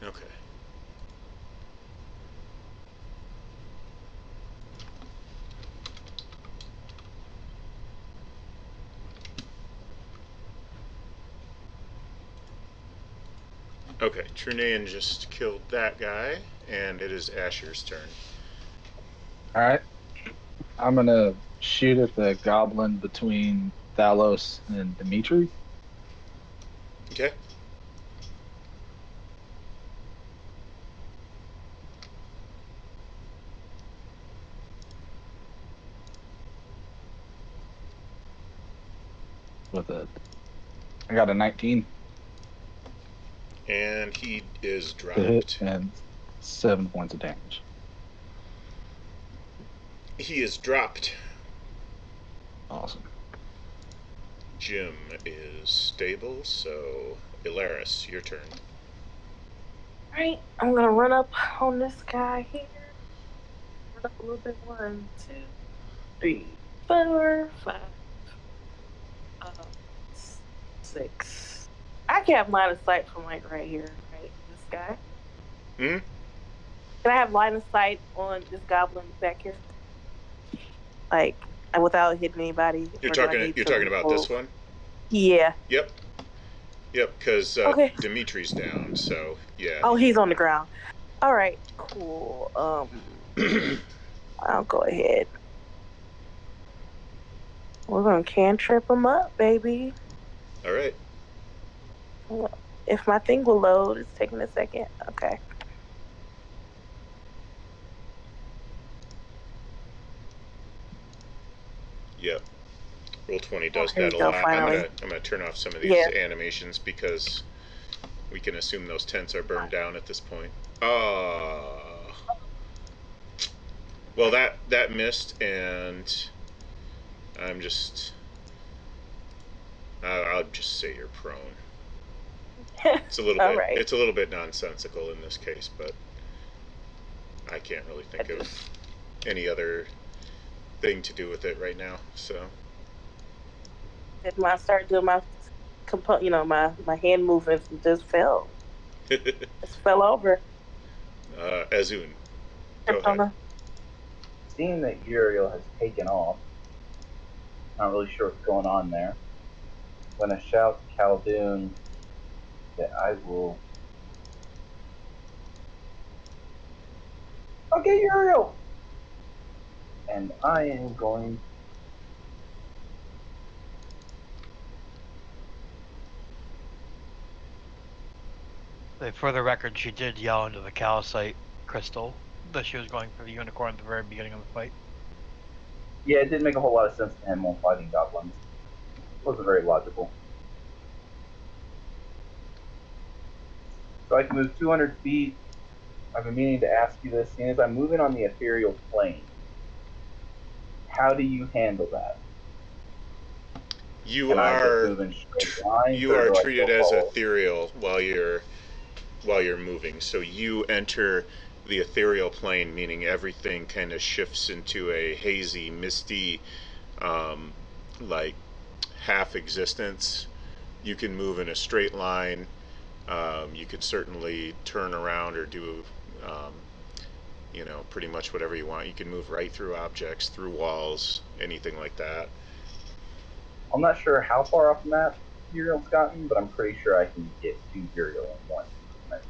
Okay. Okay, Trunayan just killed that guy, and it is Asher's turn. All right. I'm going to shoot at the goblin between Thalos and Dimitri. Okay. I got a 19 And he is to hit dropped. and 7 points of damage. He is dropped. Awesome. Jim is stable, so Ilaris, your turn. Alright, I'm gonna run up on this guy here. Run up a little bit. 1, 2, 3, 4, 5, 6. I can have line of sight from like right here, right? This guy. Hmm? Can I have line of sight on this goblin back here? Like, without hitting anybody? You're or do I talking. need You're to talking about this move? one. Yeah. Yep. Yep. Because Okay. Dimitri's down. So yeah. Oh, he's on the ground. All right, cool. I'll go ahead. We're gonna cantrip him up, baby. All right. If my thing will load, it's taking a second. Okay. Yep. Roll20 Oh, does here we that a go. lot. Finally. I'm gonna turn off some of these Yeah. animations because we can assume those tents are burned down at this point. Well, that missed, and I'm just. I'll just say you're prone. It's a little All bit. right. It's a little bit nonsensical in this case, but I can't really think of any other thing to do with it right now. So. Did I start doing my my hand movements and just fell. Just fell over. Azun, go ahead. Seeing that Uriel has taken off, not really sure what's going on there. I'm going to shout to Khaldun that I will. Okay, Uriel! And I am going. For the record, she did yell into the calcite crystal that she was going for the unicorn at the very beginning of the fight. Yeah, it didn't make a whole lot of sense to him while fighting goblins. It wasn't very logical. So I can move 200 feet. I've been meaning to ask you this. Seeing as I'm moving on the ethereal plane, how do you handle that? You Can I just are move in straight lines, you or are do I treated still as follow? ethereal while you're moving. So you enter the ethereal plane, meaning everything kind of shifts into a hazy, misty, like half existence. You can move in a straight line. You could certainly turn around or do, pretty much whatever you want. You can move right through objects, through walls, anything like that. I'm not sure how far off the map Uriel's gotten, but I'm pretty sure I can get to Uriel in one movement.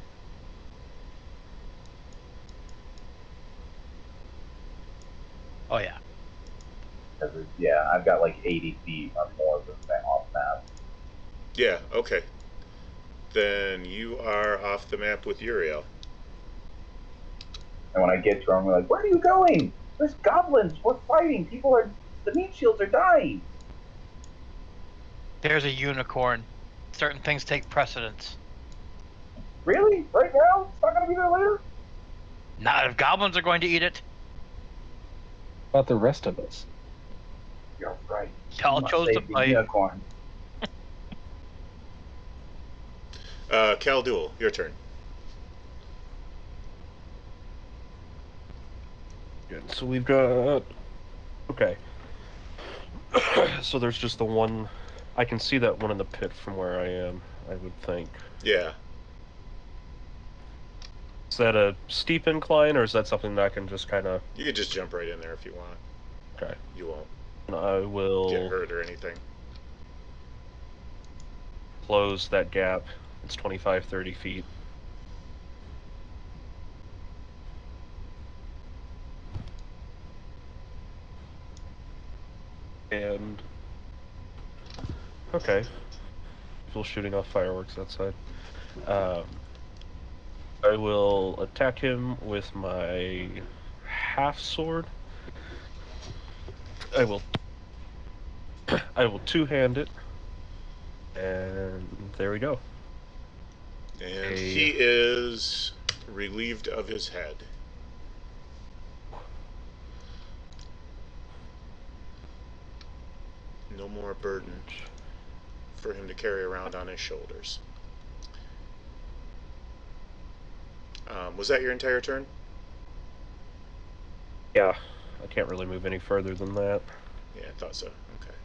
Oh yeah. Yeah, I've got like 80 feet or more of the off map. Yeah, okay. Then you are off the map with Uriel. And when I get to her, I'm like, where are you going? There's goblins. We're fighting. The meat shields are dying. There's a unicorn. Certain things take precedence. Really? Right now? It's not going to be there later? Not if goblins are going to eat it. About the rest of us. You're right. Y'all You chose must to save the fight. unicorn. Khaldun, your turn. Good. So we've got. Okay. So there's just the one. I can see that one in the pit from where I am, I would think. Yeah. Is that a steep incline, or is that something that I can just kind of... You could just jump right in there if you want. Okay. You won't And I will get hurt or anything. close that gap. It's 25, 30 feet. And... Okay. People shooting off fireworks outside. I will attack him with my half sword. I will two-hand it. And there we go. And he is relieved of his head. No more burden for him to carry around on his shoulders. Was that your entire turn? Yeah, I can't really move any further than that. Yeah, I thought so. Okay.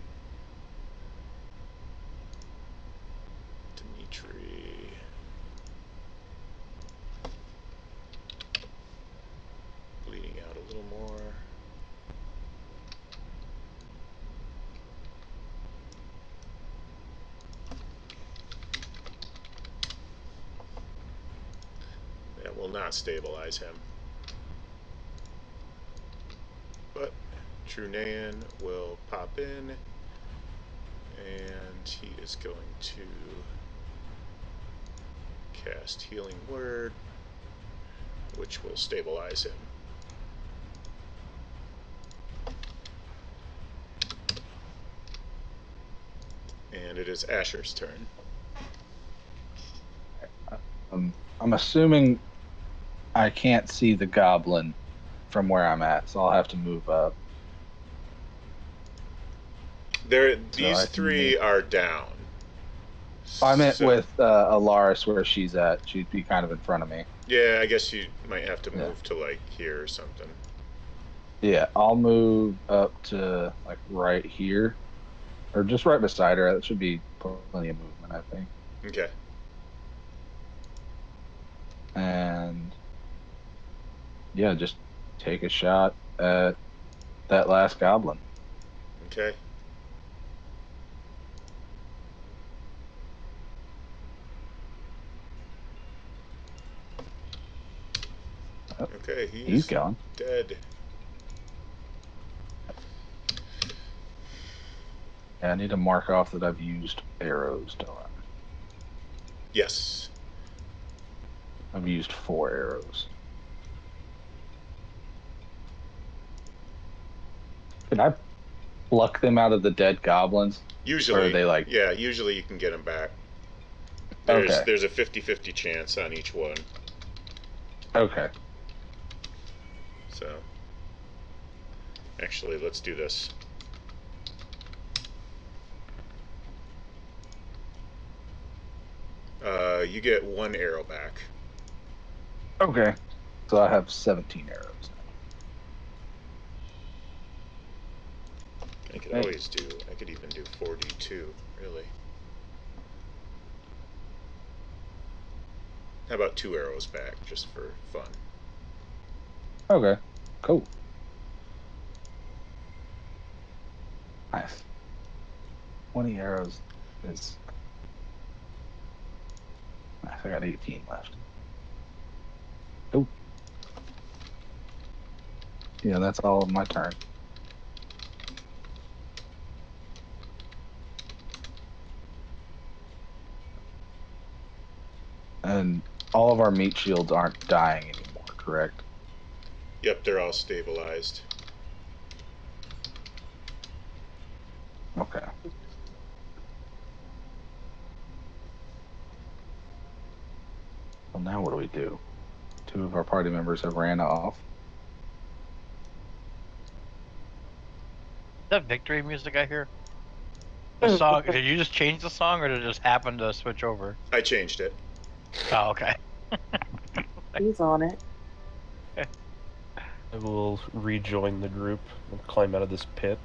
Dimitri. Bleeding out a little more. That will not stabilize him. But Trunayan will pop in, and he is going to cast Healing Word, which will stabilize him. And it is Asher's turn. I'm assuming I can't see the goblin from where I'm at, so I'll have to move up. These three are down. I meant with Alaris where she's at. She'd be kind of in front of me. Yeah, I guess you might have to move to like here or something. Yeah, I'll move up to like right here, or just right beside her. That should be plenty of movement, I think. Okay. And yeah, just take a shot at that last goblin. Okay. Okay, he's gone. Dead. Yeah, I need to mark off that I've used arrows, don't I? Yes. I've used 4 arrows. Can I pluck them out of the dead goblins? Usually. Or are they like... Yeah, usually you can get them back. Okay. There's a 50-50 chance on each one. Okay. So, actually, let's do this. You get 1 arrow back. Okay. So I have 17 arrows now. I could even do 42, really. How about 2 arrows back, just for fun? Okay, cool. Nice. 20 arrows is... Nice, I got 18 left. Cool. Yeah, that's all of my turn. And all of our meat shields aren't dying anymore, correct? Yep, they're all stabilized. Okay. Well, now what do we do? 2 of our party members have ran off. Is that victory music I hear? The song, did you just change the song or did it just happen to switch over? I changed it. Oh, okay. He's on it. I will rejoin the group and climb out of this pit.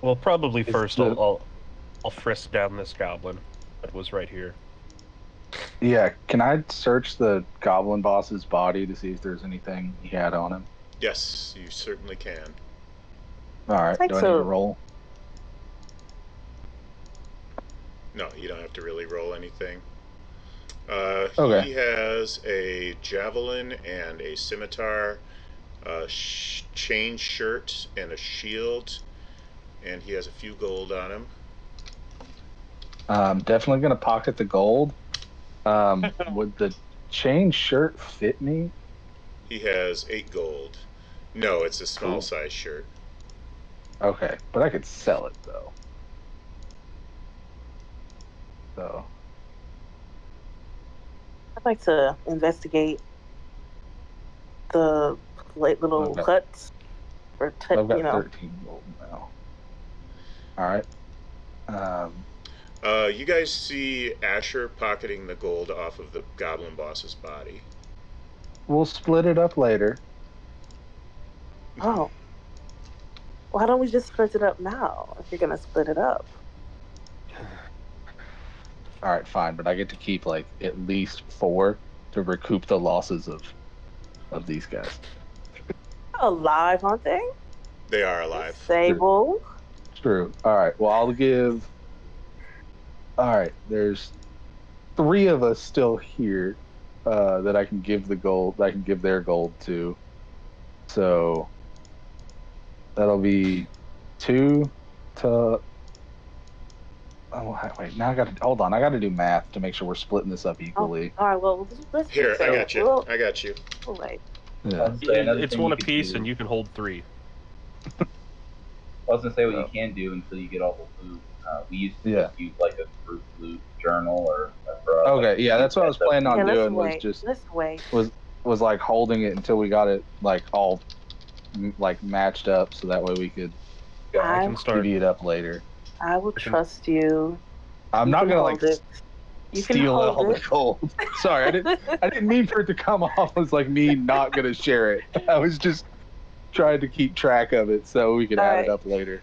Well, probably first I'll frisk down this goblin that was right here. Yeah, can I search the goblin boss's body to see if there's anything he had on him? Yes, you certainly can. Alright, do I need to roll? No, you don't have to really roll anything. Okay. He has a javelin and a scimitar, a chain shirt and a shield, and he has a few gold on him. Definitely going to pocket the gold. Would the chain shirt fit me? He has 8 gold. No, it's a small size shirt. Okay, but I could sell it though. So I'd like to investigate the little huts. or So I've got you know. 13 gold now. All right. You guys see Asher pocketing the gold off of the goblin boss's body. We'll split it up later. Oh, why don't we just split it up now? If you're gonna split it up. All right, fine, but I get to keep like at least 4 to recoup the losses of these guys. Alive, aren't they? They are alive. Stable. True. All right. Well, I'll give. All right. There's 3 of us still here that I can give the gold. I can give their gold to. So that'll be 2 to. Oh wait! Now I got to hold on. I got to do math to make sure we're splitting this up equally. All right. Well, let's Here, I got you. I got you. We'll wait. Yeah. It's one apiece, and you can hold 3. I was gonna say what you can do until you get all the loot. We used to just use like a group loot journal or. Okay, yeah, that's what I was planning on doing. Let's wait. Was like holding it until we got it like all like matched up, so that way we could. I can start. Divvy it up later. I will trust you. I'm not gonna like You steal all the gold. Sorry, I didn't mean for it to come off as like me not gonna share it. I was just trying to keep track of it so we could add it up later.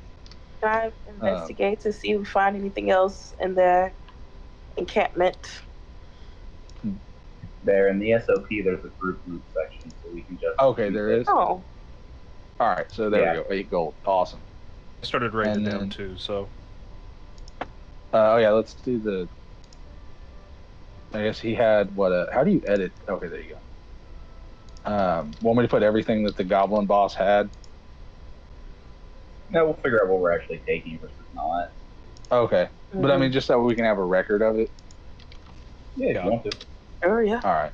Can I investigate to see if we find anything else in their encampment? There in the SOP, there's a group loot section, so we can just. Okay, there is. Oh. All right, so there we go. 8 gold. Awesome. I started writing it down too, so. Oh yeah, let's do the. I guess he had what? How do you edit? Okay, there you go. Want me to put everything that the goblin boss had? No, we'll figure out what we're actually taking versus not. Okay, but I mean, just so we can have a record of it. Yeah, if you want to. Oh yeah. All right.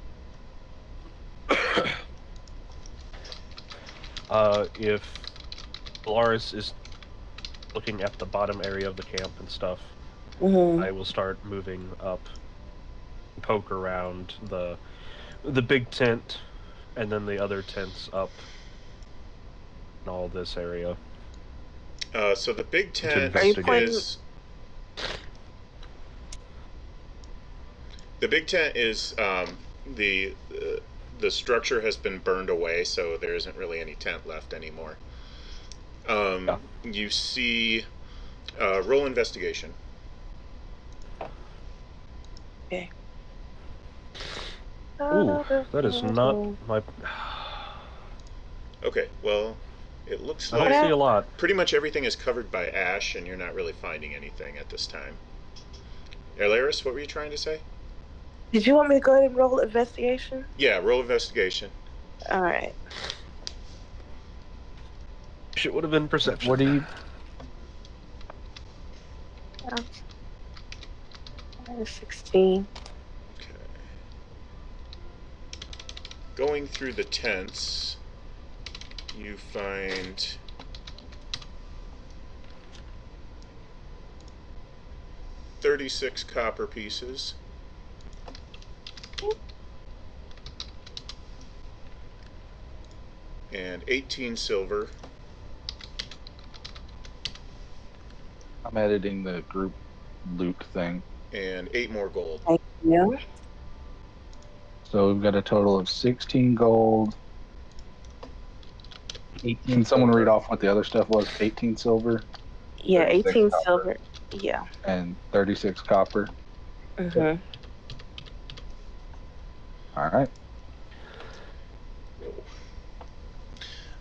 If Polaris is looking at the bottom area of the camp and stuff, I will start moving up, poke around the big tent, and then the other tents up in all this area. So the big tent is. The big tent is the structure has been burned away, so there isn't really any tent left anymore. You see, roll investigation. Okay. Ooh, that is not my. Okay, well, it looks I like don't see a lot. pretty much everything is covered by ash, and you're not really finding anything at this time. Alaris, what were you trying to say? Did you want me to go ahead and roll investigation? Yeah, roll investigation. All right. Shit would have been perception. What do you? -16. Okay. Going through the tents, you find $36 copper pieces. And 18 silver. I'm editing the group loot thing. And 8 more gold. Thank you. So we've got a total of 16 gold. 18. Can someone read off what the other stuff was? 18 silver. Yeah, 18 copper. silver. Yeah. And 36 copper. Mhm. All right.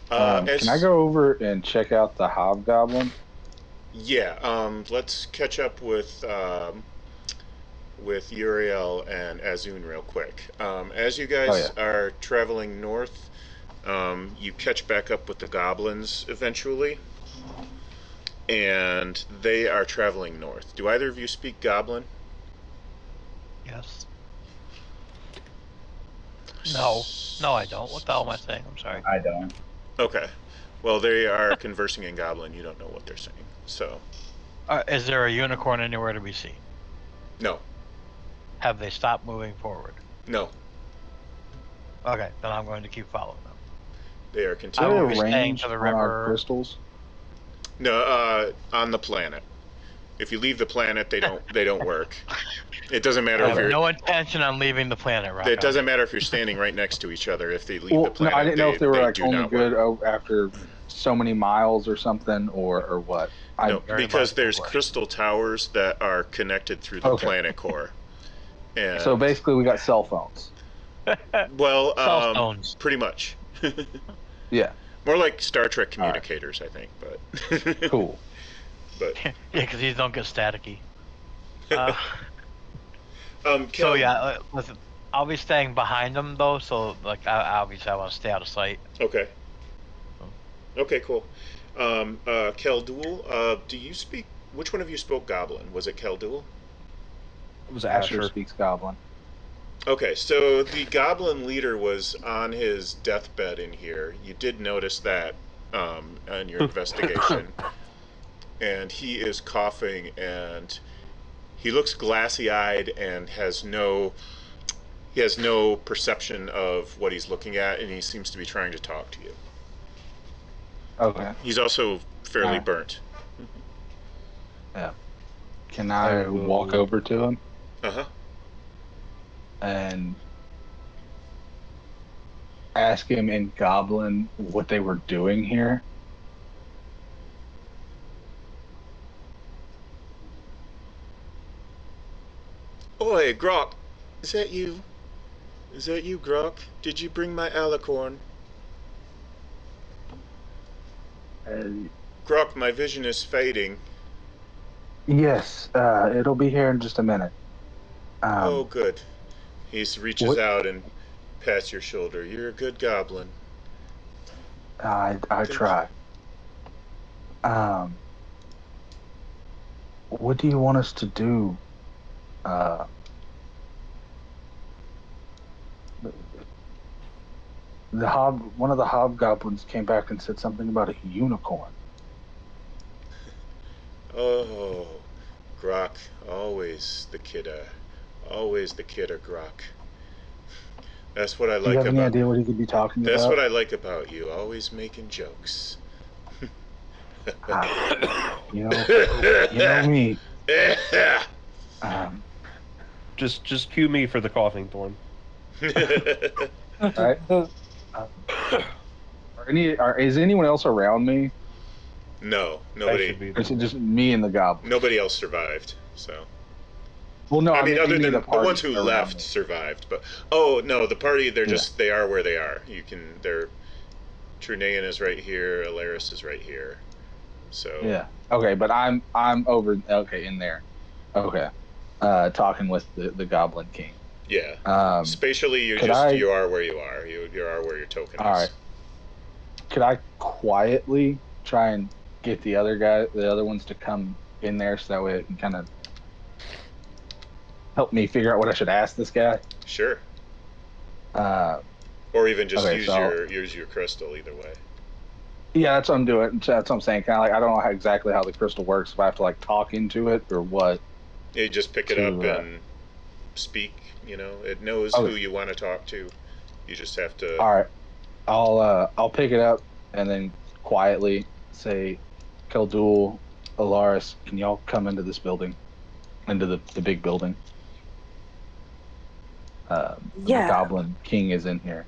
Can I go over and check out the hobgoblin? Yeah. Let's catch up with Uriel and Azun real quick. As you guys are traveling north, you catch back up with the goblins eventually, and they are traveling north. Do either of you speak Goblin? Yes. No, I don't. What the hell am I saying? I'm sorry. I don't. Okay. Well, they are conversing in Goblin. You don't know what they're saying. So. Is there a unicorn anywhere to be seen? No. Have they stopped moving forward? No. Okay, then I'm going to keep following them. They are Is there I will continuing. be a staying range to the on our river. crystals? No, on the planet. If you leave the planet, they don't work. It doesn't matter I if have you're. no intention on leaving the planet, Rock. It doesn't matter if you're standing right next to each other. If they leave the Well, no, planet, I didn't know if they were like do only not good work. after so many miles or something, or what. No, Very because logical there's question. crystal towers that are connected through the Okay. planet core. And So basically, we got cell phones. well, Cell phones. pretty much. Yeah. More like Star Trek All right. communicators, I think. But Cool. But Yeah, because these don't get staticky. Kel, So yeah, listen, I'll be staying behind them though. So like, obviously, I want to stay out of sight. Okay. Okay, cool. Keldul, do you speak? Which one of you spoke Goblin? Was it Keldul? It was Asher Asher. speaks Goblin. Okay, so the Goblin leader was on his deathbed in here. You did notice that on your investigation, and he is coughing, and he looks glassy-eyed and has no perception of what he's looking at, and he seems to be trying to talk to you. Okay. He's also fairly burnt. Yeah. Can I I will- walk over to him Uh-huh. and ask him in Goblin what they were doing here? Oi, Grok, is that you? Is that you, Grok? Did you bring my alicorn? Grok, my vision is fading. Yes, it'll be here in just a minute. Oh, good. He reaches what- out and pats your shoulder. You're a good goblin. I try. What do you want us to do? One of the hobgoblins came back and said something about a unicorn. Oh, Grok, always the kidder. Always the kidder, Grok. That's what I Do you like have any about. idea what he could be talking That's about? what I like about you. Always making jokes. You know me. Just cue me for the coughing, Thorn. Right? Is anyone else around me? No, That nobody. should be Or is it just me and the goblin? Nobody else survived. So. Well, no, I mean, other any than of the party ones who around left me. survived, but oh no, the party they're Yeah. just they are where they are. They're Trunaean is right here, Alaris is right here, so Yeah. Okay, but I'm over. Okay, in there. Okay. Talking with the Goblin King. yeah. Spatially, you could I- you are where you are. You are where your token All is. right. Could I quietly try and get the other ones to come in there so that way it can kind of help me figure out what I should ask this guy? Sure. Uh, Or even just Okay, use your crystal. Either way. yeah, that's what I'm doing. That's what I'm saying. Kind of like I don't know exactly how the crystal works. If I have to like talk into it or what. You just pick it To, up and speak. It knows Okay. who you want to talk to. You just have to. All right, I'll pick it up and then quietly say, Keldul, Alaris, can y'all come into this building, into the big building? Yeah. The Goblin King is in here,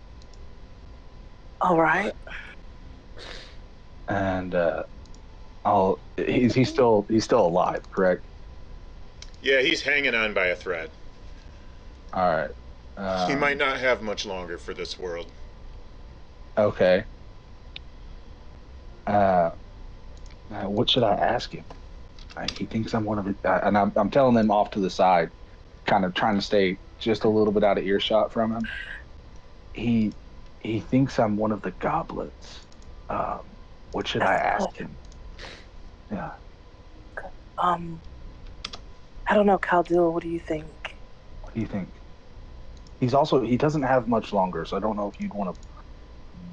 All right. and he's still alive, correct? Yeah, he's hanging on by a thread. All right. He might not have much longer for this world. Okay. What should I ask him? He thinks I'm one of it, and I'm telling them off to the side, kind of trying to stay just a little bit out of earshot from him. He thinks I'm one of the goblins. What should I ask him? Yeah. I don't know, Khaldil. What do you think? What do you think? He doesn't have much longer, so I don't know if you'd want to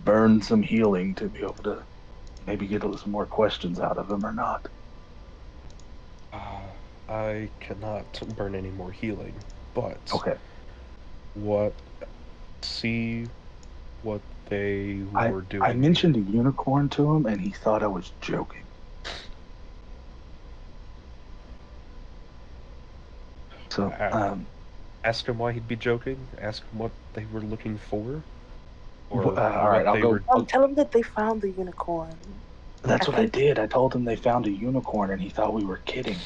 burn some healing to be able to maybe get some more questions out of him or not. I cannot burn any more healing, but Okay. see what they were doing. I mentioned a unicorn to him, and he thought I was joking. So, ask him why he'd be joking. Ask him what they were looking for. Or all right, I'll go. Tell them that they found the unicorn. That's what I did. I told him they found a unicorn, and he thought we were kidding.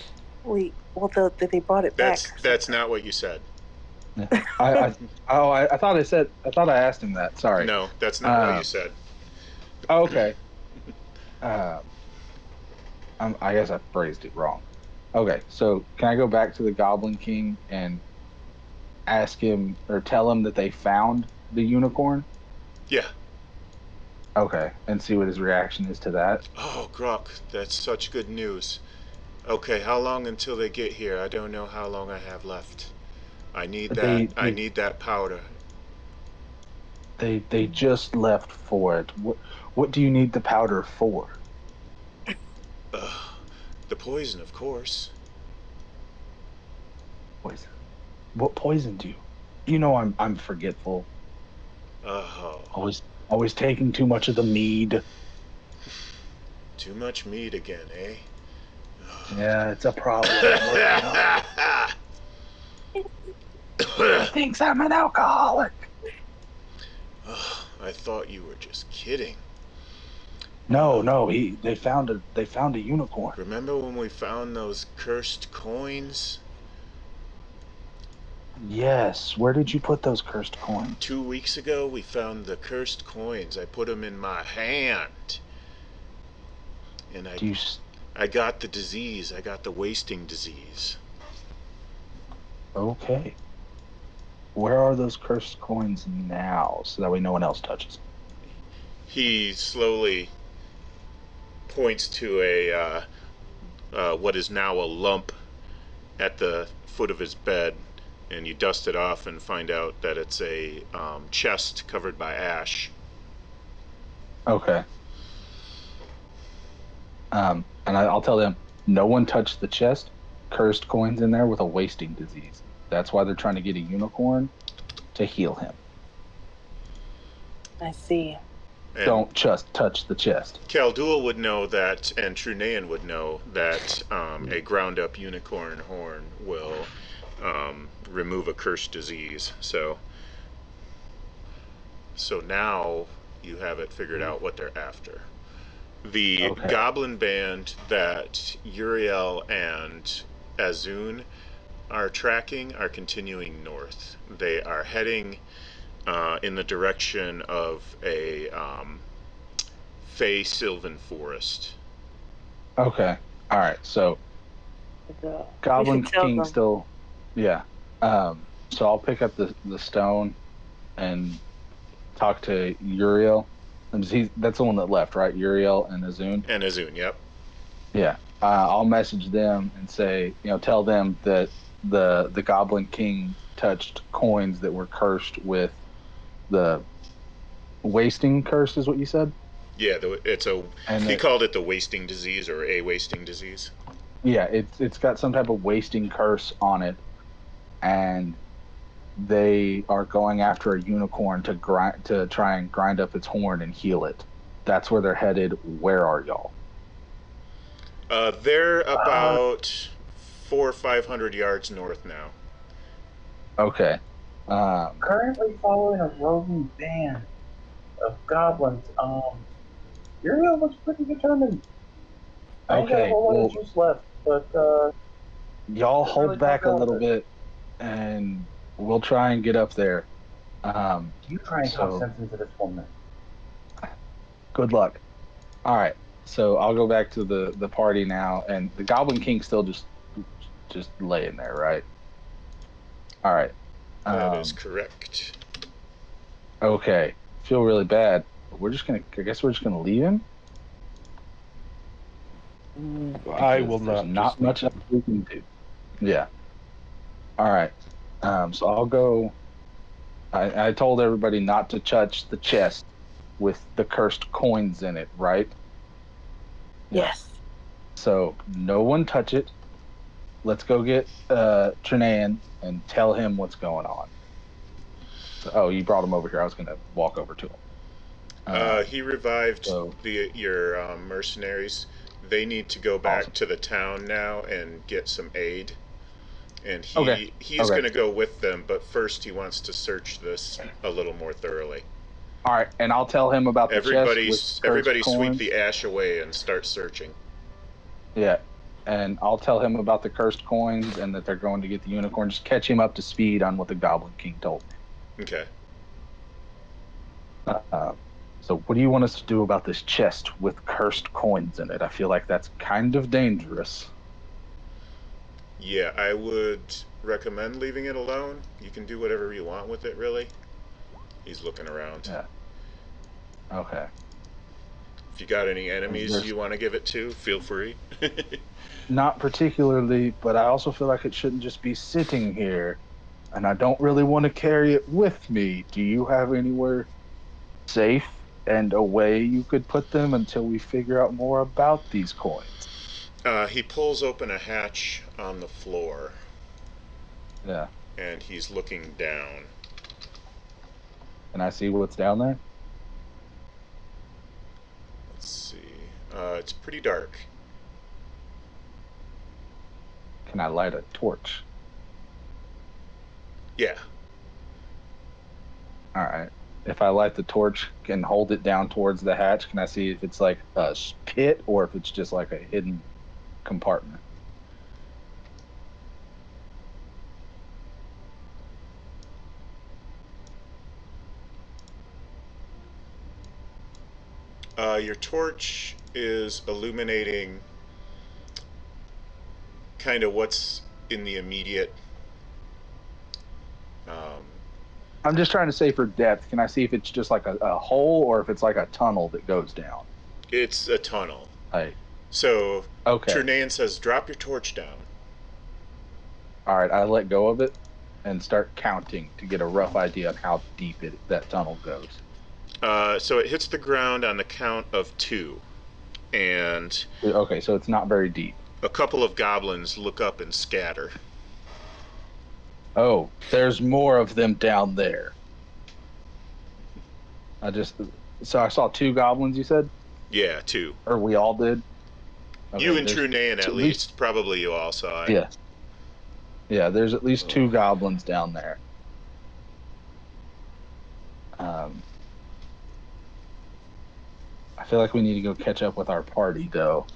Wait, well, they brought it back. That's not what you said. I thought I asked him that. Sorry. No, that's not what you said. Okay. I guess I phrased it wrong. Okay, so can I go back to the Goblin King and ask him or tell him that they found the unicorn? Yeah. Okay, and see what his reaction is to that. Oh, Grok, that's such good news. Okay, how long until they get here? I don't know how long I have left. I need that. I need that powder. They just left for it. What do you need the powder for? The poison, of course. Poison. What poisoned you? You know I'm forgetful. Always taking too much of the mead. Too much mead again, eh? Yeah, it's a problem. He thinks I'm an alcoholic. I thought you were just kidding. No, they found a unicorn. Remember when we found those cursed coins? Yes. Where did you put those cursed coins? 2 weeks ago, we found the cursed coins. I put them in my hand. And I got the disease. I got the wasting disease. Okay. Where are those cursed coins now, so that way no one else touches them? He slowly points to a what is now a lump at the foot of his bed, and you dust it off and find out that it's a chest covered by ash. Okay. And I'll tell them, no one touched the chest. Cursed coins in there with a wasting disease. That's why they're trying to get a unicorn to heal him. I see. And don't just touch the chest. Kaldul would know that, and Trunaean would know that a ground-up unicorn horn will remove a cursed disease. So now you have it figured out what they're after. The goblin band that Uriel and Azun are tracking are continuing north. They are heading in the direction of a Fey Sylvan forest. Okay. All right. So Goblin King still, yeah. So I'll pick up the stone and talk to Uriel. That's the one that left, right? Uriel and Azun. And Azun, yep. Yeah. I'll message them and say, tell them that the Goblin King touched coins that were cursed with the wasting curse, is what you said? Yeah, he called it the wasting disease, or a wasting disease. Yeah, it's got some type of wasting curse on it, and they are going after a unicorn to try and grind up its horn and heal it. That's where they're headed. Where are y'all? They're about 400 or 500 yards north now. Okay. Currently following a roving band of goblins. Uriel looks pretty determined. I ain't got a whole lot of juice left, but y'all hold back a little bit, and we'll try and get up there. You try and talk sense into this woman. Good luck. All right. So I'll go back to the party now, and the Goblin King's still just laying there, right? All right. That is correct. Okay. Feel really bad. I guess we're just gonna leave him. I will not. Not much else we can do. Yeah. All right. So I'll go. I told everybody not to touch the chest with the cursed coins in it, right? Yes. So no one touch it. Let's go get Trunaean and tell him what's going on. So, you brought him over here. I was going to walk over to him. He revived so- your mercenaries. They need to go back Awesome. to the town now and get some aid. And Okay. he's Okay. going to go with them, but first he wants to search this a little more thoroughly. All right, and I'll tell him about the chest with Everybody cursed sweep coins. the ash away and start searching. Yeah, and I'll tell him about the cursed coins and that they're going to get the unicorn. Just catch him up to speed on what the Goblin King told me. Okay. So what do you want us to do about this chest with cursed coins in it? I feel like that's kind of dangerous. Yeah, I would recommend leaving it alone. You can do whatever you want with it, really. He's looking around. Yeah. Okay. If you got any enemies There's- you want to give it to, feel free. Not particularly, but I also feel like it shouldn't just be sitting here, and I don't really want to carry it with me. Do you have anywhere safe and away you could put them until we figure out more about these coins? He pulls open a hatch on the floor, Yeah. and he's looking down. Can I see what's down there? Let's see. It's pretty dark. Can I light a torch? Yeah. All right. If I light the torch and hold it down towards the hatch, can I see if it's like a pit or if it's just like a hidden compartment? Your torch is illuminating kind of what's in the immediate. I'm just trying to say for depth. Can I see if it's just like a hole or if it's like a tunnel that goes down? It's a tunnel. Like, So okay. Trinaean says, "Drop your torch down." All right. I let go of it and start counting to get a rough idea on how deep that tunnel goes. So it hits the ground on the count of 2, and Okay, so it's not very deep. a couple of goblins look up and scatter. Oh, there's more of them down there. So I saw 2 goblins, you said? Yeah, 2. Or we all did? Okay, You and there's Trinaean at least. Probably you all saw it. Yeah. Yeah, there's at least 2 goblins down there. I feel like we need to go catch up with our party, though.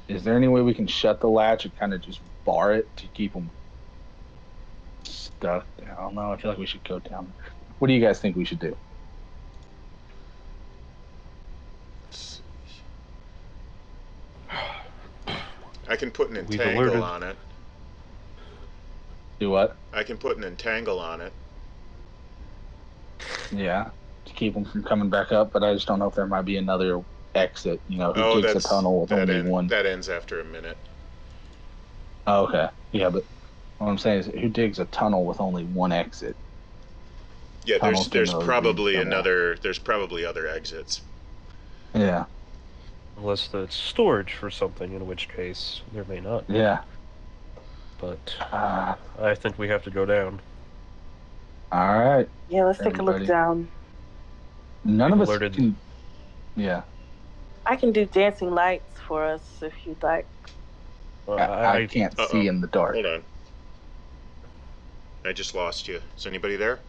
Is there any way we can shut the latch and kind of just bar it to keep them stuck? I don't know. I feel like we should go down. What do you guys think we should do? I can put an We've entangle alerted- on it. Do what? I can put an entangle on it. Yeah, to keep them from coming back up, but I just don't know if there might be another exit. You know, who Oh, takes that's a tunnel with only one? That ends after a minute. Oh, okay. Yeah, but what I'm saying is, who digs a tunnel with only one exit? Yeah, Tunnels there's can probably go down. there's probably other exits. Yeah, Unless it's storage for something, in which case there may not. yeah. But Uh, I think we have to go down. all right. Yeah, let's take a Everybody. look down. None of We've us alerted- can. Yeah, I can do dancing lights for us if you'd like. I can't Uh-oh. see in the dark. Hold on. I just lost you. Is anybody there?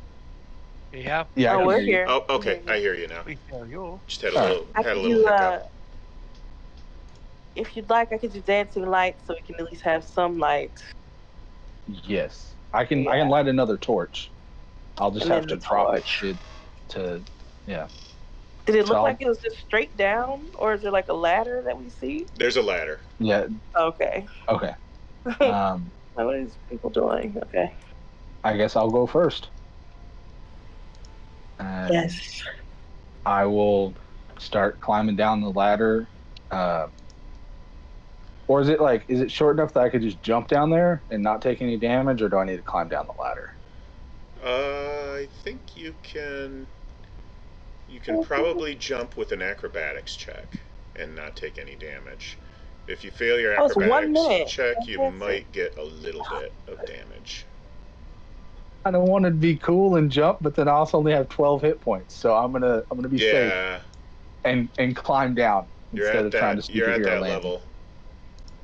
Yeah, Yeah, I Oh, can we're hear you. here. Oh, okay. I hear you now. we hear you. Just had a All right. little I had a can little do, hiccup. if you'd like, I could do dancing lights so we can at least have some light. Yes, I can. I Yeah. can light another torch. I'll just And have to then the drop torch. it to. Yeah. Did it So look I'll- like it was just straight down, or is there like a ladder that we see? There's a ladder. Yeah. Okay. Okay. What are these people doing? Okay. I guess I'll go first. And Yes. I will start climbing down the ladder. Or is it short enough that I could just jump down there and not take any damage, or do I need to climb down the ladder? I think you can probably jump with an acrobatics check and not take any damage. If you fail your Oh, it's 1 acrobatics minute. check, you That's might get a little bit of damage. I don't want to be cool and jump, but then I also only have 12 hit points, so I'm gonna be safe and climb down instead of trying to you're at superhero that landing. level.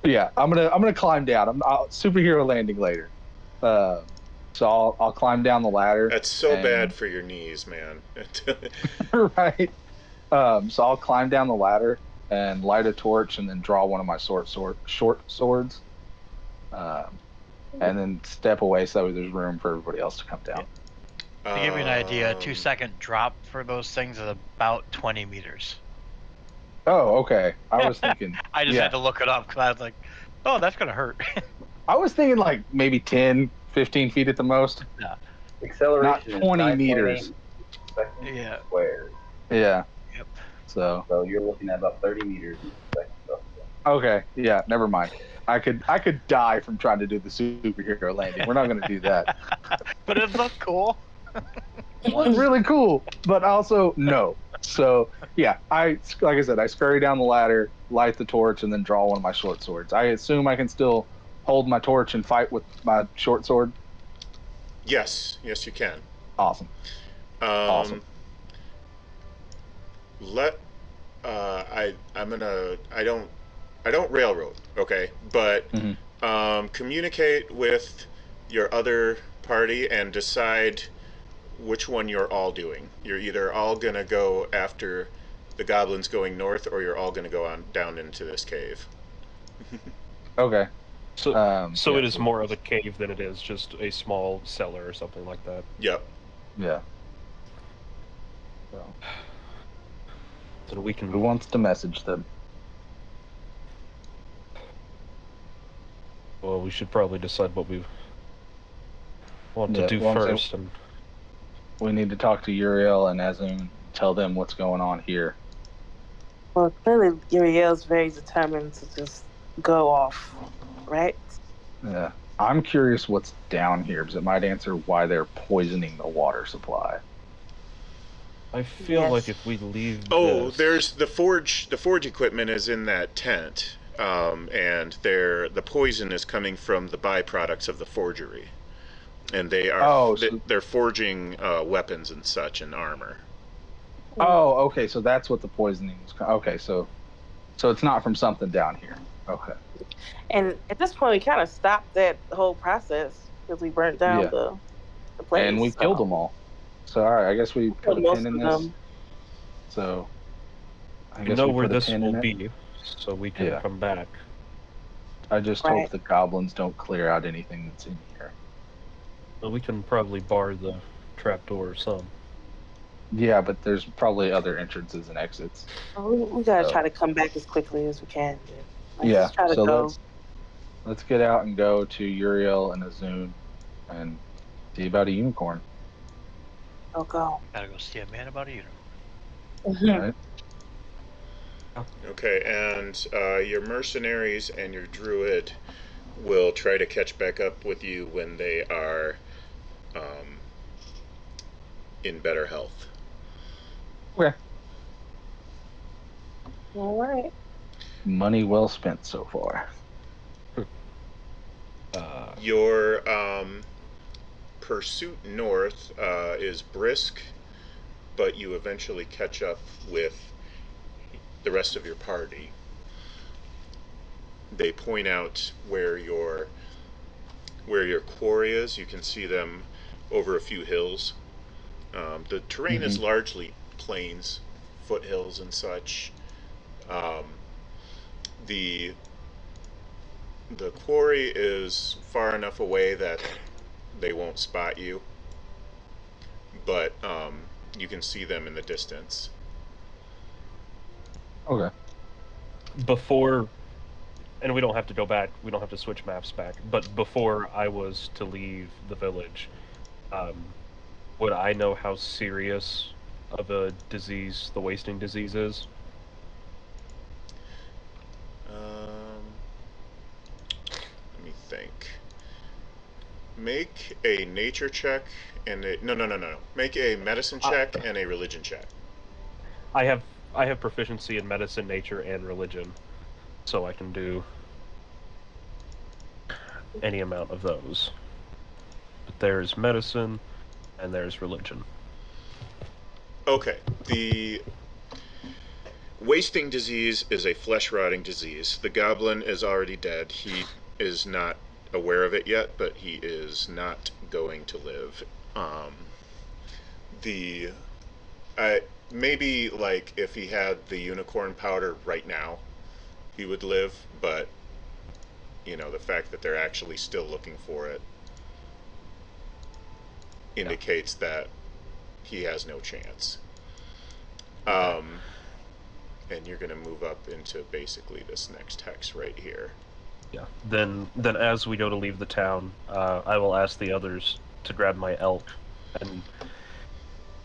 Yeah, I'm gonna climb down. I'll superhero landing later. So I'll climb down the ladder. That's so bad for your knees, man. Right. So I'll climb down the ladder and light a torch, and then draw one of my short swords, and then step away so there's room for everybody else to come down. To give you an idea, a 2-second drop for those things is about 20 meters. Oh, okay. I was thinking. I just had to look it up because I was like, oh, that's gonna hurt. I was thinking like maybe 10, 15 feet at the most. Yeah. Acceleration Not 20 meters. Yeah. Squared. Yeah. Yep. So you're looking at about 30 meters per second. Okay. Yeah. Never mind. I could die from trying to do the superhero landing. We're not going to do that. But it looked cool. It was really cool, but also no. So yeah, like I said, I scurry down the ladder, light the torch, and then draw one of my short swords. I assume I can still hold my torch and fight with my short sword. Yes, you can. Awesome. Awesome. I don't railroad, okay, but communicate with your other party and decide which one you're all doing. You're either all gonna go after the goblins going north, or you're all gonna go on down into this cave. Okay. So it is more of a cave than it is just a small cellar or something like that. Yep. Yeah. So we can. Who wants to message them? Well, we should probably decide what we want to do first. And we need to talk to Uriel and Azun, tell them what's going on here. Well, clearly Uriel's very determined to just go off, right? Yeah. I'm curious what's down here, because it might answer why they're poisoning the water supply. I feel like if we leave there's the forge equipment is in that tent, and the poison is coming from the byproducts of the forgery, and they're forging weapons and such and armor. Oh, okay, so that's what the poisoning is. Okay, so it's not from something down here. Okay. And at this point, we kind of stopped that whole process because we burnt down the place. And we killed them all. So, all right, I guess we put a pin in this. So, I guess we know we where put a this pin will in it. be, so we can come back. I just hope the goblins don't clear out anything that's in here. Well, we can probably bar the trapdoor or some. Yeah, but there's probably other entrances and exits. We gotta try to come back as quickly as we can. So let's get out and go to Uriel and Azun and see about a unicorn. I'll go. Gotta go see a man about a unicorn. Right? Okay, and your mercenaries and your druid will try to catch back up with you when they are in better health. Okay. All right. Money well spent so far. Your pursuit north is brisk, but you eventually catch up with the rest of your party. They point out where your quarry is. You can see them over a few hills. The terrain is largely plains, foothills and such. The quarry is far enough away that they won't spot you, but you can see them in the distance. Okay. Before, and we don't have to go back, we don't have to switch maps back, but before I was to leave the village, would I know how serious of a disease the wasting disease is? Let me think. Make a nature check and no. Make a medicine check and a religion check. I have proficiency in medicine, nature, and religion, so I can do any amount of those. But there's medicine, and there's religion. Okay, the wasting disease is a flesh-rotting disease. The goblin is already dead. He is not aware of it yet, but he is not going to live. The maybe like if he had the unicorn powder right now, he would live, but you know, the fact that they're actually still looking for it indicates that he has no chance. And you're going to move up into basically this next hex right here. Yeah. Then as we go to leave the town, I will ask the others to grab my elk and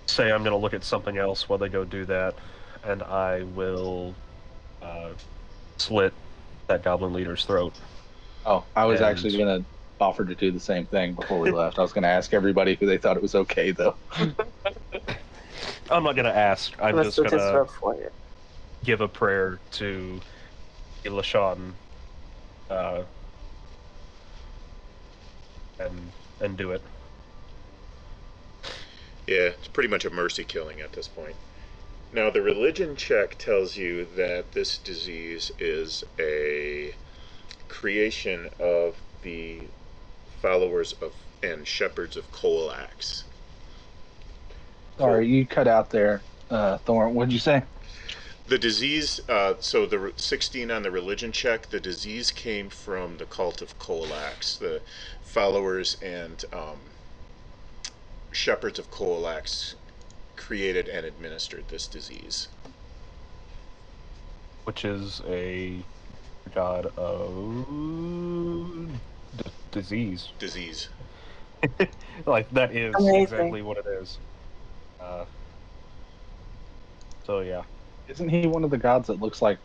say I'm going to look at something else while they go do that, and I will slit that goblin leader's throat. Oh, I was actually going to offer to do the same thing before we left. I was going to ask everybody if they thought it was okay, though. I'm not going to ask. I'm just going to give a prayer to Ilashan, and do it. Yeah, it's pretty much a mercy killing at this point. Now, the religion check tells you that this disease is a creation of the followers of and shepherds of Colax. Sorry, you cut out there, Thorn. What'd you say? The disease, so the 16 on the religion check, the disease came from the cult of Colax. The followers and shepherds of Colax created and administered this disease. Which is a god of disease. Disease. Like, that is Amazing. exactly what it is. So, yeah. Isn't he one of the gods that looks like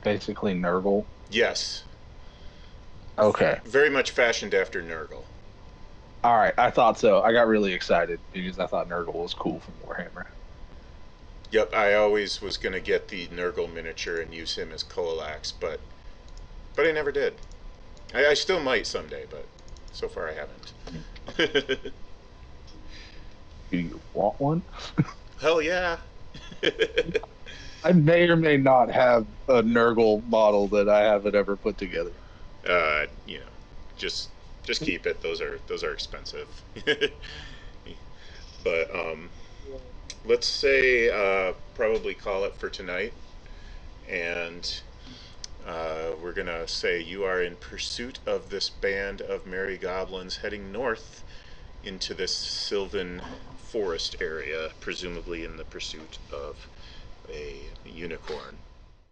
basically Nurgle? Yes. Okay. Very much fashioned after Nurgle. All right, I thought so. I got really excited because I thought Nurgle was cool from Warhammer. Yep, I always was going to get the Nurgle miniature and use him as Colax, but I never did. I still might someday, but so far I haven't. Do you want one? Hell yeah. I may or may not have a Nurgle model that I haven't ever put together. You know, just keep it. Those are expensive. But let's say probably call it for tonight, and we're gonna say you are in pursuit of this band of merry goblins heading north into this sylvan forest area, presumably in the pursuit of a unicorn.